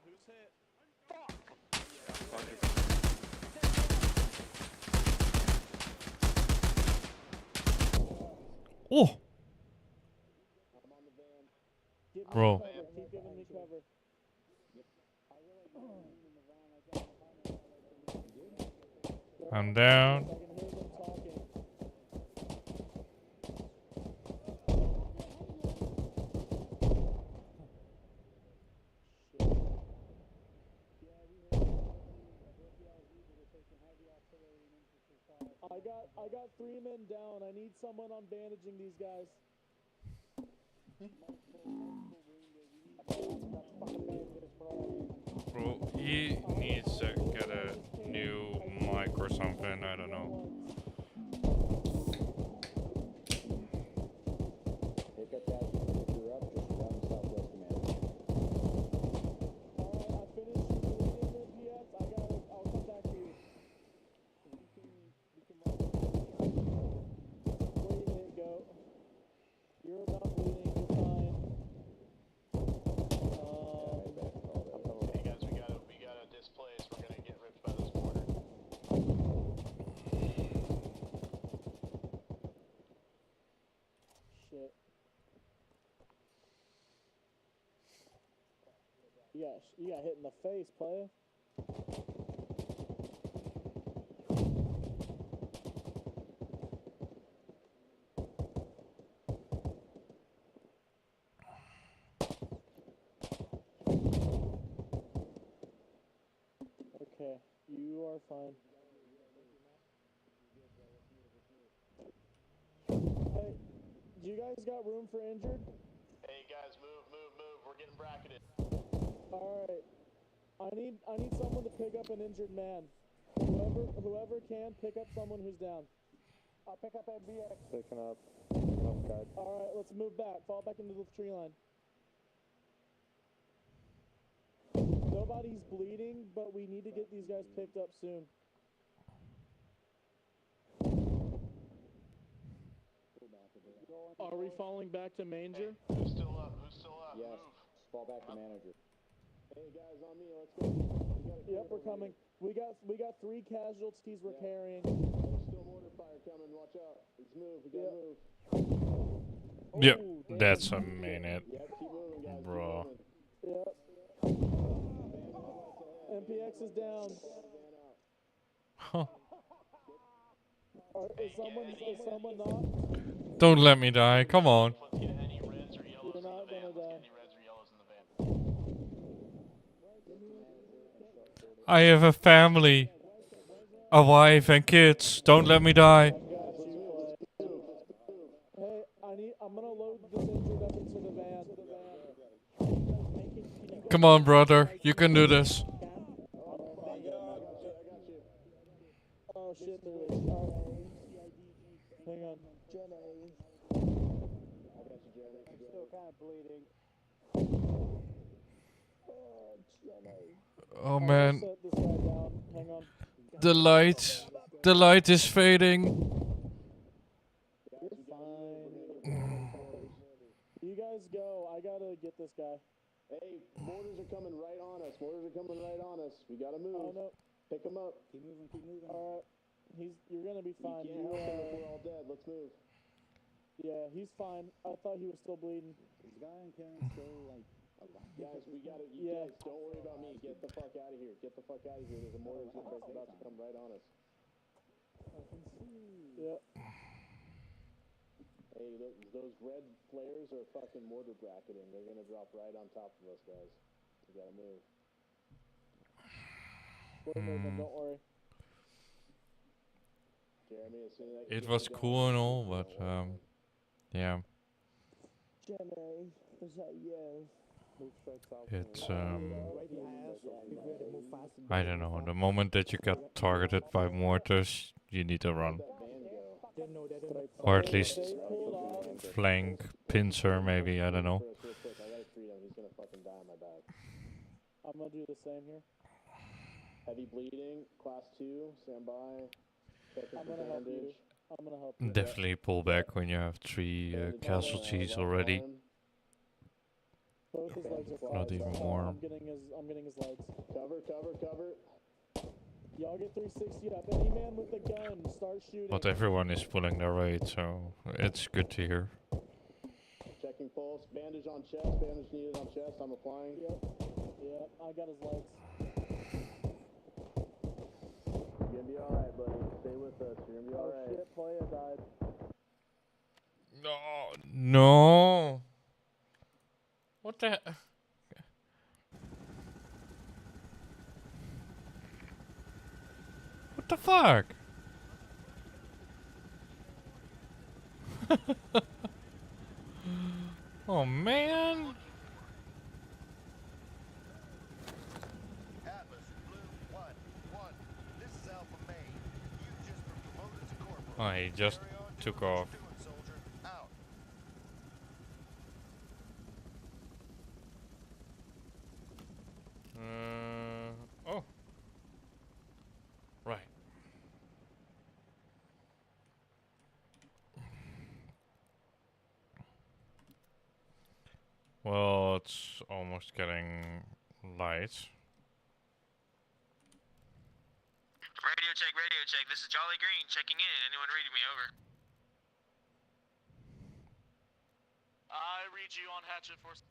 Who's hit? Oh! Bro. Keep giving me cover. I'm down. I got 3 men down. I need someone on bandaging these guys. Bro, he needs to get a new mic or something, I don't know. Pick up that if you're up, just run southwest command. I finished bleeding the PS. I'll come back to you. Where you hit, go. You're not bleeding, you're fine. Hey guys, we gotta displace. We're gonna get ripped by this mortar. Shit. You got hit in the face, player. Okay, you are fine. Hey, do you guys got room for injured? Hey guys, move. We're getting bracketed. Alright. I need someone to pick up an injured man. Whoever can, pick up someone who's down. I'll pick up MBX. Picking up. Okay. Alright, let's move back. Fall back into the tree line. Nobody's bleeding, but we need to get these guys picked up soon. Are we falling back to Manger? Who's still up? Yes. Move. Fall back to manager. Hey guys, on me. Let's go. Yep, we're coming. We got 3 casualties we're carrying. There's still mortar fire coming. Watch out. Let's move. We gotta move. Yep, that's a minute. Yep, keep moving, guys. Bro. Yep. MPX is down. Huh. Is someone knocked? Don't let me die, come on. You're not gonna die. I have a family, a wife and kids. Don't let me die. Hey, I'm gonna load this injured up into the van. Come on, brother, you can do this. Oh shit, there is. Hang on. Jenny. I got you, Jenny. I'm still kind of bleeding. Oh, Jenny. Oh man, Set this guy down. Hang on. the light is fading. You're fine. You guys go. I gotta get this guy. Hey, mortars are coming right on us. We gotta move. Oh no. Pick him up. Keep moving. Alright. You're gonna be fine. You can't help him if we're all dead. Let's move. Yeah, he's fine. I thought he was still bleeding. Is the guy on Karen still like? Guys, we gotta. You guys, don't worry about me. Get the fuck out of here. Get the fuck out of here. There's a mortar troop that's about to come right on us. I can see. Yep. Hey, those red flares are fucking mortar bracketing. They're gonna drop right on top of us, guys. We gotta move. We're moving, don't worry. Jeremy, as soon as It was cool and all, but yeah. Jeremy, is that you? It's I don't know. The moment that you get targeted by mortars, you need to run, or at least flank pincer, maybe. I don't know. I'm gonna do the same here. Heavy bleeding, class 2, stand by. I'm gonna help you. I'm gonna help you. Definitely pull back when you have 3 casualties already. Both his legs are flat. Not even more. I'm getting his legs. Cover. Y'all get 360 up. Any man with a gun, start shooting. But everyone is pulling their weight, so it's good to hear. Checking pulse. Bandage on chest. Bandage needed on chest. I'm applying. Yep. I got his legs. You're gonna be alright, buddy. Stay with us. You're gonna be alright. Oh shit, Playa died. No. What the? What the fuck? Oh man. Oh, he just took off. Oh. Right. Well, it's almost getting light. Radio check. This is Jolly Green checking in. Anyone reading me? Over. I read you on Hatchet Force.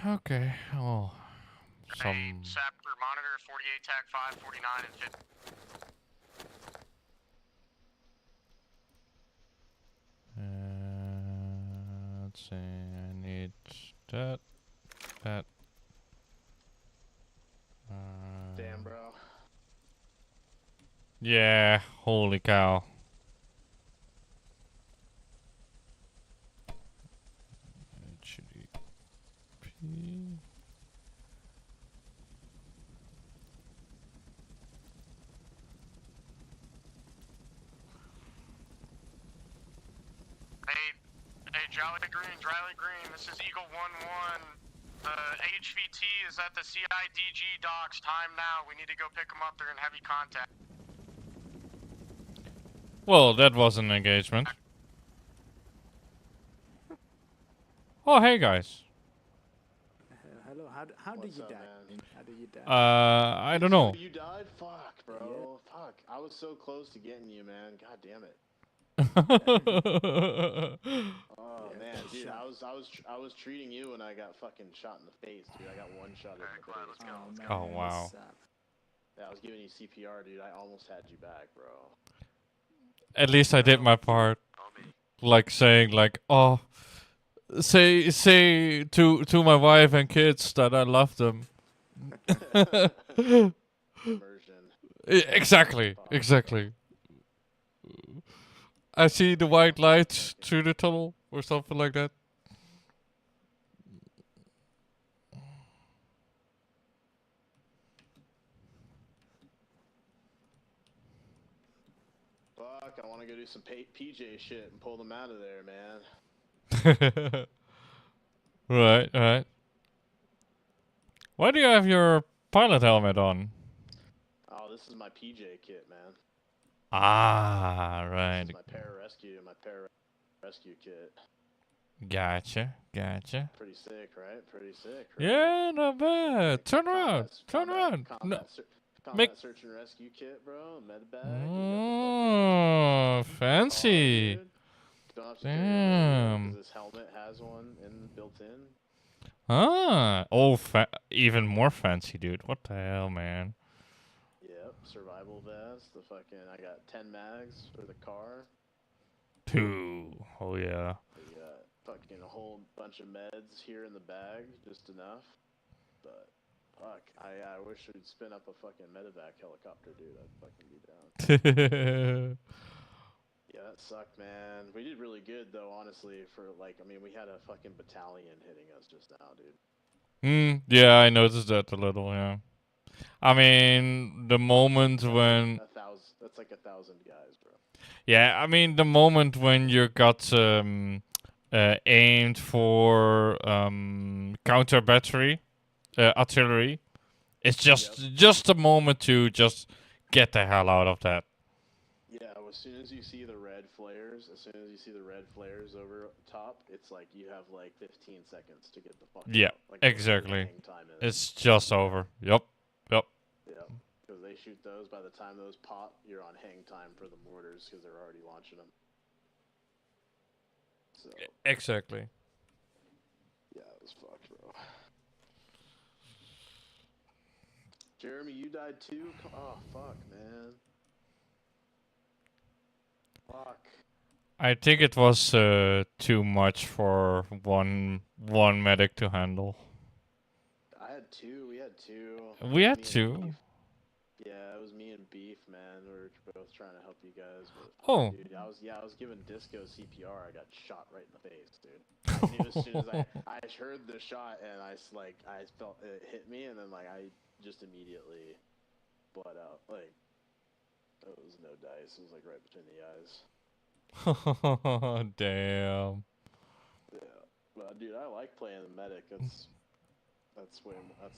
Okay. Oh, some. Sapper monitor 48 TAC 5 49 and 50. Let's see. I need that. Damn, bro. Yeah. Holy cow. Dryly Green, this is Eagle 1-1. The HVT is at the CIDG docks. Time now. We need to go pick them up. They're in heavy contact. Well, that was an engagement. Oh, hey guys. Hello. How did you die? How did you die? I don't know. You died? Fuck, bro. Yeah. Fuck. I was so close to getting you, man. God damn it. Oh man, dude, I was treating you and I got fucking shot in the face, dude. I got one shot in the face. Oh wow. Yeah, I was giving you CPR, dude. I almost had you back, bro. At least I did my part. Like saying like, oh, say to my wife and kids that I love them. Exactly. I see the white lights through the tunnel or something like that. Fuck, I want to go do some PJ shit and pull them out of there, man. Right. Why do you have your pilot helmet on? Oh, this is my PJ kit, man. Ah, right. This is my pararescue kit. Gotcha. Pretty sick, right? Yeah, not bad. Turn around. Combat search and rescue kit, bro. Med bag. Oh, fancy. Don't have to carry your Damn. because this helmet has one built in. Ah. Oh, even more fancy, dude. What the hell, man? Yep. Survival vest. I got 10 mags for the car. 2. Oh yeah. We got fucking a whole bunch of meds here in the bag, just enough. But fuck, I wish we'd spin up a fucking medevac helicopter, dude. I'd fucking be down. Yeah, that sucked, man. We did really good though, honestly. We had a fucking battalion hitting us just now, dude. Yeah, I noticed that a little. Yeah. I mean, the moment when. That's like 1,000 guys, bro. Yeah, I mean the moment when you got aimed for counter battery artillery, it's just a moment to just get the hell out of that. Yeah, as soon as you see the red flares, over top, it's like you have like 15 seconds to get the fuck Yeah, out. Like, exactly. It's just over. Yep. Yep. Because they shoot those. By the time those pop, you're on hang time for the mortars because they're already launching them. So. Exactly. Yeah, it was fucked, bro. Jeremy, you died too? Oh, fuck, man. Fuck. I think it was too much for one medic to handle. I had 2. We had 2. We had 2. Yeah, it was me and Beef, man. We were both trying to help you guys. But, oh. Dude, I was giving Disco CPR. I got shot right in the face, dude. I knew as soon as I heard the shot and I felt it hit me, and then I just immediately bled out. Like, it was no dice. It was right between the eyes. Damn. Yeah, but dude, I like playing the medic. That's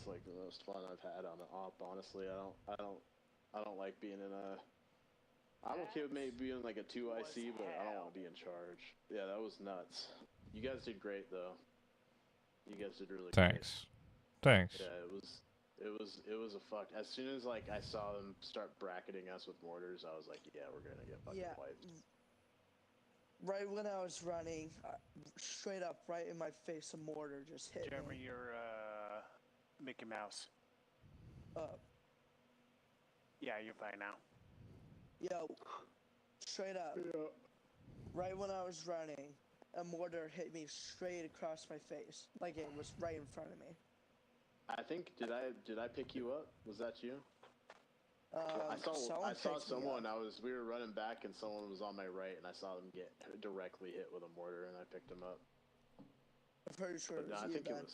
like the most fun I've had on an op. Honestly, I don't like being in a. I'm okay with maybe being like a 2IC, but I don't want to be in charge. Yeah, that was nuts. You guys did great though. You guys did really great. Thanks. Yeah, it was a fuck. As soon as I saw them start bracketing us with mortars, I was like, yeah, we're gonna get fucking wiped. Right when I was running, straight up, right in my face, a mortar just hit Jeremy, me. you're Mickey Mouse. Yeah, you're fine now. Yo, straight up. Yeah. Right when I was running, a mortar hit me straight across my face, like it was right in front of me. I think did I pick you up? Was that you? I saw someone. We were running back, and someone was on my right, and I saw them get directly hit with a mortar, and I picked them up. I'm pretty sure it was you, Ben.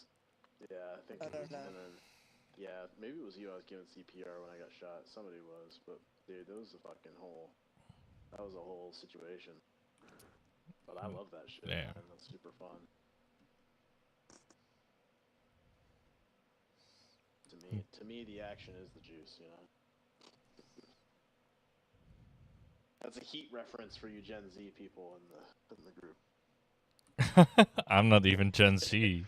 Yeah, I think it was. And then, yeah, maybe it was you. I was giving CPR when I got shot. Somebody was, but dude, that was a fucking whole. That was a whole situation. But I love that shit. Yeah. Man. That's super fun. To me, the action is the juice. You know. That's a Heat reference for you Gen Z people in the group. I'm not even Gen Z.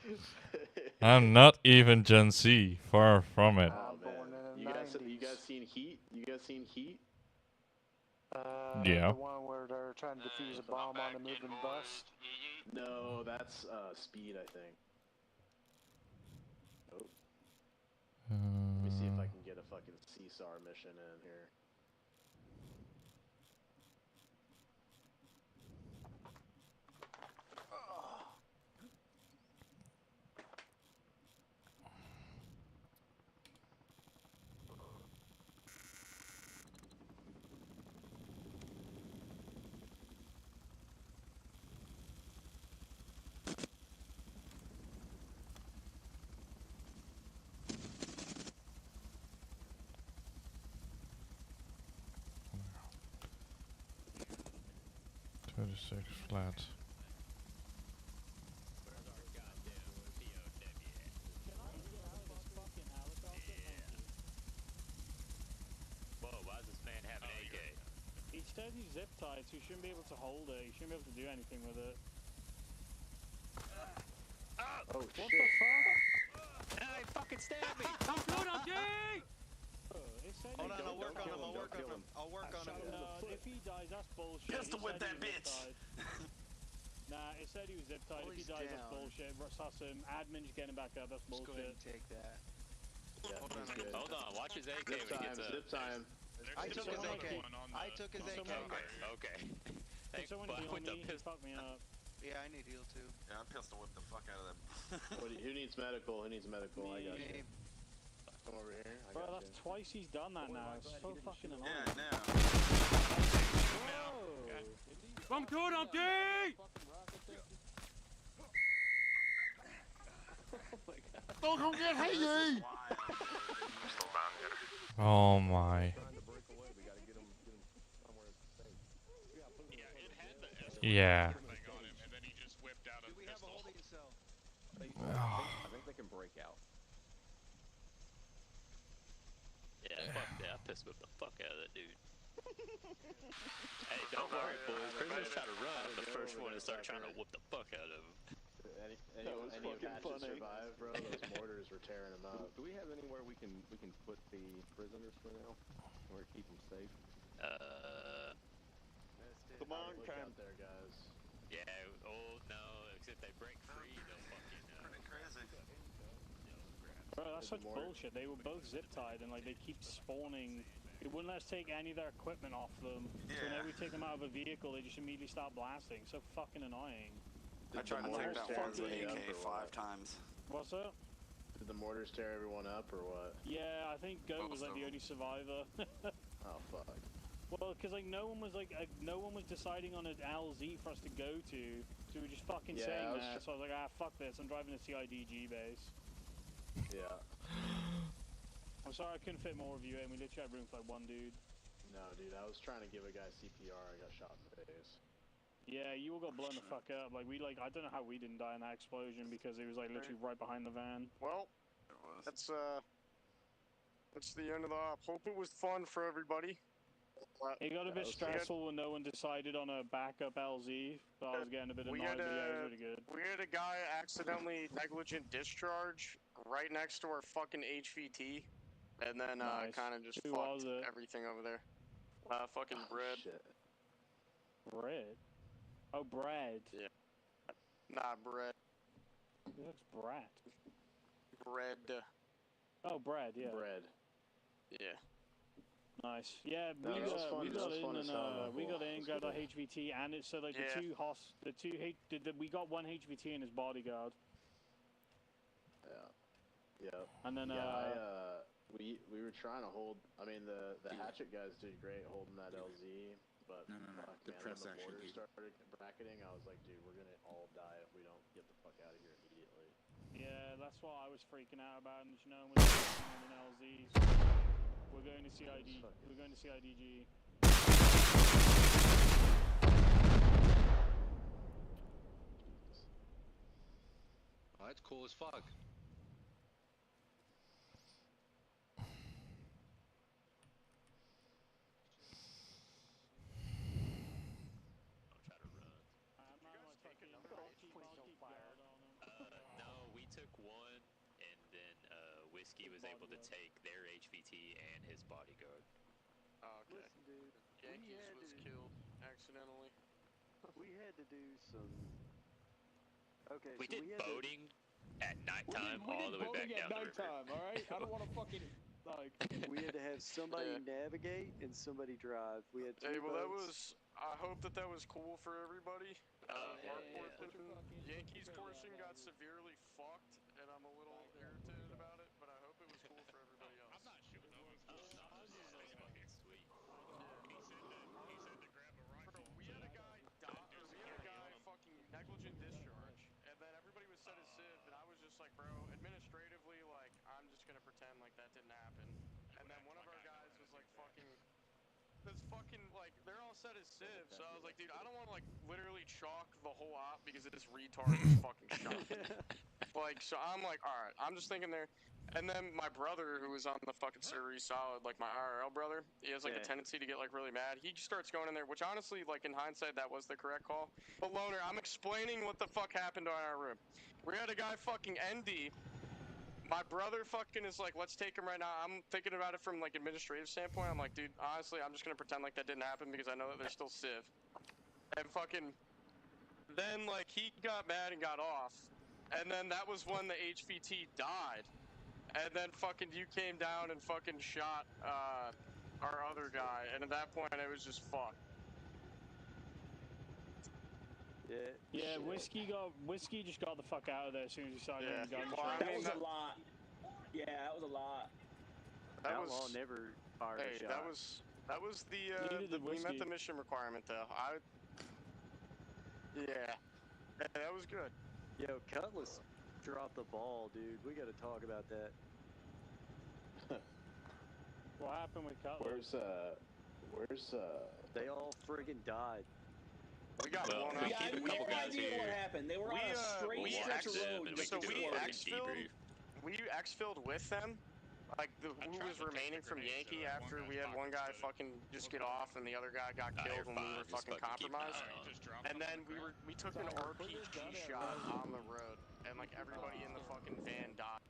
I'm not even Gen Z. Far from it. Oh man, you guys seen Heat? You guys seen Heat? Yeah. The one where they're trying to defuse a bomb on a moving bus. No, that's Speed, I think. Oh. Let me see if I can get a fucking CSAR mission in here. Flat. Whoa, why does this man have an AK? He said he's zip tied, so you shouldn't be able to hold it. You shouldn't be able to do anything with it. Oh, what shit. The fuck? Hey, fucking stab me! I'm good, I'm gay! It said work on him. I'll work on him. If he dies, that's bullshit. Pistol whip that bitch. Nah, it said he was zip tied. If he dies, that's bullshit. Suss him. Admin's getting back up. That's bullshit. Just go ahead and take that. Yeah, Hold on, watch his AK when he gets up. Zip time. I took his AK. I took his AK. Okay. Hey, someone but heal with the me? pistol. Fuck me up. Yeah, I need heal too. Yeah, I'm pistol whip the fuck out of them. Who needs medical? Who needs medical? I got you. Come over here. Bro, that's twice he's done that now. It's so fucking annoying. Yeah, now. I'm good, I'm gay! Don't go get Hazy! Oh my. Yeah. I think they can break out. Yeah, fuck that. I pissed whipped the fuck out of that dude. Hey, don't worry, boys. Prisoners try to run. I'm the first one to start trying to whoop the fuck out of him. Any of Patches survived, bro? Those mortars were tearing them up. Do we have anywhere we can put the prisoners for now, or keep them safe? Come on, out there, guys. Yeah. Oh no. Except they break free, they'll fucking. Pretty crazy. Bro, that's such bullshit. They were both zip tied and like they keep spawning. It wouldn't let us take any of their equipment off them. So whenever we take them out of a vehicle, they just immediately start blasting. So fucking annoying. I tried to take that one with AK 5 times. What's up? Did the mortars tear everyone up or what? Yeah, I think Goat was like the only survivor. Oh fuck. Well, because like no one was deciding on an LZ for us to go to, so we were just fucking saying that. So I was like, ah, fuck this. I'm driving to CIDG base. Yeah. I'm sorry I couldn't fit more of you in. We literally had room for like one dude. No, dude, I was trying to give a guy CPR. I got shot in the face. Yeah, you all got blown the fuck up. Like I don't know how we didn't die in that explosion because it was like literally right behind the van. Well, that's the end of the op. Hope it was fun for everybody. It got a bit stressful when no one decided on a backup LZ, so I was getting a bit annoyed, but yeah, it was really good. We had a guy accidentally negligent discharge right next to our fucking HVT, and then kind of just fucked everything over there. Fucking bread. Shit. Bread? Oh, bread. Yeah. Nah, bread. That's brat. Bread. Oh, bread, yeah. Bread. Yeah. Nice. Yeah, we got in, grabbed our HVT, and it's so like we got one HVT and his bodyguard. Yeah. And then we were trying to hold. I mean, the hatchet guys did great holding that LZ, but no. The press when the action mortars started bracketing, I was like, dude, we're gonna all die if we don't get the fuck out of here immediately. Yeah, that's what I was freaking out about, and you know, we're in an LZ. So we're going to CID. We're going to CIDG. Oh, that's cool as fuck. No, we took one, and then Whiskey was able to take their HVT and his bodyguard. Oh, okay. Listen, dude, Yankees was killed accidentally. We had to do some. Okay, We so did we had boating at nighttime all the way back down the river. All right, I don't want to fucking like. We had to have somebody navigate and somebody drive. We had two Hey, well, that boats. was. I hope that was cool for everybody. Yankees portion got severely fucked, and I'm a little irritated about it, but I hope it was cool for everybody else. I'm not sure. Sweet. He said to grab a rifle. We had a guy fucking negligent discharge, and then everybody was set as civ, and I was just like, bro, administratively, like, I'm just gonna pretend like that didn't happen. And then one of our guys was like like, they're all set as civs, so I was like, dude, I don't want to like literally chalk the whole op because this retard is fucking shot. Like, so I'm like, alright, I'm just thinking there. And then my brother, who was on the fucking server, he's solid, like my IRL brother, he has like a tendency to get like really mad. He just starts going in there, which honestly, like in hindsight, that was the correct call. But Loner, I'm explaining what the fuck happened in our room. We had a guy fucking ND, My brother fucking is like, let's take him right now. I'm thinking about it from like administrative standpoint. I'm like, dude, honestly, I'm just gonna pretend like that didn't happen because I know that there's still Civ. And fucking, then like he got mad and got off, and then that was when the HVT died, and then fucking you came down and fucking shot our other guy, and at that point it was just fucked. Yeah, whiskey just got the fuck out of there as soon as he started hearing guns. Well, I That mean, was a lot. Yeah, that was a lot. Outlaw never fired a shot. That was the we met the mission requirement though. Yeah, that was good. Yo, Cutlass dropped the ball, dude. We gotta talk about that. What happened with Cutlass? Where's They all friggin' died. We got Well, one we up. keep a couple guys idea here. what happened. They were on a straight stretch of road. We exfilled with them, like who was remaining from Yankee after we had one guy fucking just get off and the other guy got killed when we were fucking compromised. And then we took an RPG shot on the road, and like everybody in the fucking van died.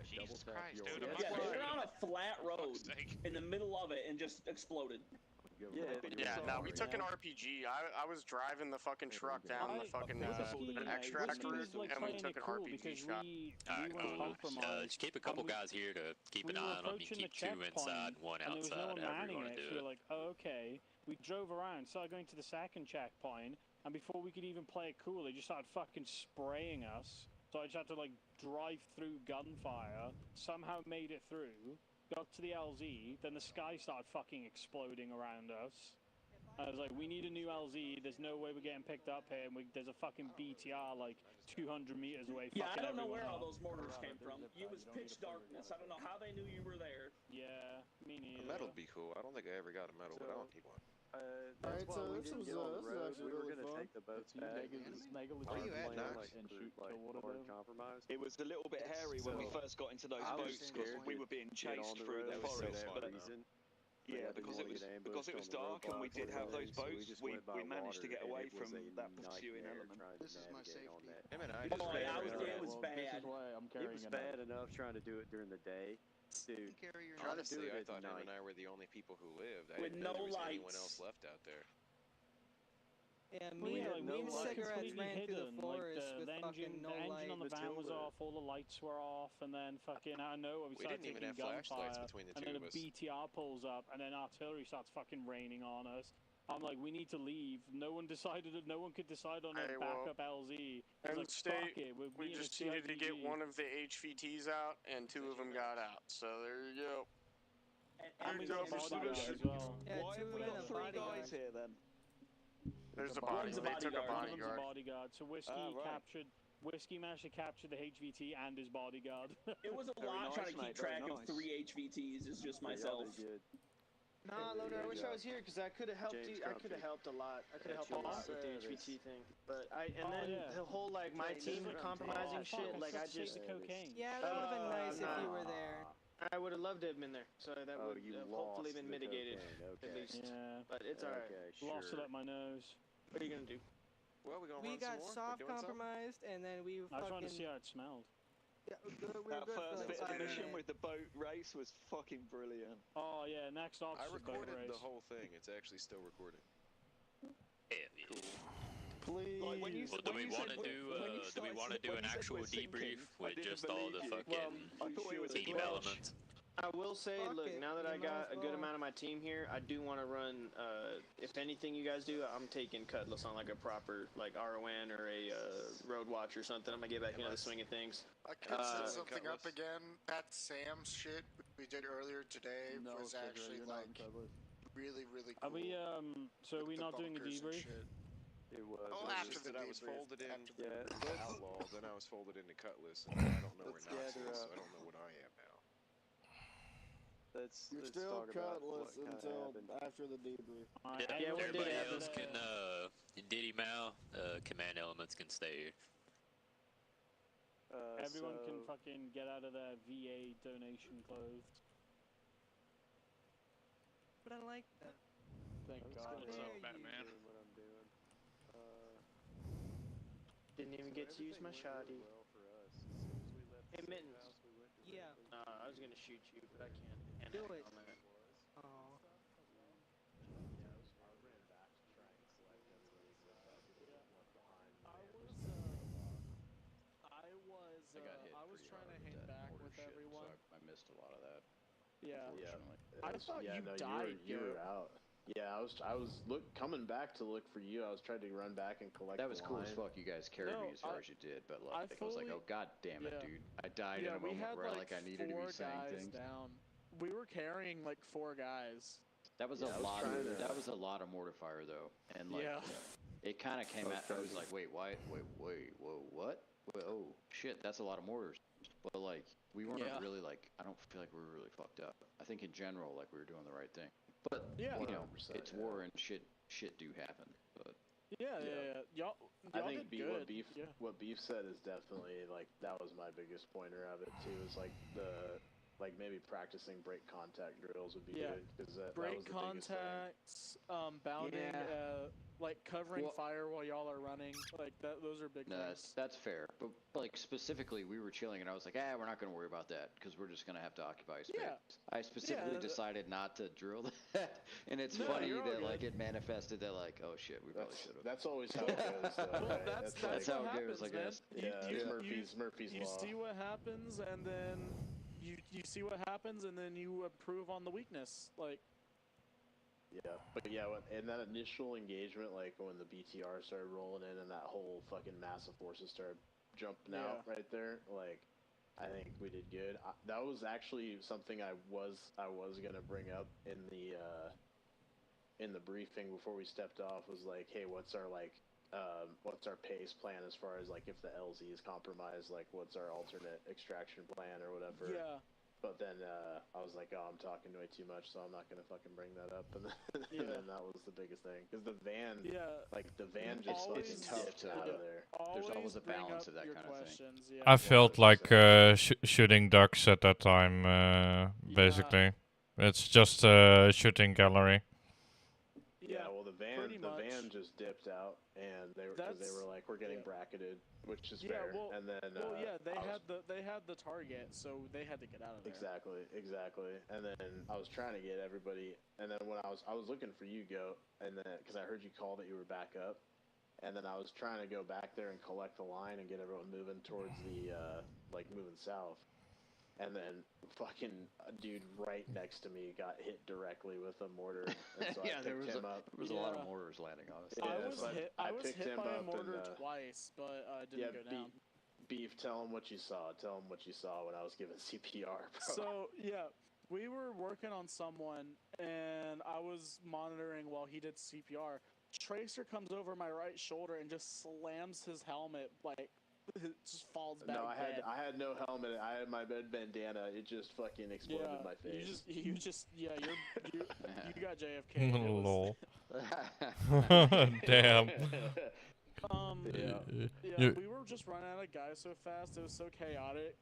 Jesus Christ, dude. Yeah, they were on a flat road in the middle of it and just exploded. Yeah, no, we took an RPG. I was driving the fucking truck down the fucking extract route, and we took an RPG shot. Alright, cool. Just keep a couple guys here to keep an eye on them. You keep two inside, one and outside. there was no one However manning you want it. to do So it. we're like, oh, okay. We drove around, started going to the second checkpoint, and before we could even play it cool, they just started fucking spraying us. So I just had to like drive through gunfire, somehow made it through, got to the LZ, then the sky started fucking exploding around us. I was like, we need a new LZ, there's no way we're getting picked up here, and there's a fucking BTR like 200 meters away. Yeah, I don't know everyone where all up. those mortars came from. It was pitch darkness. I don't know how they knew you were there. Yeah, me neither. A medal would be cool. I don't think I ever got a medal, but I don't need one. That's why we didn't get on the road. We were gonna take the boats back. Where you at, Knox? And shoot like hard compromise. It was a little bit hairy when we first got into those boats because we were being chased through the forest. But yeah, because it was dark and we did have those boats, we managed to get away from that pursuing element. This is my safety. It was bad. It was bad enough trying to do it during the day. Dude, honestly, I thought him and I were the only people who lived. I didn't know there was anyone else left out there. Yeah, me and cigarettes ran through the forest with fucking no light. The engine on the van was off, all the lights were off, and then fucking out of nowhere we started didn't even taking have flashlights gunfire, between the and two then of a us. BTR pulls up, and then artillery starts fucking raining on us. I'm like, we need to leave. No one could decide on a backup LZ. And Like, fuck it, we just needed to get one of the HVTs out, and two of them got out. So there you go. And we got bodyguards as well. Yeah, Why two have we and got a three bodyguard. guys here then? There's a body. They took a One of them's a bodyguard. bodyguard. So Whiskey managed to capture the HVT and his bodyguard. It was a lot trying to keep track of 3 HVTs. It's just myself. Nah, Loader, I wish I was here because I could have helped you. I could have helped a lot. I could have helped a lot with the HVT thing. But the whole like my team compromising shit. Like I just. Yeah, that would have been nice if you were there. I would have loved to have been there, so that would have hopefully been mitigated at least. Yeah. But it's alright. Lost it up my nose. What are you gonna do? Well, We got soft compromised, and then we I was trying fucking. to see how it smelled. Yeah, That first bit of the mission with the boat race was fucking brilliant. Oh yeah, next off. I recorded the whole thing. It's actually still recording. Please. Like when you, Well, do we want to do an actual debrief with just all the fucking team elements? I will say, look, now that I got a good amount of my team here, I do want to run, if anything you guys do, I'm taking Cutlass on like a proper, like RON or a Road Watch or something. I'm going to get back into the swing of things. I could set something up again. That Sam's shit we did earlier today was actually like really, really cool. Are we, so are we not doing a debrief? It was. Oh, after the I was debrief. folded in Outlaw, then I was folded into Cutlass, and I don't know where Knox is, so I don't know what I am now. Let's You're talk still about Cutlass what until happened. after the debrief. Yeah, everybody else can, Diddy Mao, command elements can stay here. Everyone can fucking get out of their VA donation clothes. But I like that. Thank God. What's up, Batman? Didn't even get to use my shoddy. Hey, Mittens. I was gonna shoot you, but I can't Do act it. on that. Oh. I was trying to hang back with everyone. So I missed a lot of that. Yeah. Unfortunately. I thought you no, died. You were out. Yeah, I was coming back to look for you. I was trying to run back and collect. That was the cool line. as fuck. You guys carried me as far as you did, but like I was like, oh god damn it, dude! I died in a moment where like I needed to be saying things. Down. We were carrying like 4 guys. That was a lot. That was a lot of mortifier though, and like it kind of came out. I was like, wait, why? Whoa, what? Oh shit, that's a lot of mortars. But like we weren't really like. I don't feel like we were really fucked up. I think in general, like we were doing the right thing. But you know, it's war and shit do happen. But y'all I think did good. What Beef said is definitely like that was my biggest pointer of it too. Is like maybe practicing break contact drills would be good because that was the biggest thing. Bounding, like covering fire while y'all are running, like that. Those are big things. That's fair. But like specifically, we were chilling, and I was like, we're not going to worry about that because we're just going to have to occupy space. Yeah. I specifically decided not to drill that, and it's funny that like it manifested that like, oh shit, we probably should have. That's always how it goes, though. Right? That's how it goes, I guess. Murphy's law. You see what happens, and then you see what happens, and then you improve on the weakness, like. Yeah, but in that initial engagement, like when the BTR started rolling in and that whole fucking massive forces started jumping out right there, like I think we did good. That was actually something I was gonna bring up in the briefing before we stepped off. Was like, hey, what's our pace plan as far as like if the LZ is compromised, like what's our alternate extraction plan or whatever. Yeah. But then I was like, oh, I'm talking way too much, so I'm not gonna fucking bring that up. And then that was the biggest thing, because the van, just fucking dipped out of there. There's always a balance of that kind of thing. Yeah. I felt like shooting ducks at that time. Basically, it's just a shooting gallery. Yeah, well, the van just dipped out, and they were like, we're getting bracketed, which is fair. And then they had the target, so they had to get out of there. Exactly. And then I was trying to get everybody, and then when I was looking for you, Goat, and then because I heard you call that you were back up, and then I was trying to go back there and collect the line and get everyone moving towards the moving south. And then fucking a dude right next to me got hit directly with a mortar. And so I picked him up. There was a lot of mortars landing on us. I was hit by a mortar twice, but I didn't go down. Beef, tell him what you saw. Tell him what you saw when I was giving CPR, bro. So, we were working on someone, and I was monitoring while he did CPR. Tracer comes over my right shoulder and just slams his helmet, like, it just falls back. No, I had no helmet. I had my bandana. It just fucking exploded in my face. You got JFK. Lol. Damn. We were just running out of guys so fast. It was so chaotic.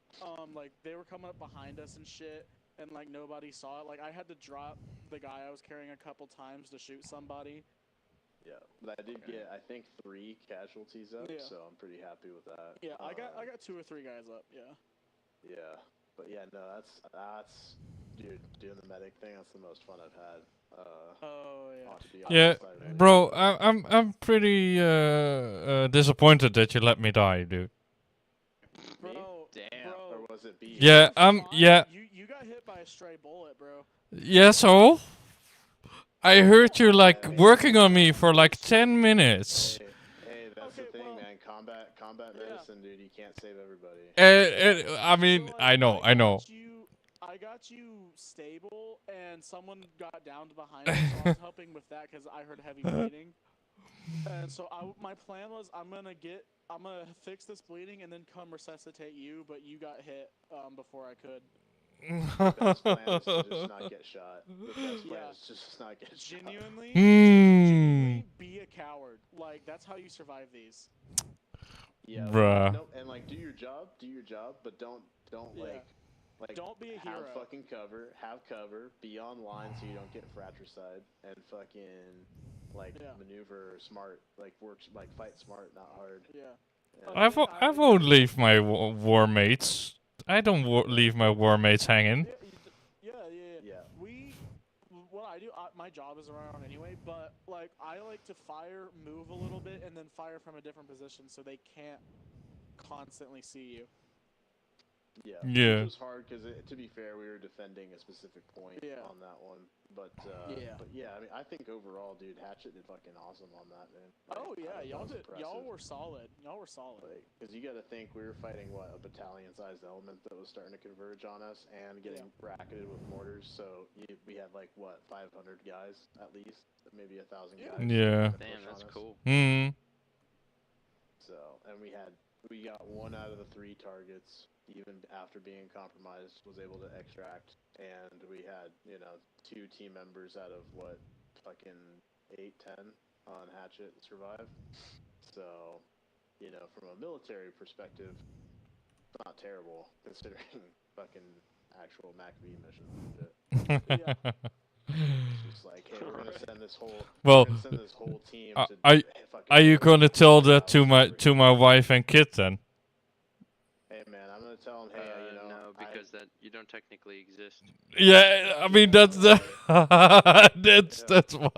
Like they were coming up behind us and shit, and like nobody saw it. Like I had to drop the guy I was carrying a couple times to shoot somebody. Yeah, but I did get, I think, 3 casualties up, so I'm pretty happy with that. Yeah, I got 2 or 3 guys up. Yeah. Yeah, but yeah, no, that's dude, doing the medic thing. That's the most fun I've had. Yeah, bro, I'm pretty disappointed that you let me die, dude. Bro, damn. Or was it B? Yeah, yeah. You got hit by a stray bullet, bro. Yeah, so. I heard you like working on me for like 10 minutes. Hey, that's the thing, man. Combat medicine, dude. You can't save everybody. I mean, so, I know. I got you stable, and someone got downed behind me, so I was helping with that because I heard heavy bleeding. And so my plan was I'm gonna fix this bleeding and then come resuscitate you, but you got hit before I could. The best plan is to just not get shot. The best plan is just not get shot. Genuinely be a coward. Like, that's how you survive these. Yeah, bruh. No, and like, do your job, but don't don't be a hero. Have fucking cover, be online so you don't get fratricide, and fucking maneuver smart, fight smart, not hard. Yeah. I've only leave my war mates. I don't leave my war mates hanging. Yeah. What I do, my job is around anyway, but like I like to fire, move a little bit, and then fire from a different position so they can't constantly see you. Yeah. Yeah. Which was hard because, to be fair, we were defending a specific point on that one. But yeah, I mean, I think overall, dude, Hatchet did fucking awesome on that, man. Like, Oh yeah, y'all impressive. were solid. Y'all were solid. Like, because you got to think we were fighting a battalion-sized element that was starting to converge on us and getting bracketed with mortars. So we had like 500 guys at least, maybe 1,000 guys. Yeah. Damn, that's cool. Hmm. So, and we got 1 out of the 3 targets, even after being compromised, was able to extract, and we had 2 team members out of fucking 8, 10 on Hatchet survive. So, from a military perspective, it's not terrible considering fucking actual MacV missions and shit. It's just like, hey, we're gonna send this whole team to are you gonna tell that to my wife and kid then? Hey man, I'm gonna tell them, hey, no, because that you don't technically exist. Yeah, I mean that's the that's why.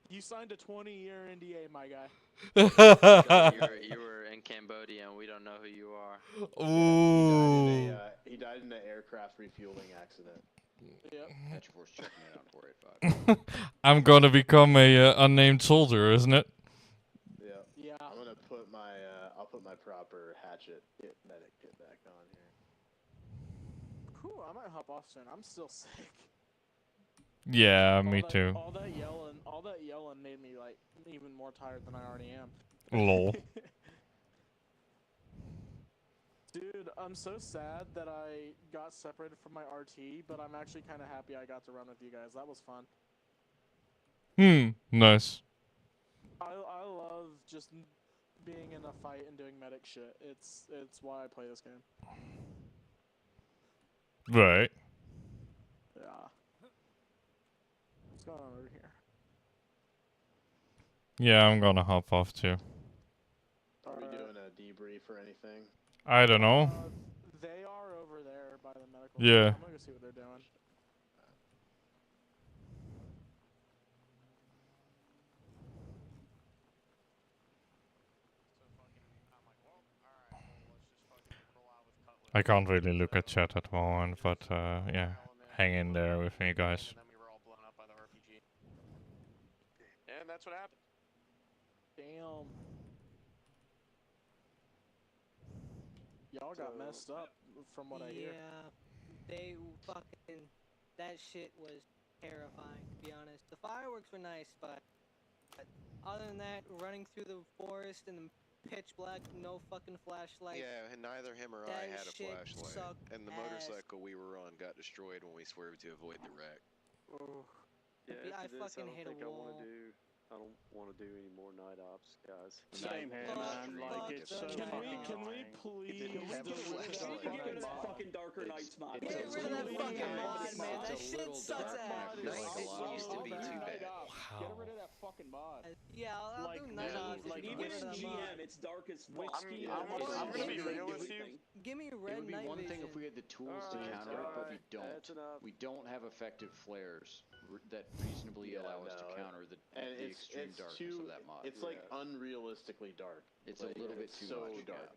You signed a 20-year NDA, my guy. you were in Cambodia, and we don't know who you are. Ooh. He died in an aircraft refueling accident. Yep. Catch Force checking it on 485. I'm gonna become a unnamed soldier, isn't it? Yeah. I'm gonna put I'll put my proper Hatchet medic kit back on here. Whew, I might hop off soon. I'm still sick. Yeah, me too. All that yelling made me like even more tired than I already am. Lol. Dude, I'm so sad that I got separated from my RT, but I'm actually kind of happy I got to run with you guys. That was fun. Nice. I love just being in a fight and doing medic shit. It's why I play this game. Right. Yeah. What's going on over here? Yeah, I'm gonna hop off too. Are we doing a debrief or anything? I don't know. They are over there by the medical. Yeah. I'm gonna go see what they're doing. I can't really look at chat at the moment, but yeah, hang in there with me, guys. And then we were all blown up by the RPG. And that's what happened. Damn. Y'all got messed up from what I hear. Yeah, they fucking, that shit was terrifying, to be honest. The fireworks were nice, but other than that, running through the forest in the pitch black, no fucking flashlight. Yeah, and neither him or I had a flashlight. And the motorcycle we were on got destroyed when we swerved to avoid the wreck. Oh. Yeah, I fucking hit a wall. I don't want to do any more night ops, guys. Same here, man. Like, it's so fucking Can we please get rid of that fucking Darker Nights mod. Get rid of that fucking mod, man. That shit sucks ass. It used to be too bad. Get rid of that fucking mod. Yeah, I'll do night ops. Like, even in GM, it's dark as fuck. I'm gonna be real with you. Give me It red would be night one thing vision. if we had the tools to counter it, but we don't. We don't have effective flares that reasonably allow us to counter the extreme darkness of that mod. It's like unrealistically dark. It's a little bit too much. dark.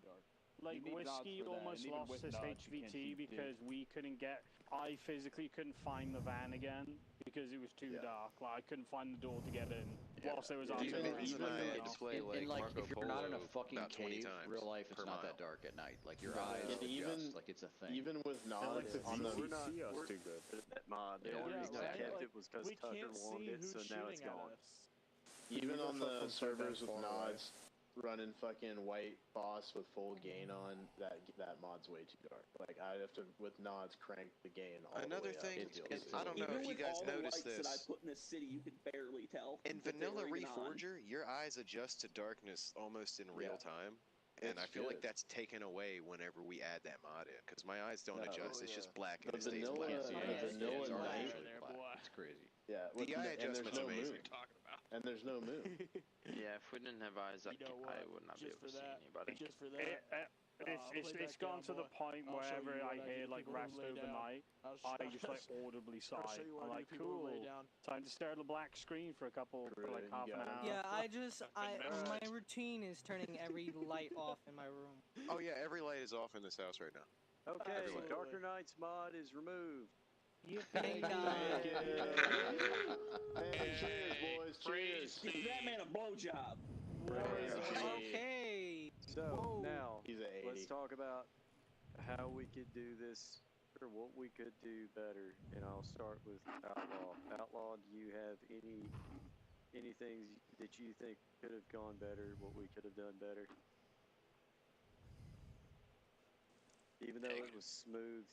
Like, Whiskey almost lost his HVT because we couldn't get... I physically couldn't find the van again because it was too dark. Like, I couldn't find the door to get in whilst there was artillery. If you're not in a fucking cave, real life, it's not that dark at night. Like, your eyes adjust, like it's a thing. Even with nods on the... We're not too good. That mod, the only reason I kept it was because Tucker wanted it, so now it's gone. Even on the servers with nods, running fucking white boss with full gain on, that mod's way too dark. Like, I'd have to, with nods, crank the gain all Another the way thing, up. I don't know if you guys noticed that I this. put in this city, you could barely tell. In Vanilla Reforger, your eyes adjust to darkness almost in real time. And I feel like that's taken away whenever we add that mod in, because my eyes don't adjust. It's just black and it stays black. Vanilla night. It's crazy. Yeah, the eye adjustment's amazing. And there's no moon. Yeah, if we didn't have eyes, I would not be able to see anybody. Just for that. It's gone to the point wherever I hear like rest overnight, I just like audibly sigh. I'm like, cool. Time to stare at the black screen for half an hour. Yeah, my routine is turning every light off in my room. Oh yeah, every light is off in this house right now. Okay, Darker Nights mod is removed. Thank God. Cheers, boys. Cheers. Give that man a blowjob. Okay. So now He's at 80. let's talk about how we could do this, or what we could do better. And I'll start with Outlaw. Outlaw, do you have any things that you think could have gone better? What we could have done better? Even though it was smooth,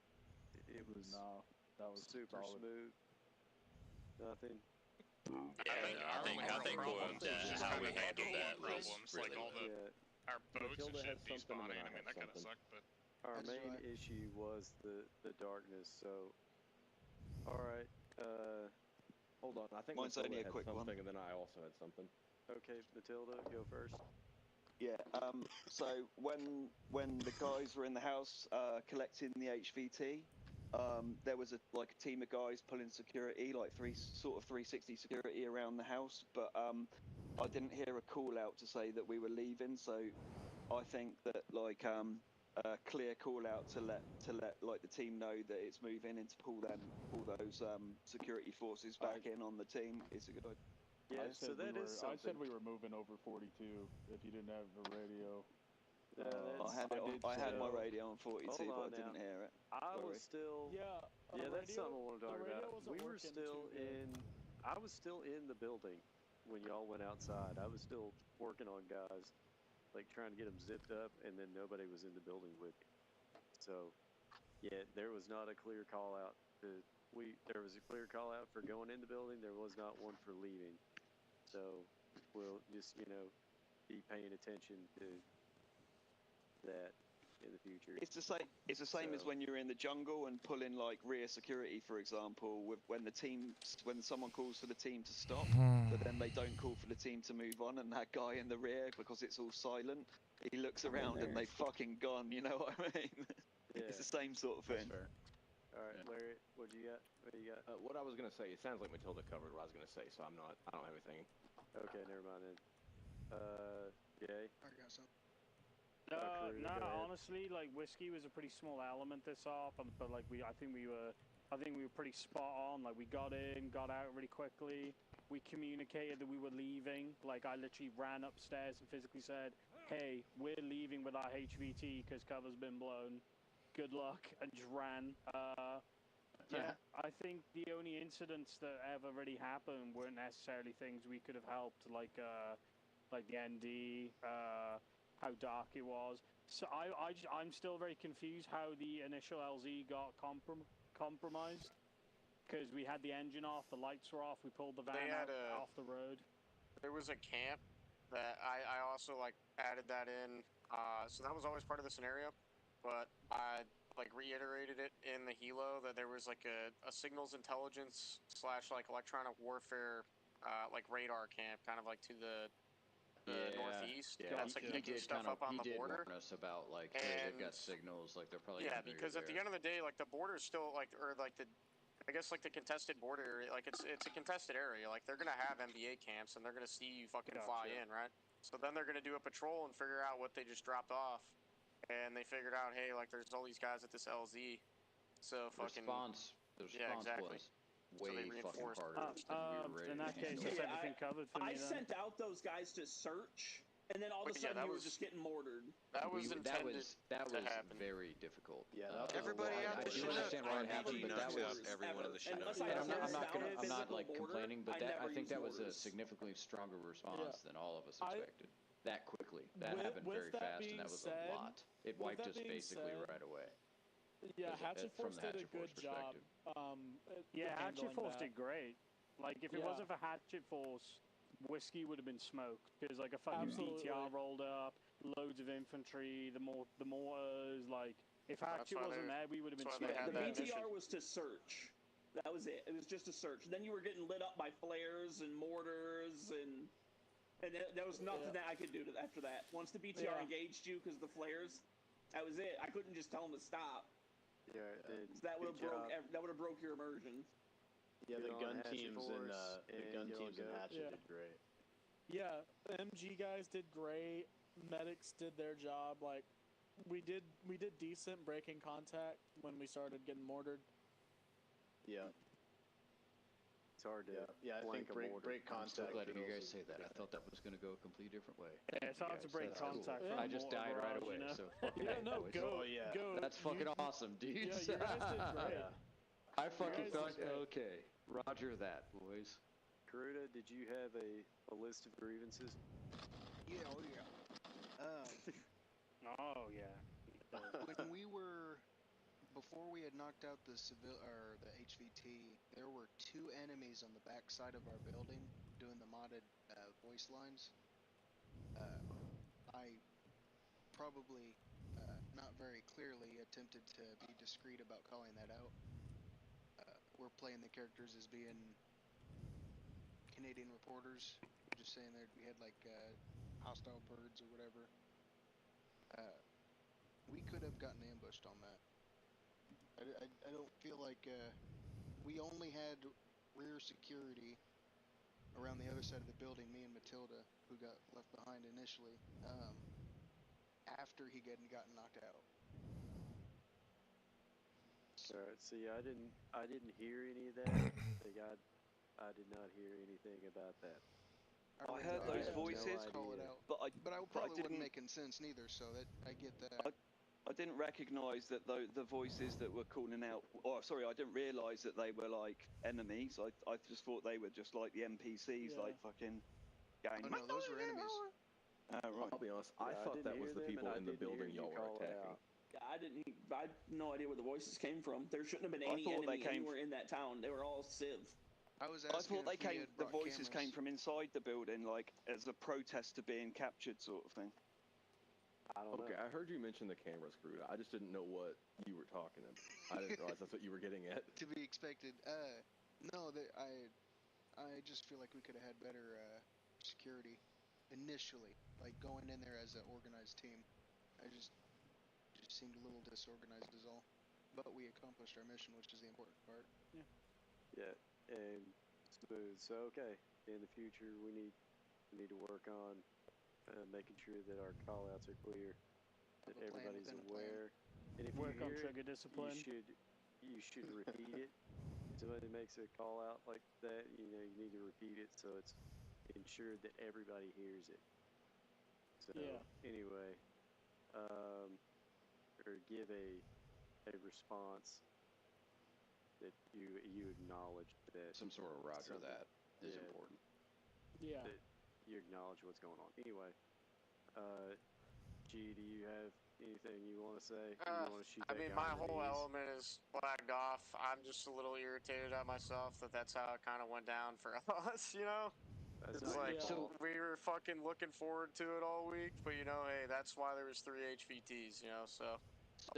it was that was super solid. smooth. Nothing. I think how we handled that was really all the our boats and shit despawning. I mean, that kind of sucked, but our main issue was the darkness. So, all right. Hold on. I think Mine's Matilda only a had quick something, one. and then I also had something. Okay, Matilda, go first. Yeah. So when the guys were in the house collecting the HVT, there was a team of guys pulling security, like 360 security around the house, but I didn't hear a call out to say that we were leaving. So I think that a clear call out to let like the team know that it's moving and to pull those security forces back in on the team is a good idea. Yeah, so that is something. I said we were moving over 42 if you didn't have a radio. I had my radio on 42, but I didn't now. hear it. I Sorry. was still. Yeah, that's something I want to talk about. wasn't We were working still too good. I was still in the building when y'all went outside. I was still working on guys, like trying to get them zipped up, and then nobody was in the building with me. So, yeah, there was not a clear call out. There was a clear call out for going in the building. There was not one for leaving. So, we'll just be paying attention to that in the future. It's the same. It's the same as when you're in the jungle and pulling like rear security, for example. When someone calls for the team to stop, but then they don't call for the team to move on, and that guy in the rear, because it's all silent, he looks around and they've fucking gone. You know what I mean? Yeah. It's the same sort of thing. That's fair. All right, Larry, what do you got? What I was gonna say, it sounds like Matilda covered what I was gonna say, so I don't have anything. Okay, never mind then. Jay? I got something. No, honestly, like whiskey was a pretty small element this op, but like I think we were pretty spot on. Like we got in, got out really quickly. We communicated that we were leaving. Like I literally ran upstairs and physically said, "Hey, we're leaving with our HVT because cover's been blown. Good luck," and just ran. Yeah, I think the only incidents that ever really happened weren't necessarily things we could have helped, like the ND, how dark it was. So I'm still very confused how the initial LZ got compromised, because we had the engine off, the lights were off, we pulled the van off the road. There was a camp that I also added that in. So that was always part of the scenario, but I reiterated it in the helo that there was a signals intelligence / electronic warfare radar camp kind of to the northeast. That's picking stuff up on the border. He did warn us about hey, they've got signals, they're probably because at the end of the day, the border's still the contested border, it's a contested area. They're gonna have MBA camps and they're gonna see you fucking fly in, right? So then they're gonna do a patrol and figure out what they just dropped off. And they figured out, hey, there's all these guys at this LZ. So fucking the response was way fucking harder than we were ready in that to case, handle. that's everything covered for me. I sent out those guys to search, and then all of a sudden you were just getting mortared. That was intended that was to happen. very difficult. Yeah, everybody out I do understand why it happened, but that was everyone in the ship. I'm not complaining, but I think that was a significantly stronger response than all of us expected. That quickly. That happened very fast, and that was a lot. It wiped us basically right away. Yeah, Hatchet Force did a good job. Hatchet Force did great. If it wasn't for Hatchet Force, whiskey would have been smoked. Because a fucking BTR rolled up, loads of infantry, the mortars. If Hatchet wasn't there, we would have been smoked. The BTR was to search. That was it. It was just a search. Then you were getting lit up by flares and mortars, and there was nothing that I could do after that. Once the BTR engaged you because of the flares, that was it. I couldn't just tell them to stop. Yeah, that would have broke your immersion. Yeah, the gun teams and Hatchet did great. Yeah, MG guys did great. Medics did their job. Like, we did decent breaking contact when we started getting mortared. Yeah. It's hard to. Yeah, I think break contact. I'm so glad to hear you guys say that. I thought that was going to go a completely different way. Yeah, it's hard to break contact. Cool. I just died right away, so fucking go. That's fucking awesome, dudes. Yeah, you guys did great. I fucking thought, okay, roger that, boys. Garuda, did you have a list of grievances? Yeah, oh yeah. Oh yeah. When we were, before we had knocked out the the HVT, there were 2 enemies on the back side of our building doing the modded voice lines. I probably not very clearly attempted to be discreet about calling that out. We're playing the characters as being Canadian reporters. We're just saying that we had like hostile birds or whatever. We could have gotten ambushed on that. I don't feel like we only had rear security around the other side of the building, me and Matilda, who got left behind initially, after he gotten knocked out. Alright, see, I didn't hear any of that. I did not hear anything about that. I heard those voices, call it out. but I probably wasn't didn't making sense neither, so that I get that. I didn't recognise that the voices that were calling out. Oh, sorry, I didn't realise that they were like enemies. I just thought they were just like the NPCs, like fucking gang. Oh no, those were enemies. Right. I'll be honest, I thought that was the people in the building y'all were attacking. Yeah, I had no idea where the voices came from. There shouldn't have been any enemy anywhere in that town. They were all civ. I thought the voices came from inside the building, like as a protest to being captured, sort of thing. I don't know. I heard you mention the cameras, Garuda. I just didn't know what you were talking about. I didn't realize that's what you were getting at. To be expected. No, I just feel like we could have had better security initially, like going in there as an organized team. I just seemed a little disorganized is all. But we accomplished our mission, which is the important part. Yeah. Yeah, and smooth. So okay, in the future we need to work on making sure that our call-outs are clear, that everybody's aware. And if work you on hear trigger discipline. You should repeat it. If somebody makes a call out like that, you need to repeat it so it's ensured that everybody hears it. So anyway, or give a response that you acknowledge that some sort of roger that is important. Yeah. That you acknowledge what's going on. Anyway, G, do you have anything you want to say? You want to shoot that guy my in the whole knees? element is flagged off. I'm just a little irritated at myself that's how it kind of went down for us, you know? That's It's like, we were fucking looking forward to it all week, but you know, hey, that's why there was 3 HVTs, you know, so.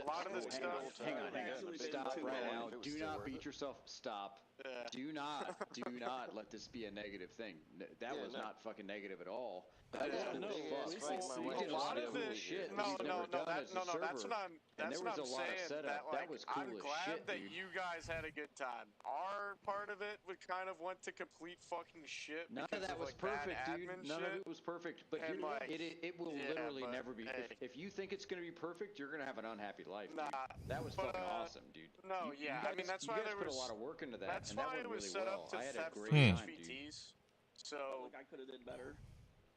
A lot of this stuff. Hang on. Stop right now. Do not beat yourself. Stop. Yeah. Do not let this be a negative thing. That was not fucking negative at all. That is cool as fuck. We did a lot of cool shit that we've never done as a server. That's what I'm saying. That was cool I'm as glad shit, that dude. you guys had a good time. Our part of it kind of went to complete fucking shit. None of that was perfect, dude. None of it was perfect. But it will literally never be. If you think it's gonna be perfect, you're gonna have an unhappy life, dude. That was fucking awesome, dude. No, you guys, that's you why guys there put was a lot of work into that, That's and that why went it was really set well. up to I had a have great 3 time, HVTs. dude. So I could have did better.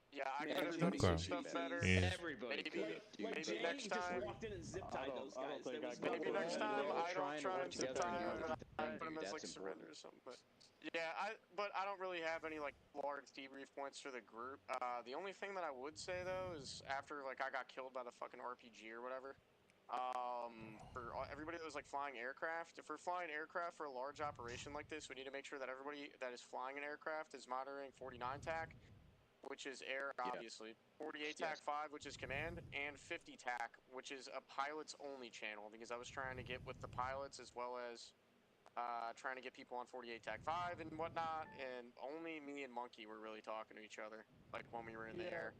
Yeah, I could have Everybody done some could stuff be better. Everybody could have, dude. Maybe next time. just walked in and zip tied those guys. Maybe next time I don't try and zip tie them and I thing, put them dude. as like That's surrender important. or something. But yeah, I don't really have any like large debrief points for the group. The only thing that I would say though is after like I got killed by the fucking RPG or whatever. For everybody that was like flying aircraft, if we're flying aircraft for a large operation like this, we need to make sure that everybody that is flying an aircraft is monitoring 49 TAC, which is air, obviously, 48 TAC 5, which is command, and 50 TAC, which is a pilot's only channel, because I was trying to get with the pilots as well as trying to get people on 48 Tag 5 and whatnot, and only me and Monkey were really talking to each other, like when we were in the air.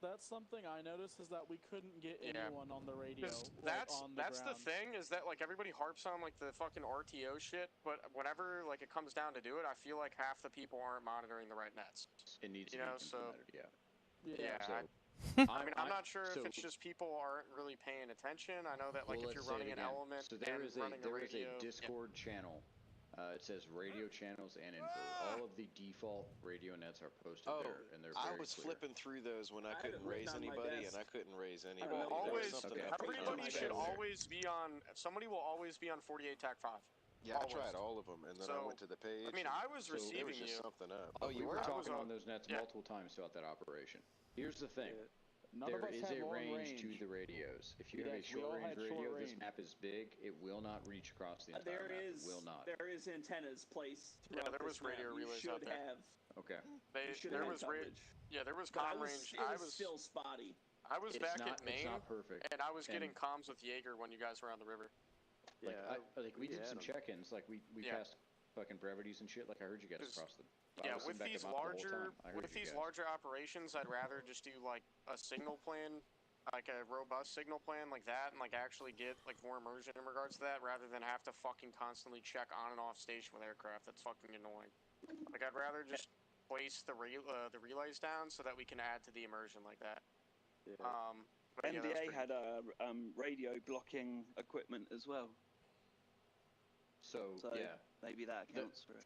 That's something I noticed, is that we couldn't get anyone on the radio. That's on the the thing, is that like everybody harps on like the fucking RTO shit, but whenever like it comes down to do it, I feel like half the people aren't monitoring the right nets. It needs you to know, be so implemented, yeah. So, I mean, I'm not sure if it's just people aren't really paying attention. I know that like if you're running an element so there is running a a radio, Discord channel. It says radio channels and info. All of the default radio nets are posted there, and they're very I was clear. flipping through those when I couldn't raise anybody, and I couldn't raise anybody. Well, always, Something everybody should always be on. Somebody will always be on 48 Tag 5. Yeah, always. I tried all of them, and then I went to the page. I mean, I was receiving there was just something up. Oh, you were talking on those nets multiple times throughout that operation. Here's the thing. There is a range to the radios. If you have a short-range radio, this map is big. It will not reach across the entire map. It will not. There is antennas placed. Yeah, there was radio relays out there. Okay. There was there was comm range. It was still spotty. I was back at Maine, it's not perfect. and I was getting comms with Jaeger when you guys were on the river. Like we did some check-ins. Like we passed fucking brevities and shit. Like I heard you guys across the. Yeah, with these larger operations, I'd rather just do like a signal plan, like a robust signal plan like that, and like actually get like more immersion in regards to that, rather than have to fucking constantly check on and off station with aircraft. That's fucking annoying. Like I'd rather just place the relays down so that we can add to the immersion like that. Yeah. NBA had radio blocking equipment as well. So yeah, maybe that accounts for it.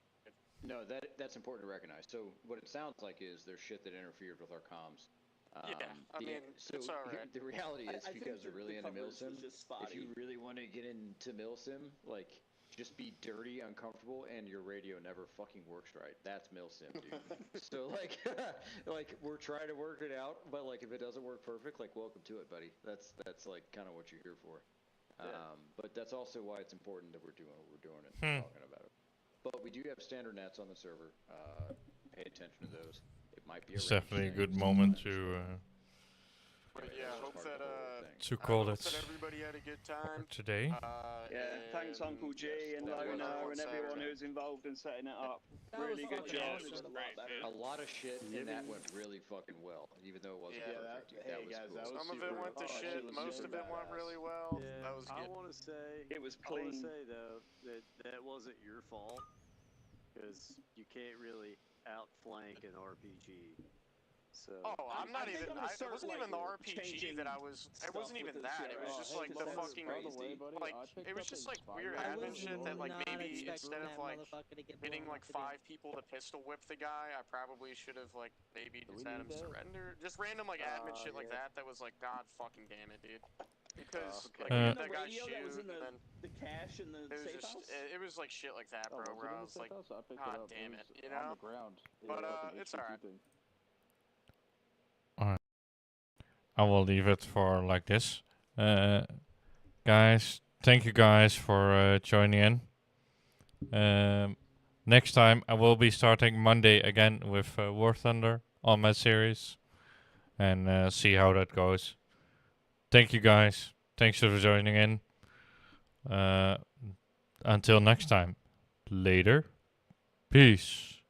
No, that's important to recognize. So what it sounds like is there's shit that interfered with our comms. I mean, so it's all right. The reality is, I because they're really into milsim, if you really want to get into milsim, like just be dirty, uncomfortable, and your radio never fucking works right. That's milsim, dude. So like, like we're trying to work it out, but like if it doesn't work perfect, like welcome to it, buddy. That's like kind of what you're here for. But that's also why it's important that we're doing what we're doing and talking about it. But we do have standard nets on the server. Pay attention to those. It might be. It's definitely a good moment to. Hope that to call it. That everybody had a good time today. Thanks Uncle G and Lona and everyone who's involved in setting it up. Really good job. A lot of shit in that went really fucking well, even though it wasn't perfect. That was cool. Some of it went to shit. Most of it went really well. Yeah, that was good. I want to say it was I want clean. to say though that wasn't your fault, because you can't really outflank an RPG. So I'm not even. It wasn't even the RPG that I was. It wasn't even that. It was just like the fucking like. It was just like weird admin shit that like maybe instead of like hitting like 5 people to pistol whip the guy, I probably should have like maybe just had him surrender. Just random like admin shit like that. That was like, God fucking damn it, dude. Because like that guy shoot and then the cache in the safe house. It was like shit like that, bro. Where I was like, God damn it, you know. But it's alright. I will leave it for like this. Guys, thank you guys for joining in. Next time I will be starting Monday again with War Thunder on my series. And see how that goes. Thank you guys. Thanks for joining in. Until next time. Later. Peace.